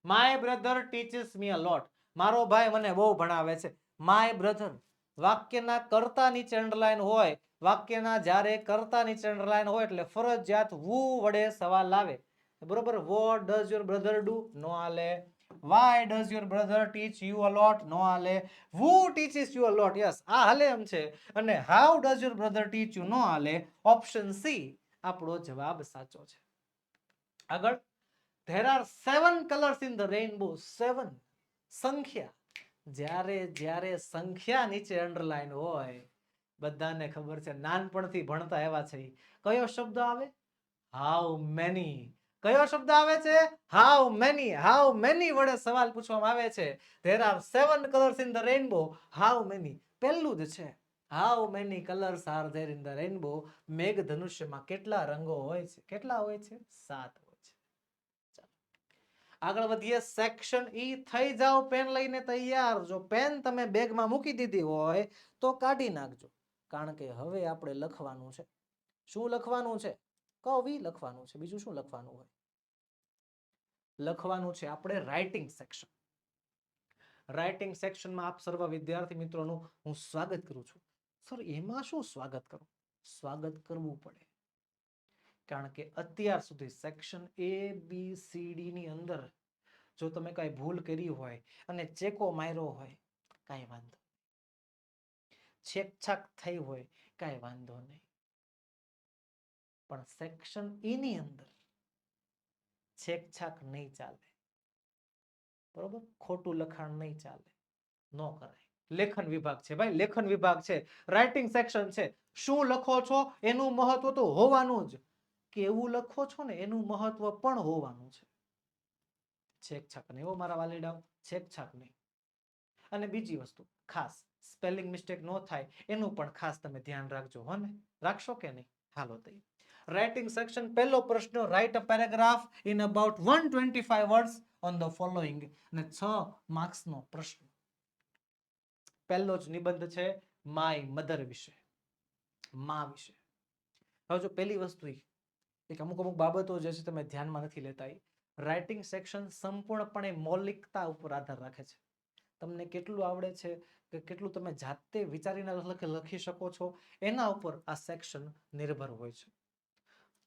માય બ્રધર ટીચીસ મી અ લોટ. મારો ભાઈ મને બહુ ભણાવે છે. માય બ્રધર વાક્યના કર્તા નીચે અંડરલાઈન હોય, વાક્યના જ્યારે કર્તા નીચે અંડરલાઈન હોય એટલે ફરજિયાત who વડે સવાલ આવે. બરોબર. what does your brother do? નો આલે. why does your brother teach you a lot? નો આલે. who teaches you a lot? yes, આ હાલે એમ છે. અને how does your brother teach you? નો આલે. ઓપ્શન સી આપણો જવાબ સાચો છે. આગળ, there are 7 colors in the rainbow. 7 સંખ્યા. જ્યારે સંખ્યા નીચે અંડરલાઈન હોય, બધાને ખબર છે, નાનપણથી ભણતા એવા છે. કયો શબ્દ આવે? How many. કયો શબ્દ આવે છે? How many. હાઉ મેની વડે સવાલ પૂછવામાં આવે છે. there are 7 colors in the rainbow. How many પહેલું જ છે. How many colours are there in the rainbow? મેઘધનુષ્યમાં કેટલા રંગો હોય છે? કેટલા હોય છે? 7 હોય છે. આગળ વધીએ. Section E. થઈ જાઓ પેન લઈને તૈયાર. જો પેન તમે બેગમાં મૂકી દીધી હોય તો કાઢી નાખજો, કારણ કે હવે આપણે લખવાનું છે. શું લખવાનું છે? કવિ લખવાનું છે. બીજું શું લખવાનું હોય? લખવાનું છે આપણે રાઇટિંગ સેક્શન. રાઇટિંગ સેક્શનમાં આપ સર્વ વિદ્યાર્થી મિત્રોનું હું સ્વાગત કરું છું. સર, એમાં શું સ્વાગત કરું? સ્વાગત કરવું પડે, કારણ કે અત્યાર સુધી section A B C D ની અંદર જો તમે કઈ ભૂલ કરી હોય અને ચેકો માર્યો હોય, કાંઈ વાંધો, છેકછાક થઈ હોય, કાંઈ વાંધો નહીં. પણ સેક્શન ઈ ની અંદર છેકછાક નહીં ચાલે. બરોબર? ખોટું લખાણ નહીં ચાલે, ન કરાય. લેખન વિભાગ છે ભાઈ, લેખન વિભાગ છે, રાઇટિંગ સેક્શન છે. શું લખો છો એનું મહત્વ તો હોવાનું જ, કેવું લખો છો ને એનું મહત્વ પણ હોવાનું છે. છેકછાક નહીં હો મારા વાલીડાઓ, છેકછાક નહીં. અને બીજી વસ્તુ ખાસ, સ્પેલિંગ મિસ્ટેક ન થાય એનું પણ ખાસ તમે ધ્યાન રાખજો. હો ને? રાખશો કે નહીં? હાલો તઈ. રાઇટિંગ સેક્શન પહેલો પ્રશ્ન, write a paragraph in about 125 words on the following. અને 6 માર્ક્સનો પ્રશ્ન. પહેલો જ નિબંધ છે માય મધર વિશે, માં વિશે. હવે જો પહેલી વસ્તુ એક અમુક બાબતો જે છે તમે ધ્યાનમાં નથી લેતા. રાઇટિંગ સેક્શન સંપૂર્ણપણે મૌલિકતા ઉપર આધાર રાખે છે. તમને કેટલું આવડે છે કે કેટલું તમે જાતે વિચારીને લખી શકો છો એના ઉપર આ સેક્શન નિર્ભર હોય છે.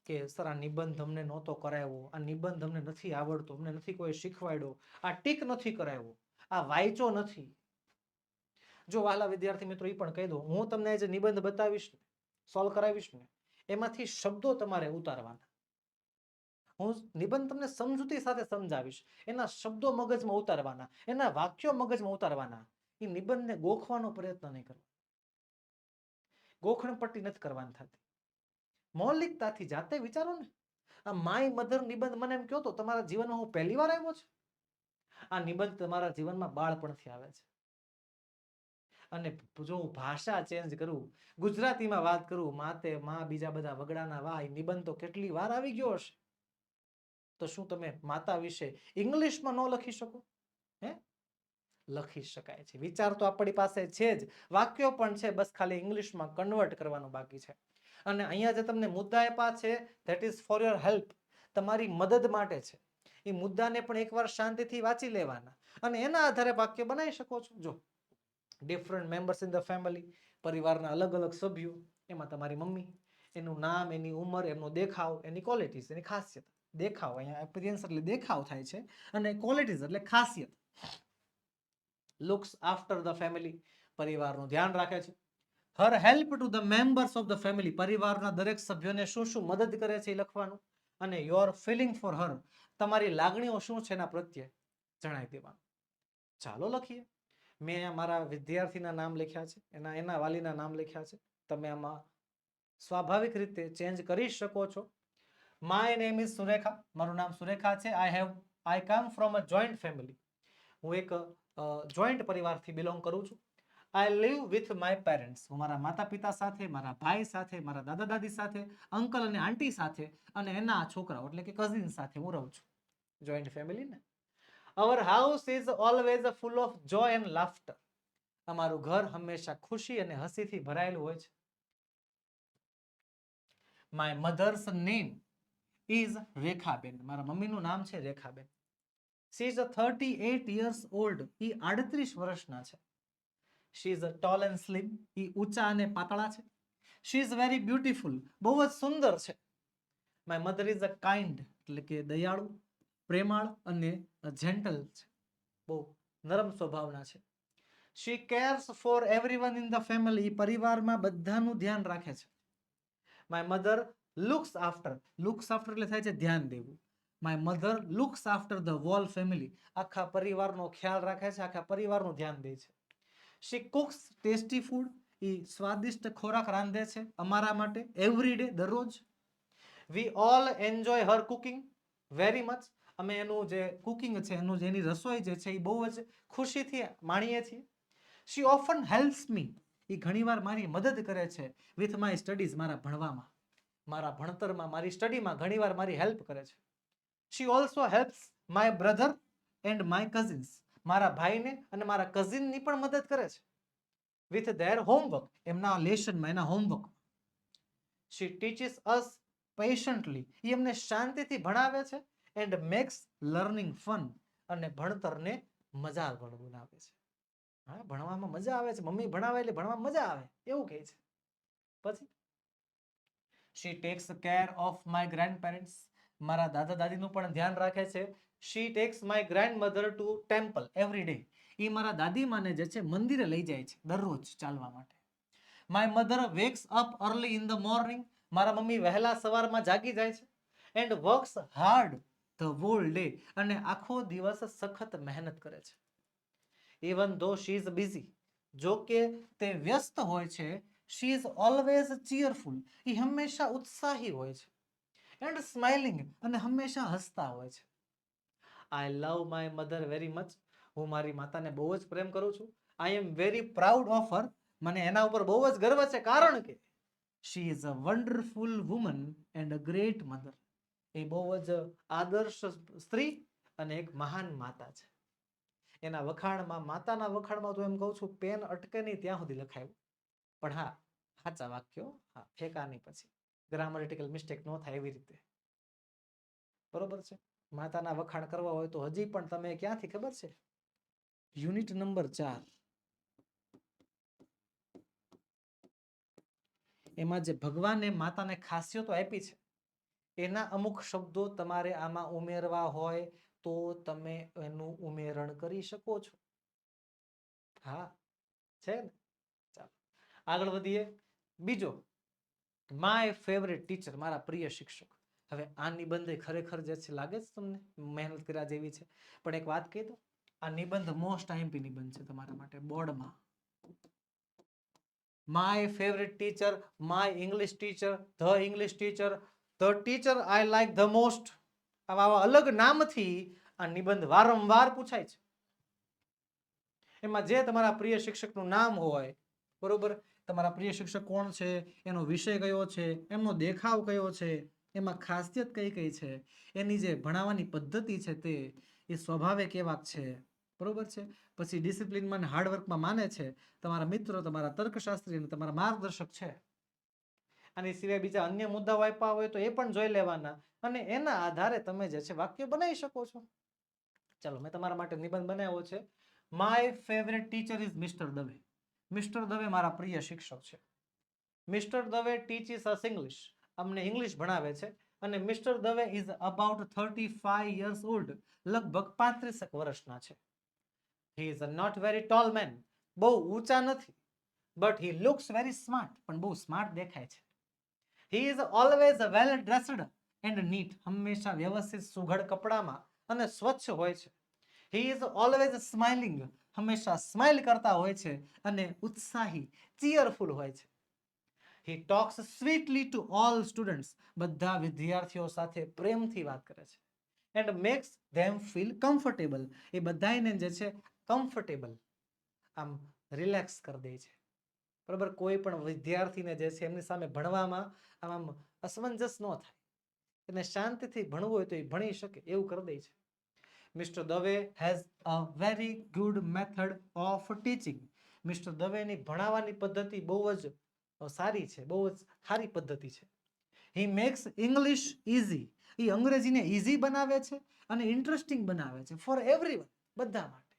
કે સર આ નિબંધ અમને નહોતો કરાવ્યો, આ નિબંધ અમને નથી આવડતો, અમને નથી કોઈ શીખવાડ્યો, આ ટીક નથી કરાવ્યો, આ વાંચો નથી. જો વાલા વિદ્યાર્થી મિત્રો એ પણ કહી દો, હું તમને જે નિબંધ બતાવીશ ને, સોલ્વ કરાવીશ ને, એમાંથી શબ્દો તમારે ઉતારવાના. હું નિબંધ તમને સમજૂતી સાથે સમજાવીશ, એના શબ્દો મગજમાં ઉતારવાના, એના વાક્યો મગજમાં ઉતારવાના. એ નિબંધને ગોખવાનો પ્રયત્ન નહીં કરવો, ગોખણ પટ્ટી નથી કરવાની થતી. મૌલિકતાથી જાતે વિચારો ને. આ માય મધર નિબંધ મને એમ કહો તો તમારા જીવનમાં હું પહેલી વાર આવ્યો છે? આ નિબંધ તમારા જીવનમાં બાળપણથી આવે છે. અને જો હું ભાષા ચેન્જ કરું, ગુજરાતીમાં વાત કરું, માતે માં બીજા બધા વગડાના વા, એ નિબંધ તો કેટલી વાર આવી ગયો હશે. તો શું તમે માતા વિશે ઇંગ્લિશમાં ન લખી શકો? હે, લખી શકાય છે. વિચાર તો આપણી પાસે છે જ, વાક્યો પણ છે, બસ ખાલી ઇંગ્લિશમાં કન્વર્ટ કરવાનું બાકી છે. અને અહીંયા જે તમને મુદ્દા આપ્યા છે, that is for your help, તમારી મદદ માટે છે. એ મુદ્દાને પણ એકવાર શાંતિથી વાંચી લેવાના અને એના આધારે વાક્ય બનાવી શકો છો. જો different members in the family, પરિવારના અલગ અલગ સભ્યો, એમાં તમારી મમ્મી, એનું નામ, એની ઉંમર, એમનો દેખાવ, એની ક્વોલિટીઝ, એની ખાસિયત. દેખાવ અહીંયા એપિયરન્સ એટલે દેખાવ થાય છે, અને ક્વોલિટીઝ એટલે ખાસિયત. લુક્સ આફ્ટર ધ ફેમિલી, પરિવારનું ધ્યાન રાખે છે. Her help to the members of the family, પરિવારના દરેક સભ્યોને શું શું મદદ કરે છે એ લખવાનું. અને યોર ફિલિંગ ફોર હર, તમારી લાગણીઓ શું છે એના પ્રત્યે જણાવી દેવાનું. ચાલો લખીએ. મેં અહીંયા મારા વિદ્યાર્થીના નામ લખ્યા છે, એના વાલીના નામ લખ્યા છે. તમે આમાં સ્વાભાવિક રીતે ચેન્જ કરી શકો છો. માય નેમ ઇઝ સુરેખા, મારું નામ સુરેખા છે. I come from a joint family, હું એક જોઈન્ટ પરિવારથી બિલોંગ કરું છું. I live with my parents, હું મારા માતા પિતા સાથે, મારા ભાઈ સાથે, મારા દાદા દાદી સાથે, અંકલ અને આંટી સાથે અને એના છોકરાઓ એટલે કે કઝિન સાથે હું રહું છું. જોઈન્ટ ફેમિલી ને. Our house is always full of joy and laughter, અમારું ઘર હંમેશા ખુશી અને હસીથી ભરાયેલું હોય છે. My mother's name is Rekhaben, મારા મમ્મીનું નામ છે Rekhaben. She is 38 years old, એ 38 વર્ષના છે. She is tall and slim, એ ઊંચા અને પાતળા છે. શી ઇઝ વેરી બ્યુટીફુલ, બહુ જ સુંદર છે. My mother is a kind, એટલે કે દયાળુ, પ્રેમાળ અને જેન્ટલ છે, બહુ નરમ સ્વભાવના છે. She cares for everyone in the family, પરિવારમાં બધાનું ધ્યાન રાખે છે. My mother looks after, looks after એટલે થાય છે ધ્યાન દેવું. My mother looks after the whole family, આખા પરિવારનો ખ્યાલ રાખે છે, આખા પરિવારનું ધ્યાન દે છે. શી કુક્સ ટેસ્ટી ફૂડ, એ સ્વાદિષ્ટ ખોરાક રાંધે છે અમારા માટે એવરી ડે, દરરોજ. We all enjoy Har cooking very much, અમે એનું જે કુકિંગ છે, એની રસોઈ જે છે એ બહુ જ ખુશીથી માણીએ છીએ. શી ઓફન હેલ્પ્સ મી, એ ઘણીવાર મારી મદદ કરે છે. વિથ માય સ્ટડીઝ, મારા ભણવામાં, મારા ભણતરમાં, મારી સ્ટડીમાં ઘણીવાર મારી હેલ્પ કરે છે. She also helps my brother and my cousins, મારા ભાઈને અને મારા કઝિનની પણ મદદ કરે છે. વિથ ધેર હોમવર્ક, એમના લેસનમાં, એના હોમવર્ક. શી ટીચિસ અસ પેશન્ટલી, એ અમને શાંતિથી ભણાવે છે. એન્ડ મેક્સ લર્નિંગ ફન, અને ભણતરને મજા બનાવે છે. હા, ભણવામાં મજા આવે છે, મમ્મી ભણાવે એટલે ભણવામાં મજા આવે એવું કહે છે. પછી she takes care of my grandparents, મારા દાદા દાદીનું પણ ધ્યાન રાખે છે. She takes my grandmother to temple every day, એ મારા દાદી માને જે છે મંદિરે લઈ જાય છે દરરોજ ચાલવા માટે. My mother wax up early in the morning, મારા મમ્મી વહેલા સવારમાં જાગી જાય છે. And works hard the hall day, અને આખો દિવસ સખત મહેનત કરે છે. ઇવન ધો શી ઇઝ બિઝી, જો કે તે વ્યસ્ત હોય છે. શી ઇઝ ઓલવેઝ ચીયરફુલ, એ હંમેશા ઉત્સાહી હોય છે. એન્ડ સ્માઇલિંગ, અને હંમેશા હસતા હોય છે. I love my mother very much, હું મારી માતાને બહુ જ પ્રેમ કરું છું. I am very proud of her, મને એના ઉપર બહુ જ ગર્વ છે, કારણ કે she is a wonderful woman and a great mother, એ બહુ જ આદર્શ સ્ત્રી અને એક મહાન માતા છે. એના વખાણમાં, માતાના વખાણમાં તો એમ કહું છું પેન અટકે નહીં ત્યાં સુધી લખાયું, પણ હા, સાચા વાક્યો, હા, ફેંકા નહીં, પછી ગ્રામરેટિકલ મિસ્ટેક ન થાય એવી રીતે. બરોબર છે. માતાના વખાણ કરવા હોય તો હજી પણ તમે ક્યાંથી ખબર છે, યુનિટ નંબર 4, એમાં જે ભગવાને માતાને ખાસિયતો આપી છે, એના અમુક શબ્દો તમારે આમાં ઉમેરવા હોય તો તમે એનું ઉમેરણ કરી શકો છો. હા, છે ને. ચાલો આગળ વધીએ. બીજો, માય ફેવરેટ ટીચર, મારા પ્રિય શિક્ષક. હવે આ નિબંધ ખરેખર જે છે લાગે છે તમને મહેનત કર્યા જેવી છે, પણ એક વાત કહી દો, આ નિબંધ મોસ્ટ આઈએમપી નિબંધ છે તમારા માટે બોર્ડમાં. My favourite teacher, my English teacher, the English teacher, the teacher I like the most. આવા અલગ નામથી આ નિબંધ વારંવાર પૂછાય છે. એમાં જે તમારા પ્રિય શિક્ષકનું નામ હોય, બરોબર, તમારા પ્રિય શિક્ષક કોણ છે, એનો વિષય કયો છે, એમનો દેખાવ કયો છે, એમાં ખાસિયત કઈ કઈ છે, એની જે ભણાવવાની પદ્ધતિ છે તે એ સ્વભાવે કેવાક છે, બરોબર છે. પછી ડિસિપ્લિનમાં હાર્ડવર્કમાં માને છે, તમારા મિત્રો, તમારા તર્કશાસ્ત્રી અને તમારા માર્ગદર્શક છે. આની સિવાય બીજા અન્ય મુદ્દાઓ આપ્યા હોય તો એ પણ જોઈ લેવાના અને એના આધારે તમે જે છે વાક્ય બનાવી શકો છો. ચાલો, મેં તમારા માટે નિબંધ બનાવ્યો છે. My favourite teacher is mister Dave. Mister Dave મારા પ્રિય શિક્ષક છે. Mister Dave teaches us English. અમને ઇંગ્લિશ ભણાવે છે. અને mister Dave is about 35 years old. લગભગ 35 વર્ષના છે. He is not very tall man. બહુ ઊંચા નથી. But he looks very smart. પણ બહુ સ્માર્ટ દેખાય છે. He is always well dressed and neat. હંમેશા વ્યવસ્થિત સુઘડ કપડામાં અને સ્વચ્છ હોય છે. He is always smiling. હંમેશા સ્માઇલ કરતા હોય છે અને ઉત્સાહી, ચીયરફુલ હોય છે. He talks sweetly to all students. બધા વિદ્યાર્થીઓ સાથે પ્રેમથી વાત કરે છે. And makes them feel comfortable. એ બધાને જે છે કમ્ફર્ટેબલ, આમ રિલેક્સ કરી દે છે. બરાબર, કોઈ પણ વિદ્યાર્થીને જે છે એમની સામે ભણવામાં આમ અસમંજસ ન થાય. એને શાંતિથી ભણવું હોય તો એ ભણી શકે એવું કરી દે છે. Mister Dave has a very good method of teaching. Mister દવેની ભણાવવાની પદ્ધતિ બહુ જ સારી છે, બહુ જ સારી પદ્ધતિ છે. હી મેક્સ ઇંગ્લિશ ઇઝી. એ અંગ્રેજીને ઇઝી બનાવે છે અને ઇન્ટરેસ્ટિંગ બનાવે છે ફોર એવરીવન, બધા માટે.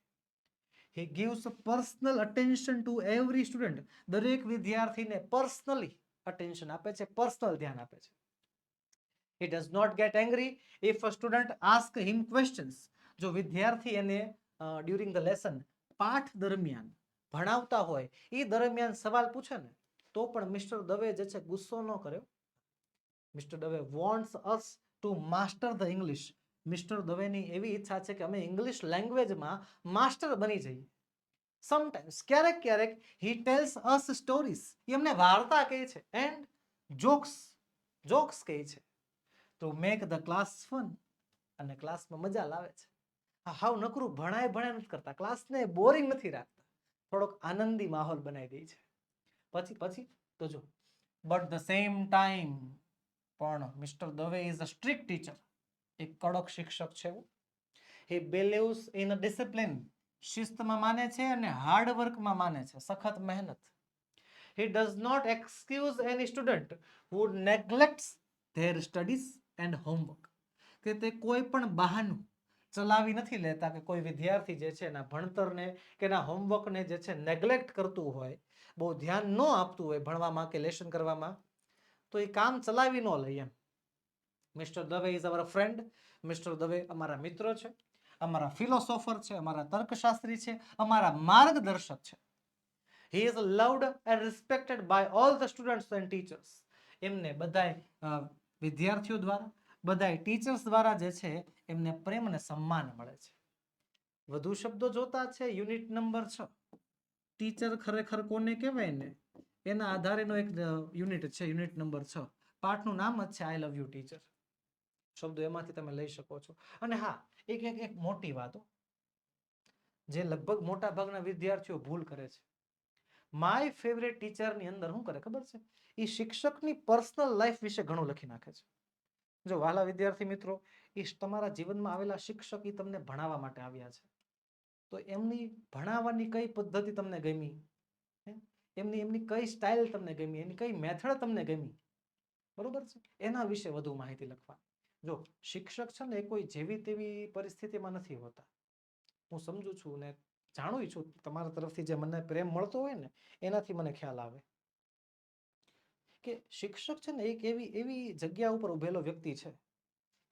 He gives personal attention to every student. દરેક વિદ્યાર્થીને પર્સનલી અટેન્શન આપે છે, પર્સનલ ધ્યાન આપે છે. He does not get angry if a student asks him questions. જો વિદ્યાર્થી એને ડ્યુરિંગ ધ લેસન, પાઠ દરમિયાન ભણાવતા હોય એ દરમિયાન સવાલ પૂછે ને તો પણ મિસ્ટર દવે જે છે ગુસ્સો ન કરે. Mister Dave wants us to master the English. Mister દવેની એવી ઈચ્છા છે કે અમે ઇંગ્લિશ લેંગ્વેજમાં માસ્ટર બની જઈએ. સમટાઈમ્સ, ક્યારેક ક્યારેક, હી ટેલ્સ અસ સ્ટોરીઝ. એમને વાર્તા કહે છે. એન્ડ જોક્સ કહે છે. To make the class fun. અને ક્લાસમાં મજા લાવે છે. હાવ નકરું ભણાય નથી કરતા, ક્લાસને બોરિંગ નથી રાખતા, થોડોક આનંદી માહોલ બનાવી દે છે. પછી તો જો, બટ ધ સેમ ટાઈમ, પણ mister Dave is a strict teacher. એક કડક શિક્ષક છે. He believes in discipline. શિસ્તમાં માને છે અને હાર્ડવર્કમાં માને છે, સખત મહેનત. He does not excuse any student who neglects their studies and homework. કે તે કોઈ પણ બહાનું ચલાવી નથી લેતા કે કોઈ વિદ્યાર્થી જે છે એના ભણતરને કે એના હોમવર્કને જે છે નેગ્લેક્ટ કરતું હોય, બહુ ધ્યાન ન આપતું હોય ભણવામાં કે લેશન કરવામાં, તો એ કામ ચલાવી ન લે એમ. Mister Dave is our friend. Mister Dave અમારા મિત્ર છે, અમારા ફિલોસોફર છે, અમારા તર્કશાસ્ત્રી છે, અમારા માર્ગદર્શક છે. He is loved and respected by all the students and teachers. એમને બધાય વિદ્યાર્થીઓ દ્વારા, બધાય ટીચર્સ દ્વારા જે છે એમને પ્રેમ અને સન્માન મળે છે. વધુ શબ્દો જોતા છે યુનિટ નંબર 6. ટીચર ખરેખર કોને કહેવાય ને એના આધારેનો એક યુનિટ છે, યુનિટ નંબર 6. પાઠનું નામ જ છે આઈ લવ યુ ટીચર. શબ્દો એમાંથી તમે લઈ શકો છો. અને હા, એક મોટી વાતો જે લગભગ મોટા ભાગના વિદ્યાર્થીઓ ભૂલ કરે છે. માય ફેવરેટ ટીચરની અંદર શું કરે ખબર છે? એ શિક્ષકની પર્સનલ લાઈફ વિશે ઘણું લખી નાખે છે. જો વાલા વિદ્યાર્થી મિત્રો, એ તમારા જીવનમાં આવેલા શિક્ષક એ તમને ભણાવવા માટે આવ્યા છે, તો એમની ભણાવવાની કઈ પદ્ધતિ તમને ગમી, એમની કઈ સ્ટાઇલ તમને ગમી, એની કઈ મેથડ તમને ગમી, બરોબર છે, એના વિશે વધુ માહિતી લખવા. જો શિક્ષક છે ને એ કોઈ જેવી તેવી પરિસ્થિતિમાં નથી હોતા. હું સમજુ છું ને જાણું છું, તમારા તરફથી જે મને પ્રેમ મળતો હોય ને એનાથી મને ખ્યાલ આવે કે શિક્ષક છે ને એક એવી જગ્યા ઉપર ઉભેલો વ્યક્તિ છે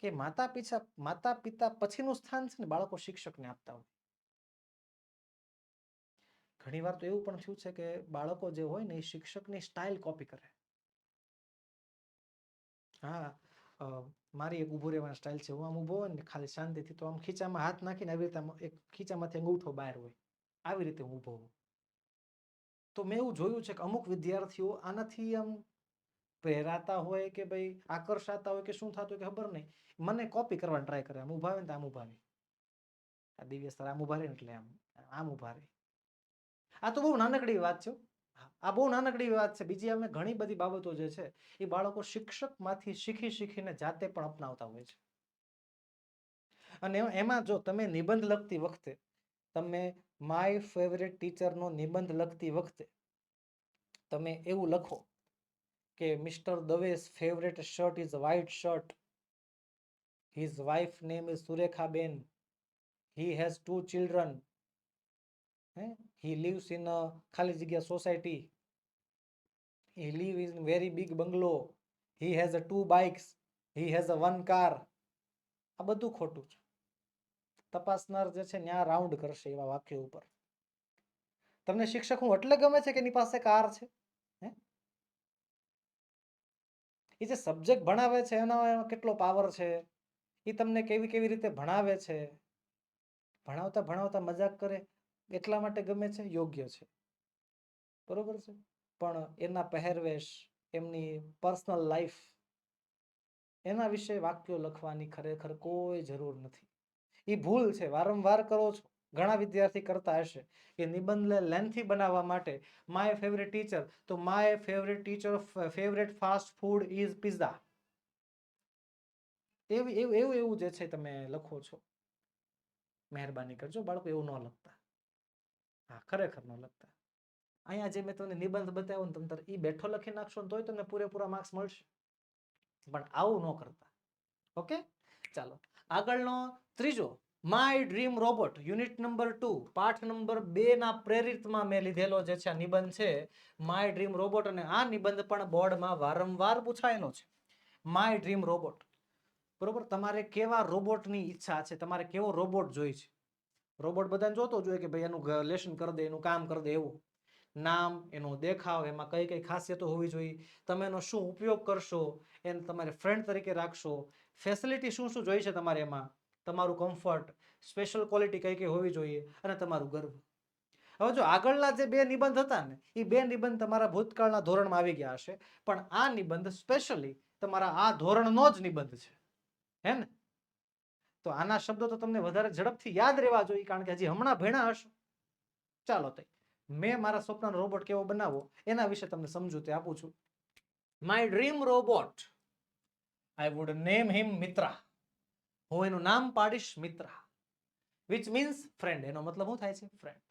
કે માતા પિતા પછીનું સ્થાન છે ને બાળકો શિક્ષકને આપતા હોય. ઘણી વાર તો એવું પણ થયું છે કે બાળકો જે હોય ને એ શિક્ષકની સ્ટાઇલ કોપી કરે. હા, મારી એક ઊભું રહેવાની સ્ટાઇલ છે. હું આમ ઊભો હોય ને ખાલી શાંતિથી, તો આમ ખીચામાં હાથ નાખીને આવી રીતે એક ખીચામાંથી અંગૂઠો બહાર હોય, આવી રીતે હું ઊભો હોઉં. તો મેં એવું જોયું છે કે અમુક વિદ્યાર્થીઓ આનાથી આમ પ્રેરાતા હોય કે ભાઈ આકર્ષાતા હોય કે શું થતું હોય કે ખબર નહીં, મને કોપી કરવાની ટ્રાય કરે. આમ ઉભા આવે ને આમ ઉભા રહે, આ દિવ્ય સર આમ ઉભા રહે ને એટલે આમ ઉભા રહે. આ તો બહુ નાનકડી વાત છે. આ બહુ નાનકડી વાત છે. બીજી અમે ઘણી બધી બાબતો જે છે એ બાળકો શિક્ષકમાંથી શીખીને જાતે પણ અપનાવતા હોય છે. અને એમાં જો તમે નિબંધ લખતી વખતે તમે માય ફેવરેટ ટીચરનો નિબંધ લખતી વખતે તમે એવું લખો કે mister Dave's favourite shirt is white shirt, his wife name is સુરેખાબેન, he has 2 children, he lives in a ખાલી જગ્યા society, he lives in very big bungalow, he has 2 bikes, he has 1 car. આ બધું ખોટું છે. તપાસનાર જે છે ત્યાં રાઉન્ડ કરશે એવા વાક્યો ઉપર. તમને શિક્ષક હું એટલે ગમે છે કે એની પાસે કાર છે? એ જે સબ્જેક્ટ ભણાવે છે એનો કેટલો પાવર છે, એ તમને કેવી રીતે ભણાવે છે, ભણાવતા મજાક કરે એટલા માટે ગમે છે, યોગ્ય છે, બરોબર છે. પણ એના પહેરવેશ, એમની પર્સનલ લાઈફ, એના વિશે વાક્યો લખવાની ખરેખર કોઈ જરૂર નથી. એ ભૂલ છે, વારંવાર કરો છો. ઘણા વિદ્યાર્થી કરતા હશે કે નિબંધ લેન્થી બનાવવા માટે માય ફેવરેટ ટીચર, તો my favourite teacher favourite fast food is pizza, એવું જે છે તમે લખો છો. મહેરબાની કરજો બાળકો એવું ન લખતા. હા, ખરેખર ન લખતા. અહીંયા જે મેં તમને નિબંધ બતાવ્યો ને તમે એ બેઠો લખી નાખશો ને તોય તમને પૂરેપૂરા માર્ક્સ મળશે, પણ આવું ન કરતા. ઓકે, ચાલો આગળનો ત્રીજો my dream robot, unit number 2, પાઠ નંબર 2 ના પ્રેરિતમાં મેં લીધેલો જે છે નિબંધ છે માય ડ્રીમ રોબોટ. અને આ નિબંધ પણ બોર્ડમાં વારંવાર પૂછાયેલો છે. માય ડ્રીમ રોબોટ, બરોબર. તમારે કેવા રોબોટની ઈચ્છા છે, તમારે કેવો રોબોટ જોઈએ છે? રોબોટ બધાને જોતો જોઈએ કે ભાઈ એનું લેશન કરી દે, એનું કામ કરી દે એવું. નામ, એનો દેખાવ, એમાં કઈ કઈ ખાસિયતો હોવી જોઈએ, તમે એનો શું ઉપયોગ કરશો, એને તમારે ફ્રેન્ડ તરીકે રાખશો, ફેસિલિટી શું જોઈએ છે તમારે એમાં, તમારું કમ્ફર્ટ, સ્પેશિયલ ક્વોલિટી કઈ કઈ હોવી જોઈએ, અને તમારું ગર્વ. હવે જો આગળના જે 2 નિબંધ હતા ને એ 2 નિબંધ તમારા ભૂતકાળના ધોરણમાં આવી ગયા હશે, પણ આ નિબંધ સ્પેશિયલી તમારા આ ધોરણનો જ નિબંધ છે, હે ને? તો આના શબ્દો તો તમને વધારે ઝડપથી યાદ રહેવા જોઈએ, કારણ કે હજી હમણાં ભણ્યા હશો. ચાલો તઈ મેં મારા સ્વપ્નનો રોબોટ કેવો બનાવવો એના વિશે તમને સમજૂતી આપું છું. My dream robot, I would name him Mitra. હું એનું નામ પાડીશ મિત્રા, which means friend. એનો મતલબ શું થાય છે? Friend.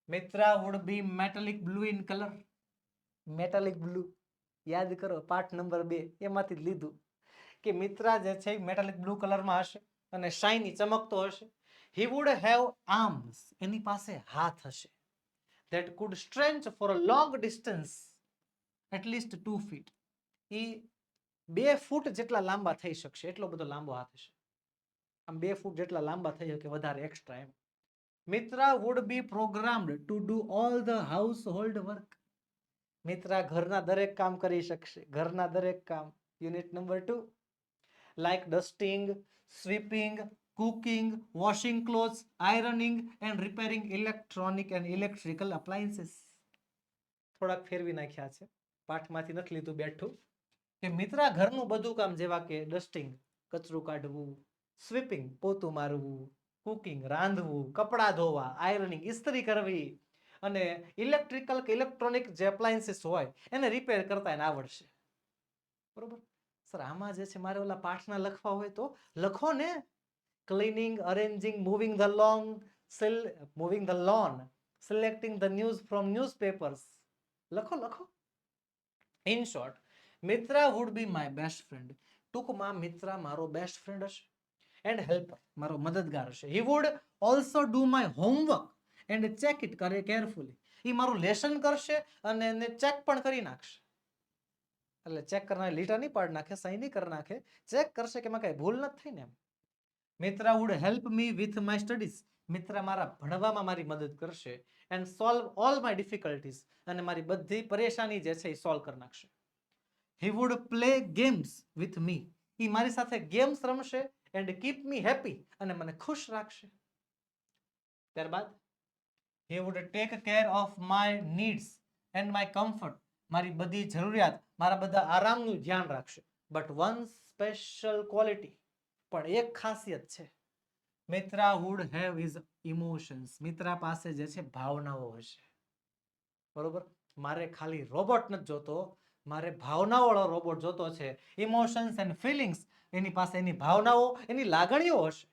Mitra would B metallic blue in colour. Metallic blue યાદ કરો, પાઠ નંબર 2 એમાંથી જ લીધું કે મિત્રા જે છે મેટાલિક બ્લુ કલરમાં હશે અને શાઇની, ચમકતો હશે. he would have arms, એની પાસે હાથ હશે, that could stretch for a long distance at least 2 feet. એ 2 ફૂટ જેટલા લાંબા થઈ શકશે, એટલો બધો લાંબો હાથ હશે. આમ 2 ફૂટ જેટલા લાંબા થઈ શકે, વધારે extra M. Mitra would be programmed to do all the household work. Mitra ઘરના દરેક કામ કરી શકશે, ઘરના દરેક કામ. Unit number 2, like dusting, sweeping, cooking, washing clothes, ironing and repairing electronic and electrical appliances. થોડાક ફેરવી નાખ્યા છે, પાઠમાંથી નથી લીધું બેઠું. કે મિત્રા ઘરનું બધું કામ, જેવા કે ડસ્ટિંગ કચરું કાઢવું, સ્વીપિંગ પોતું મારવું, કુકિંગ રાંધવું, કપડા ધોવા, આયરનિંગ ઇસ્ત્રી કરવી, અને ઇલેક્ટ્રિકલ કે ઇલેક્ટ્રોનિક જે એપ્લાયન્સીસ હોય એને રિપેર કરતા એને આવડશે. બરોબર સર, આમાં જે છે મારે ઓલા પાઠના લખવા હોય તો લખો ને. Cleaning, arranging, moving the lawn, selecting the news from newspapers. લખો. In short, Mitra would be my best friend. ટૂંકમાં મિત્રા મારો બેસ્ટ ફ્રેન્ડ હશે એન્ડ હેલ્પર, મારો મદદગાર હશે. He would also do my homework and check it carefully. એ મારું lesson કરશે અને એને ચેક પણ કરી નાખશે. એટલે ચેક કરનાર લીટા નહીં પાડી નાખે, સહી નહીં કરી નાખે, ચેક કરશે કે એમાં કઈ ભૂલ નથી થઈ ને એમ. Mitra would help me with my studies. Mitra મારા ભણવામાં મારી મદદ કરશે. And solve all my difficulties, અને મારી બધી પરેશાની જે છે એ સોલ્વ કરી નાખશે. He would play games with me. એ મારી સાથે ગેમ્સ રમશે એન્ડ કીપ મી હેપી, અને મને ખુશ રાખશે. ત્યારબાદ he would take care of my needs and my comfort મારી બધી જરૂરિયાત, મારા બધા આરામનું ધ્યાન રાખશે. બટ વન સ્પેશિયલ ક્વોલિટી, પણ એક ખાસિયત છે, Mitra would have his emotions. Mitra પાસે જે છે ભાવનાઓ હશે. બરોબર, મારે ખાલી રોબોટ નથી જોતો, મારે ભાવનાવાળો રોબોટ જોતો છે. ઇમોશન્સ એન્ડ ફિલિંગ્સ, એની પાસે એની ભાવનાઓ, એની લાગણીઓ હશે.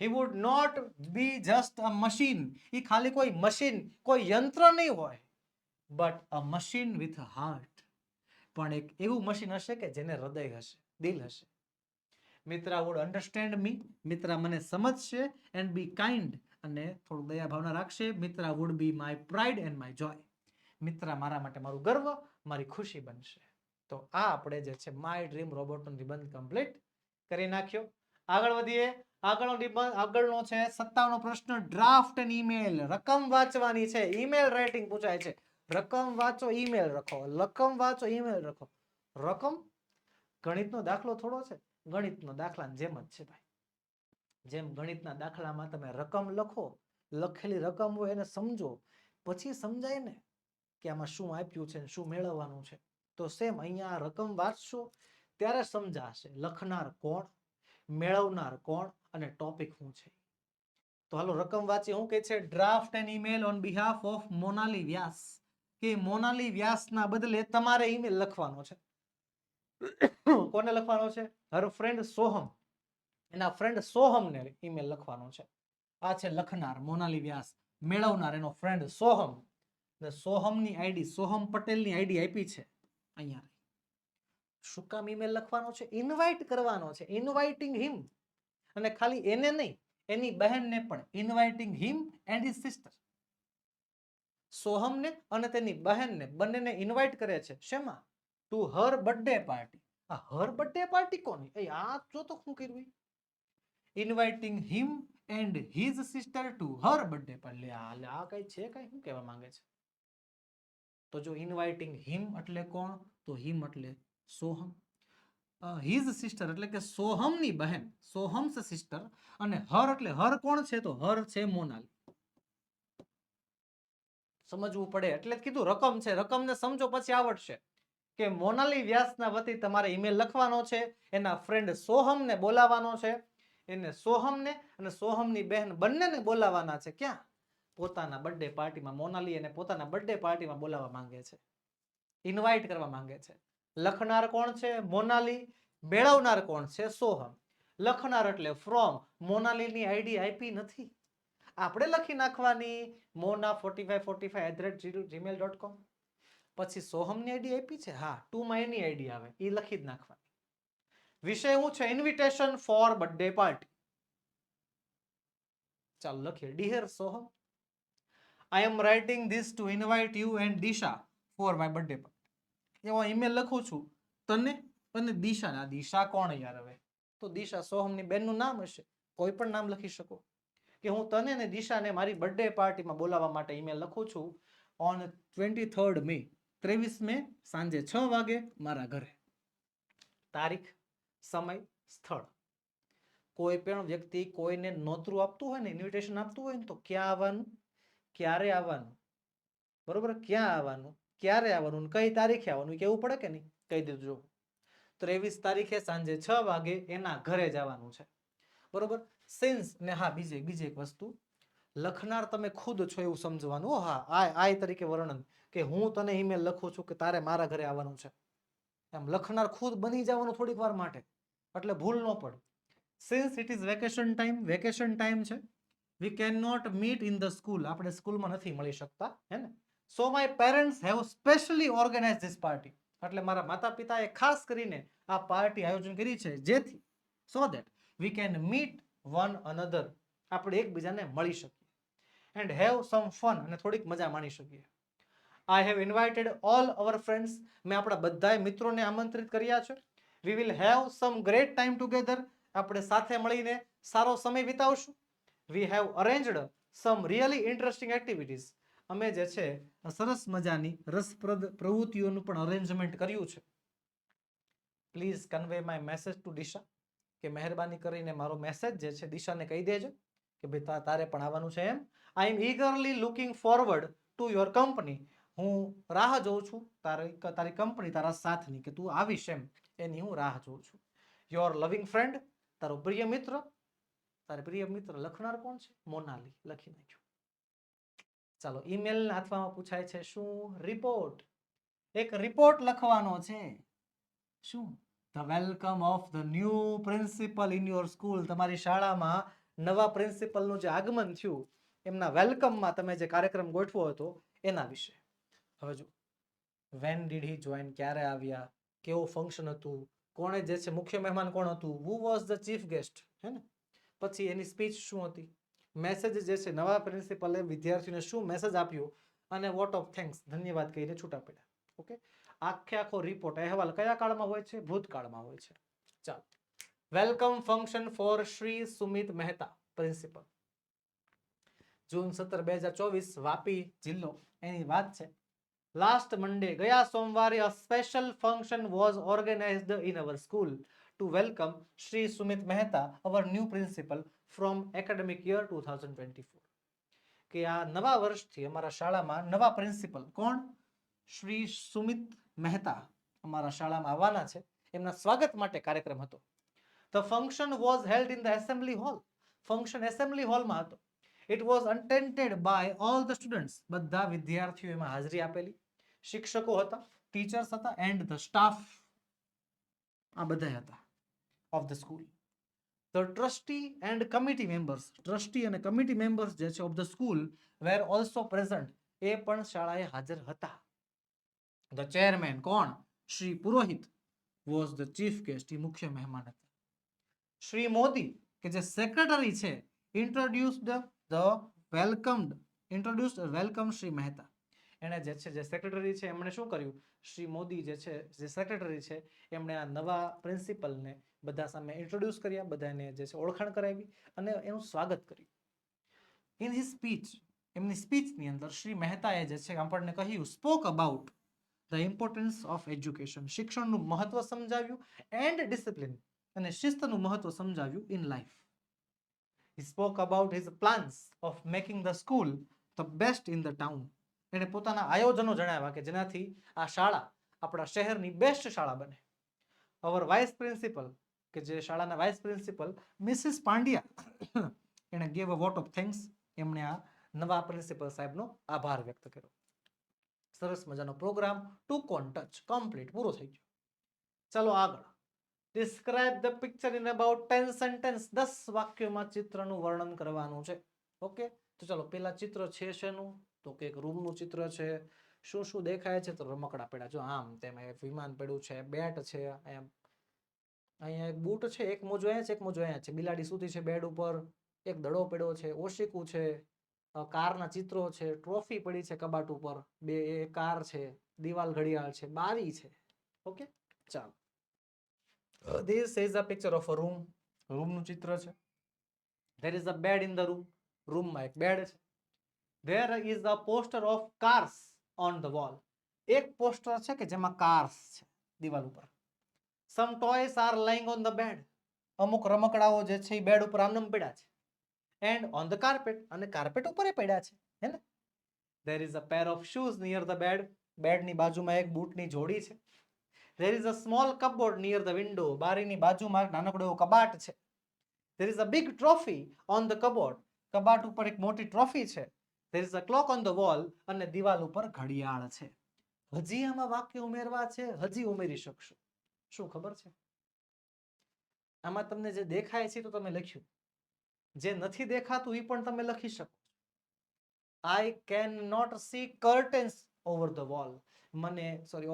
He would not be just a machine. એ ખાલી કોઈ મશીન, કોઈ યંત્ર નહીં હોય, but a machine with a heart. પણ એક એવું મશીન હશે કે જેને હૃદય હશે, દિલ હશે. Mitra would understand me. Mitra મને સમજશે. and be kind, અને થોડું દયા ભાવના રાખશે. Mitra would be my pride and my joy. Mitra મારા માટે મારું ગર્વ, મારી ખુશી બનશે. તો આ આપણે જે છે માય ડ્રીમ રોબોટનો નિબંધ કમ્પ્લીટ કરી નાખ્યો. આગળ વધીએ. આગળનો નિબંધ, આગળનો છે 57 પ્રશ્ન, ડ્રાફ્ટ એન્ડ ઈમેલ. રકમ વાંચવાની છે, ઈમેલ રાઇટિંગ પૂછાય છે. રકમ વાંચો, ઈમેલ લખો. રકમ વાંચો, ઈમેલ લખો. રકમ ગણિતનો દાખલો થોડો છે, ગણિતનો દાખલાની જેમ જ છે ભાઈ. જેમ ગણિતના દાખલામાં તમે રકમ લખો, લખેલી રકમ હોય એને સમજો, પછી સમજાય ને કે આમાં શું આપ્યું છે, શું મેળવવાનું છે. તો સેમ અહીંયા રકમ વાંચશો ત્યારે સમજાશે લખનાર કોણ, મેળવનાર કોણ અને ટોપિક શું છે. તો હાલો રકમ વાંચી. શું કહે છે? Draft an email on behalf of Monali Vyas. કે મોનાલી વ્યાસના બદલે તમારે ઈમેલ લખવાનો છે. કોને લખવાનો છે? Her friend Soham. એના ફ્રેન્ડ સોહમને ઈમેલ લખવાનો છે. આ છે લખનાર મોનાલી વ્યાસ, મેળવનાર એનો ફ્રેન્ડ સોહમ. સોહમની આઈડી, સોહમ પટેલની આઈડી આપી છે અહીંયા. શું કામ ઈમેલ લખવાનો છે? ઇન્વાઇટ કરવાનો છે, ઇન્વાઇટિંગ હિમ. અને ખાલી એને નહીં, એની બહેનને પણ. Inviting him and his sister. સોહમને અને તેની બહેનને બંનેને ઇન્વાઇટ કરે છે. શેમાં? To her birthday party. આ હર બર્થડે પાર્ટી કોની? એ આ જો તો શું કર્યું? Inviting him and his sister two her birthday party. આ કઈ છે? કઈ શું કહેવા માંગે છે? તો જો ઇન્વાઇટિંગ હિમ એટલે કોણ? તો હિમ એટલે સોહમ. હિઝ સિસ્ટર એટલે કે સોહમની બહેન, સોહમ્સ સિસ્ટર. અને હર એટલે હર કોણ છે? તો હર છે મોનાલી. સમજવું પડે એટલે જ કીધું રકમ છે. રકમને સમજો પછી આવડશે કે મોનાલી વ્યાસના વતી તમારે ઈમેલ લખવાનો છે. એના ફ્રેન્ડ સોહમને બોલાવવાનો છે. એને સોહમને અને સોહમની બહેન બંનેને બોલાવવાના છે. ક્યાં? પોતાના બર્થડે પાર્ટીમાં. મોનાલી એને પોતાના બર્થડે પાર્ટીમાં બોલાવવા માંગે છે, ઇન્વાઇટ કરવા માંગે છે. લખનાર કોણ છે? મોનાલી. મેળવનાર કોણ છે? સોહમ. લખનાર એટલે ફ્રોમ. મોનાલીની આઈડી આપી નથી, આપણે લખી નાખવાની mona4545@gmail.com. પછી સોહમની આઈડી આપી છે, હા, ટુમાં એની આઈડી આવે, એ લખી જ નાખવાની. વિષય શું છે? Invitation for birthday party. ચાલો લખીએ. Dear Soham, I am writing this to invite you and Disha for my birthday party. એવો ઈમેલ લખું છું તને અને દિશાને. આ દિશા કોણ યાર? હવે તો દિશા સોહમની બેનનું નામ હશે, કોઈ પણ નામ લખી શકો. કે હું તને ને દિશાને મારી બર્થડે પાર્ટીમાં બોલાવવા માટે ઈમેલ લખું છું ઓન 23rd મે, 23 મે સાંજે 6 વાગે મારા ઘરે. તારીખ, સમય, સ્થળ. કોઈ પણ વ્યક્તિ કોઈને નોતરું આપતું હોય ને, ઇન્વિટેશન આપતું હોય ને, તો ક્યાં આવવાનું, ક્યારે આવવાનું, બરોબર? ક્યાં આવવાનું, ક્યારે આવવાનું, કઈ તારીખે આવવાનું કેવું પડે કે નહીં? કહી દીધું. 23 તારીખે સાંજે 6 વાગે એના ઘરે જવાનું છે, બરોબર? સિન્સ ને હા, બીજી એક વસ્તુ, લખનાર તમે ખુદ છો એવું સમજવાનું. હા, આય તરીકે વર્ણન, કે હું તને ઈમેલ લખું છું કે તારે મારા ઘરે આવવાનું છે. એમ લખનાર ખુદ બની જવાનું થોડીક વાર માટે, એટલે ભૂલ ન પડે. Since it is vacation time, vacation time છે. We can not meet in the school, આપણે સ્કૂલમાં નથી મળી શકતા, હે ને? So my parents have specially organise this party. એટલે મારા માતા પિતાએ ખાસ કરીને આ પાર્ટી આયોજન કરી છે, જેથી so that we can meet one another, આપણે એકબીજાને મળી શકીએ. એન્ડ હેવ સમ ફન, અને થોડીક મજા માણી શકીએ. I have invited all our friends, મેં આપણા બધાય મિત્રોને આમંત્રિત કર્યા છે. We will have some great time together, આપણે સાથે મળીને સારો સમય વિતાવશું. We have arranged some really interesting activities, અમે જે છે સરસ મજાની રસપ્રદ પ્રવૃત્તિઓનું પણ અરેન્જમેન્ટ કર્યું છે. Please convey my message to Disha, કે મહેરબાની કરીને મારો મેસેજ જે છે દિશાને કહી દેજો કે ભાઈ તારે પણ આવવાનું છે એમ. I am eagerly looking forward to your company હું રાહ જોઉં છું તારી કંપની, તારા સાથની, કે તું આવીશ એની હું રાહ જોઉં છું. યોર લવિંગ ફ્રેન્ડ, તારો પ્રિય મિત્ર. તારે પ્રિય મિત્ર લખનાર કોણ છે? મોનાલી. લખી નાખ્યું. ચાલો, ઈમેલ હાથમાં પૂછાય છે શું? રિપોર્ટ. એક રિપોર્ટ લખવાનો છે. શું? The welcome of the new principal in your school. તમારી શાળામાં નવા પ્રિન્સિપલનું જે આગમન થયું એમના વેલકમમાં તમે જે કાર્યક્રમ ગોઠવો હતો એના વિશે. હવે જો, વેન ડીડ હી જોઈન, ક્યારે આવ્યા, કેવું ફંક્શન હતું, કોણે જે છે મુખ્ય મહેમાન કોણ હતું, who was the chief guest, હે ને? પછી એની સ્પીચ શું હતી, મેસેજ જે છે નવા પ્રિન્સિપલે વિદ્યાર્થીઓને શું મેસેજ આપ્યો, અને વોટ ઓફ થેન્ક્સ, ધન્યવાદ કહીને છૂટા પડ્યા. ઓકે, આખો રિપોર્ટ અહેવાલ કયા કાળમાં હોય છે? ભૂતકાળમાં હોય છે. ચાલો, welcome function for Shri Sumit Mehta, principal. June 17, 2024, Vapi જિલ્લો, એની વાત છે. લાસ્ટ મંડે, ગયા સોમવારે, a special function was organized in our school to welcome Shri Sumit Mehta, our new principal from academic year 2024. કે આ નવા વર્ષથી અમારા શાળામાં નવા પ્રિન્સિપલ કોણ? શ્રી સુમિત મહેતા અમારા શાળામાં આવવાના છે. એમના સ્વાગત માટે કાર્યક્રમ હતો. The function was held in the assembly hall. Function assembly હોલમાં હતો. It was attended by all the students. બધા વિદ્યાર્થીઓ એમાં હાજરી આપેલી. શિક્ષકો હતા, ટીચર્સ હતા, એન્ડ ધ સ્ટાફ, આ બધા હતા of the school. The trustee and committee members, trustee અને કમિટી મેમ્બર્સ જે છે of the school were also present, એ પણ શાળાએ હાજર હતા. ધ ચેરમેન કોણ? Shri Purohit was the chief guest, એ મુખ્ય મહેમાન હતા. શ્રી મોદી કે જે સેક્રેટરી છે, ઇન્ટ્રોડ્યુસ્ડ વેલકમ શ્રી મહેતા. એને જે છે જે સેક્રેટરી છે એમણે શું કર્યું? શ્રી મોદી જે છે જે સેક્રેટરી છે એમણે આ નવા પ્રિન્સિપલને બધા સામે ઇન્ટ્રોડ્યુસ કર્યા, બધાને જે છે ઓળખાણ કરાવી અને એનું સ્વાગત કર્યું. ઇન હિઝ સ્પીચ, એમની સ્પીચની અંદર શ્રી મહેતાએ જે છે આપણને કહ્યું, spoke about the importance of education, શિક્ષણનું મહત્વ સમજાવ્યું, એન્ડ ડિસિપ્લિન, અને શિસ્તનું મહત્વ સમજાવ્યું in life. He spoke about his plans of making the school the best in the town. એને પોતાના આયોજનો જણાવ્યા કે જેનાથી આ શાળા આપણા શહેરની બેસ્ટ શાળા બને. અવર વાઇસ પ્રિન્સિપલ કે જે શાળાના વાઇસ પ્રિન્સિપલ મિસિસ પાંડ્યા, એને gave a vote of thanks, એમણે આ નવા પ્રિન્સિપલ સાહેબનો આભાર વ્યક્ત કર્યો. સરસ મજાનો પ્રોગ્રામ ટૂંક ઓન ટચ કમ્પ્લીટ પૂરો થઈ ગયો. ચાલો આગળ. Describe the picture in about 10 sentences. 10 વાક્યોમાં ચિત્રનું વર્ણન કરવાનું છે. ઓકે, તો ચાલો, પેલા ચિત્ર છે શેનું? તો કે એક રૂમનું ચિત્ર છે. શું શું દેખાય છે? તો રમકડા પડ્યા, જો આમ તેમ, એક વિમાન પડ્યું છે, બેટ છે, અહીંયા એક બૂટ છે, એક મોજો અહીંયા છે, એક મોજો અહીંયા છે, બિલાડી સૂતી છે બેડ ઉપર, એક દડો પડ્યો છે, ઓશિકું છે, કારના ચિત્રો છે, ટ્રોફી પડી છે કબાટ ઉપર, બે કાર છે, દિવાલ ઘડિયાળ છે, બારી છે. ઓકે, ચાલો. This is a picture of a room. રૂમનું ચિત્ર છે. There is a bed in the room. રૂમમાં એક બેડ છે. There is a poster of cars on the wall. એક પોસ્ટર છે કે જેમાં કાર્સ છે દિવાલ ઉપર. Some toys are lying on the bed. અમુક રમકડાઓ જે છે એ બેડ ઉપર આમનામ પડ્યા છે. And on the carpet, અને કાર્પેટ ઉપર પડ્યા છે, હે ને? There is a pair of shoes near the bed. બેડની બાજુમાં એક બૂટની જોડી છે. There is a small cupboard near the window. બારીની બાજુમાં નાનકડો એવો કબાટ છે. There is a big trophy on the cupboard. કબાટ ઉપર એક મોટી ટ્રોફી છે. There is a clock on the wall. અને દિવાલ ઉપર ઘડિયાળ છે. હજી આમાં વાક્ય ઉમેરવા છે, હજી ઉમેરી શકશો. શું ખબર છે? આમાં તમને જે દેખાય છે તો તમે લખ્યું, જે નથી દેખાતું એ પણ તમે લખી શકો. I cannot see curtains over the wall.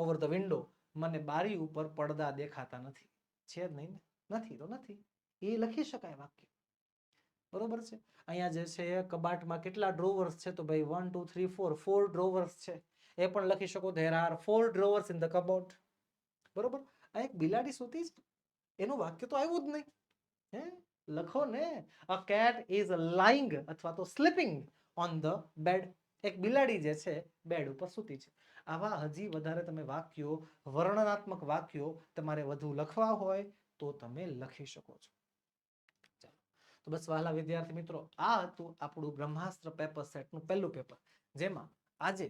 over the window. મને બારી ઉપર પડદા દેખાતા નથી. છે જ નહીં ને? નથી તો નથી, એ લખી શકાય વાક્ય. બરોબર છે? અહીંયા જે છે કબાટમાં કેટલા ડ્રોવર્સ છે? તો ભાઈ 1 2 3 4, 4 ડ્રોવર્સ છે. એ પણ લખી શકો, there are 4 drawers in the cupboard. બરોબર? આ એક બિલાડી સૂતી છે, એનું વાક્ય તો આવ્યું જ નહીં. હે, લખો ને. A cat is lying અથવા તો sleeping on the bed. એક બિલાડી જે છે બેડ ઉપર સૂતી છે. આવા હજી વધારે તમે વાક્યો, વર્ણનાત્મક વાક્યો તમારે વધુ લખવા હોય તો તમે લખી શકો છો. ચાલો, તો બસ વહાલા વિદ્યાર્થી મિત્રો, આ હતું આપણું બ્રહ્માસ્ત્ર પેપર સેટનું પહેલું પેપર, જેમાં આજે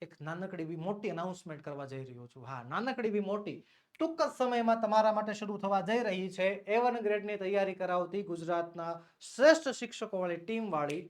એક નાનકડી એવી મોટી અનાઉન્સમેન્ટ કરવા જઈ રહ્યો છું. હા, નાનકડી એવી મોટી, ટૂંક જ સમયમાં તમારા માટે શરૂ થવા જઈ રહી છે A1 ગ્રેડની તૈયારી કરાવતી ગુજરાતના શ્રેષ્ઠ શિક્ષકો વાળી ટીમ વાળી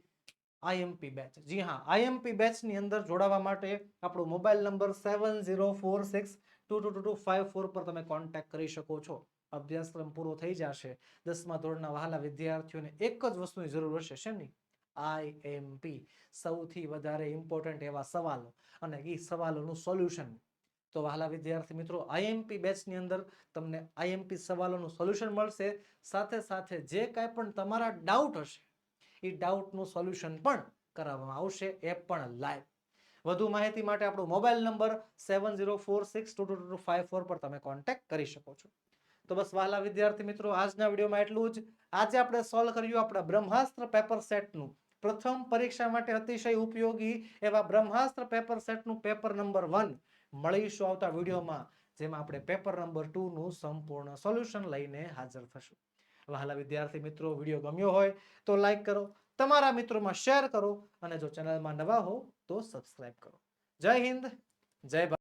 આઈએમપી બેચ. જી હા, આઈએમપી બેચની અંદર જોડાવા માટે આપણો મોબાઈલ નંબર 7046222254 પર તમે કોન્ટેક્ટ કરી શકો છો. અભ્યાસક્રમ પૂરો થઈ જશે, 10મા ધોરણના વહાલા વિદ્યાર્થીઓને એક જ વસ્તુની જરૂર હશે, શેની? આઈએમપી. સૌથી વધારે ઇમ્પોર્ટન્ટ એવા સવાલો અને એ સવાલોનું સોલ્યુશન. તો વહાલા વિદ્યાર્થી મિત્રો, આઈએમપી બેચની અંદર તમને આઈએમપી સવાલોનું સોલ્યુશન મળશે, સાથે સાથે જે કાંઈ પણ તમારા ડાઉટ હશે એ ડાઉટનું સોલ્યુશન પણ કરાવવામાં આવશે, એ પણ લાઈવ. વધુ માહિતી માટે આપણો મોબાઈલ નંબર 7046222254 પર તમે કોન્ટેક્ટ કરી શકો છો. તો બસ વહાલા વિદ્યાર્થી મિત્રો, આજના વિડીયોમાં એટલું જ. આજે આપણે સોલ્વ કર્યું આપણા બ્રહ્માસ્ત્ર પેપર સેટનું પ્રથમ પરીક્ષા માટે અતિશય ઉપયોગી એવા બ્રહ્માસ્ત્ર પેપર સેટનું પેપર નંબર 1. મળીશું આવતા વિડીયોમાં, જેમાં આપણે પેપર નંબર 2 નું સંપૂર્ણ સોલ્યુશન લઈને હાજર થશું. વહાલા વિદ્યાર્થી મિત્રો, વિડીયો ગમ્યો હોય તો લાઈક કરો, તમારા મિત્રોમાં શેર કરો અને જો ચેનલમાં નવા હો તો સબસ્ક્રાઇબ કરો. જય હિન્દ, જય ભારત.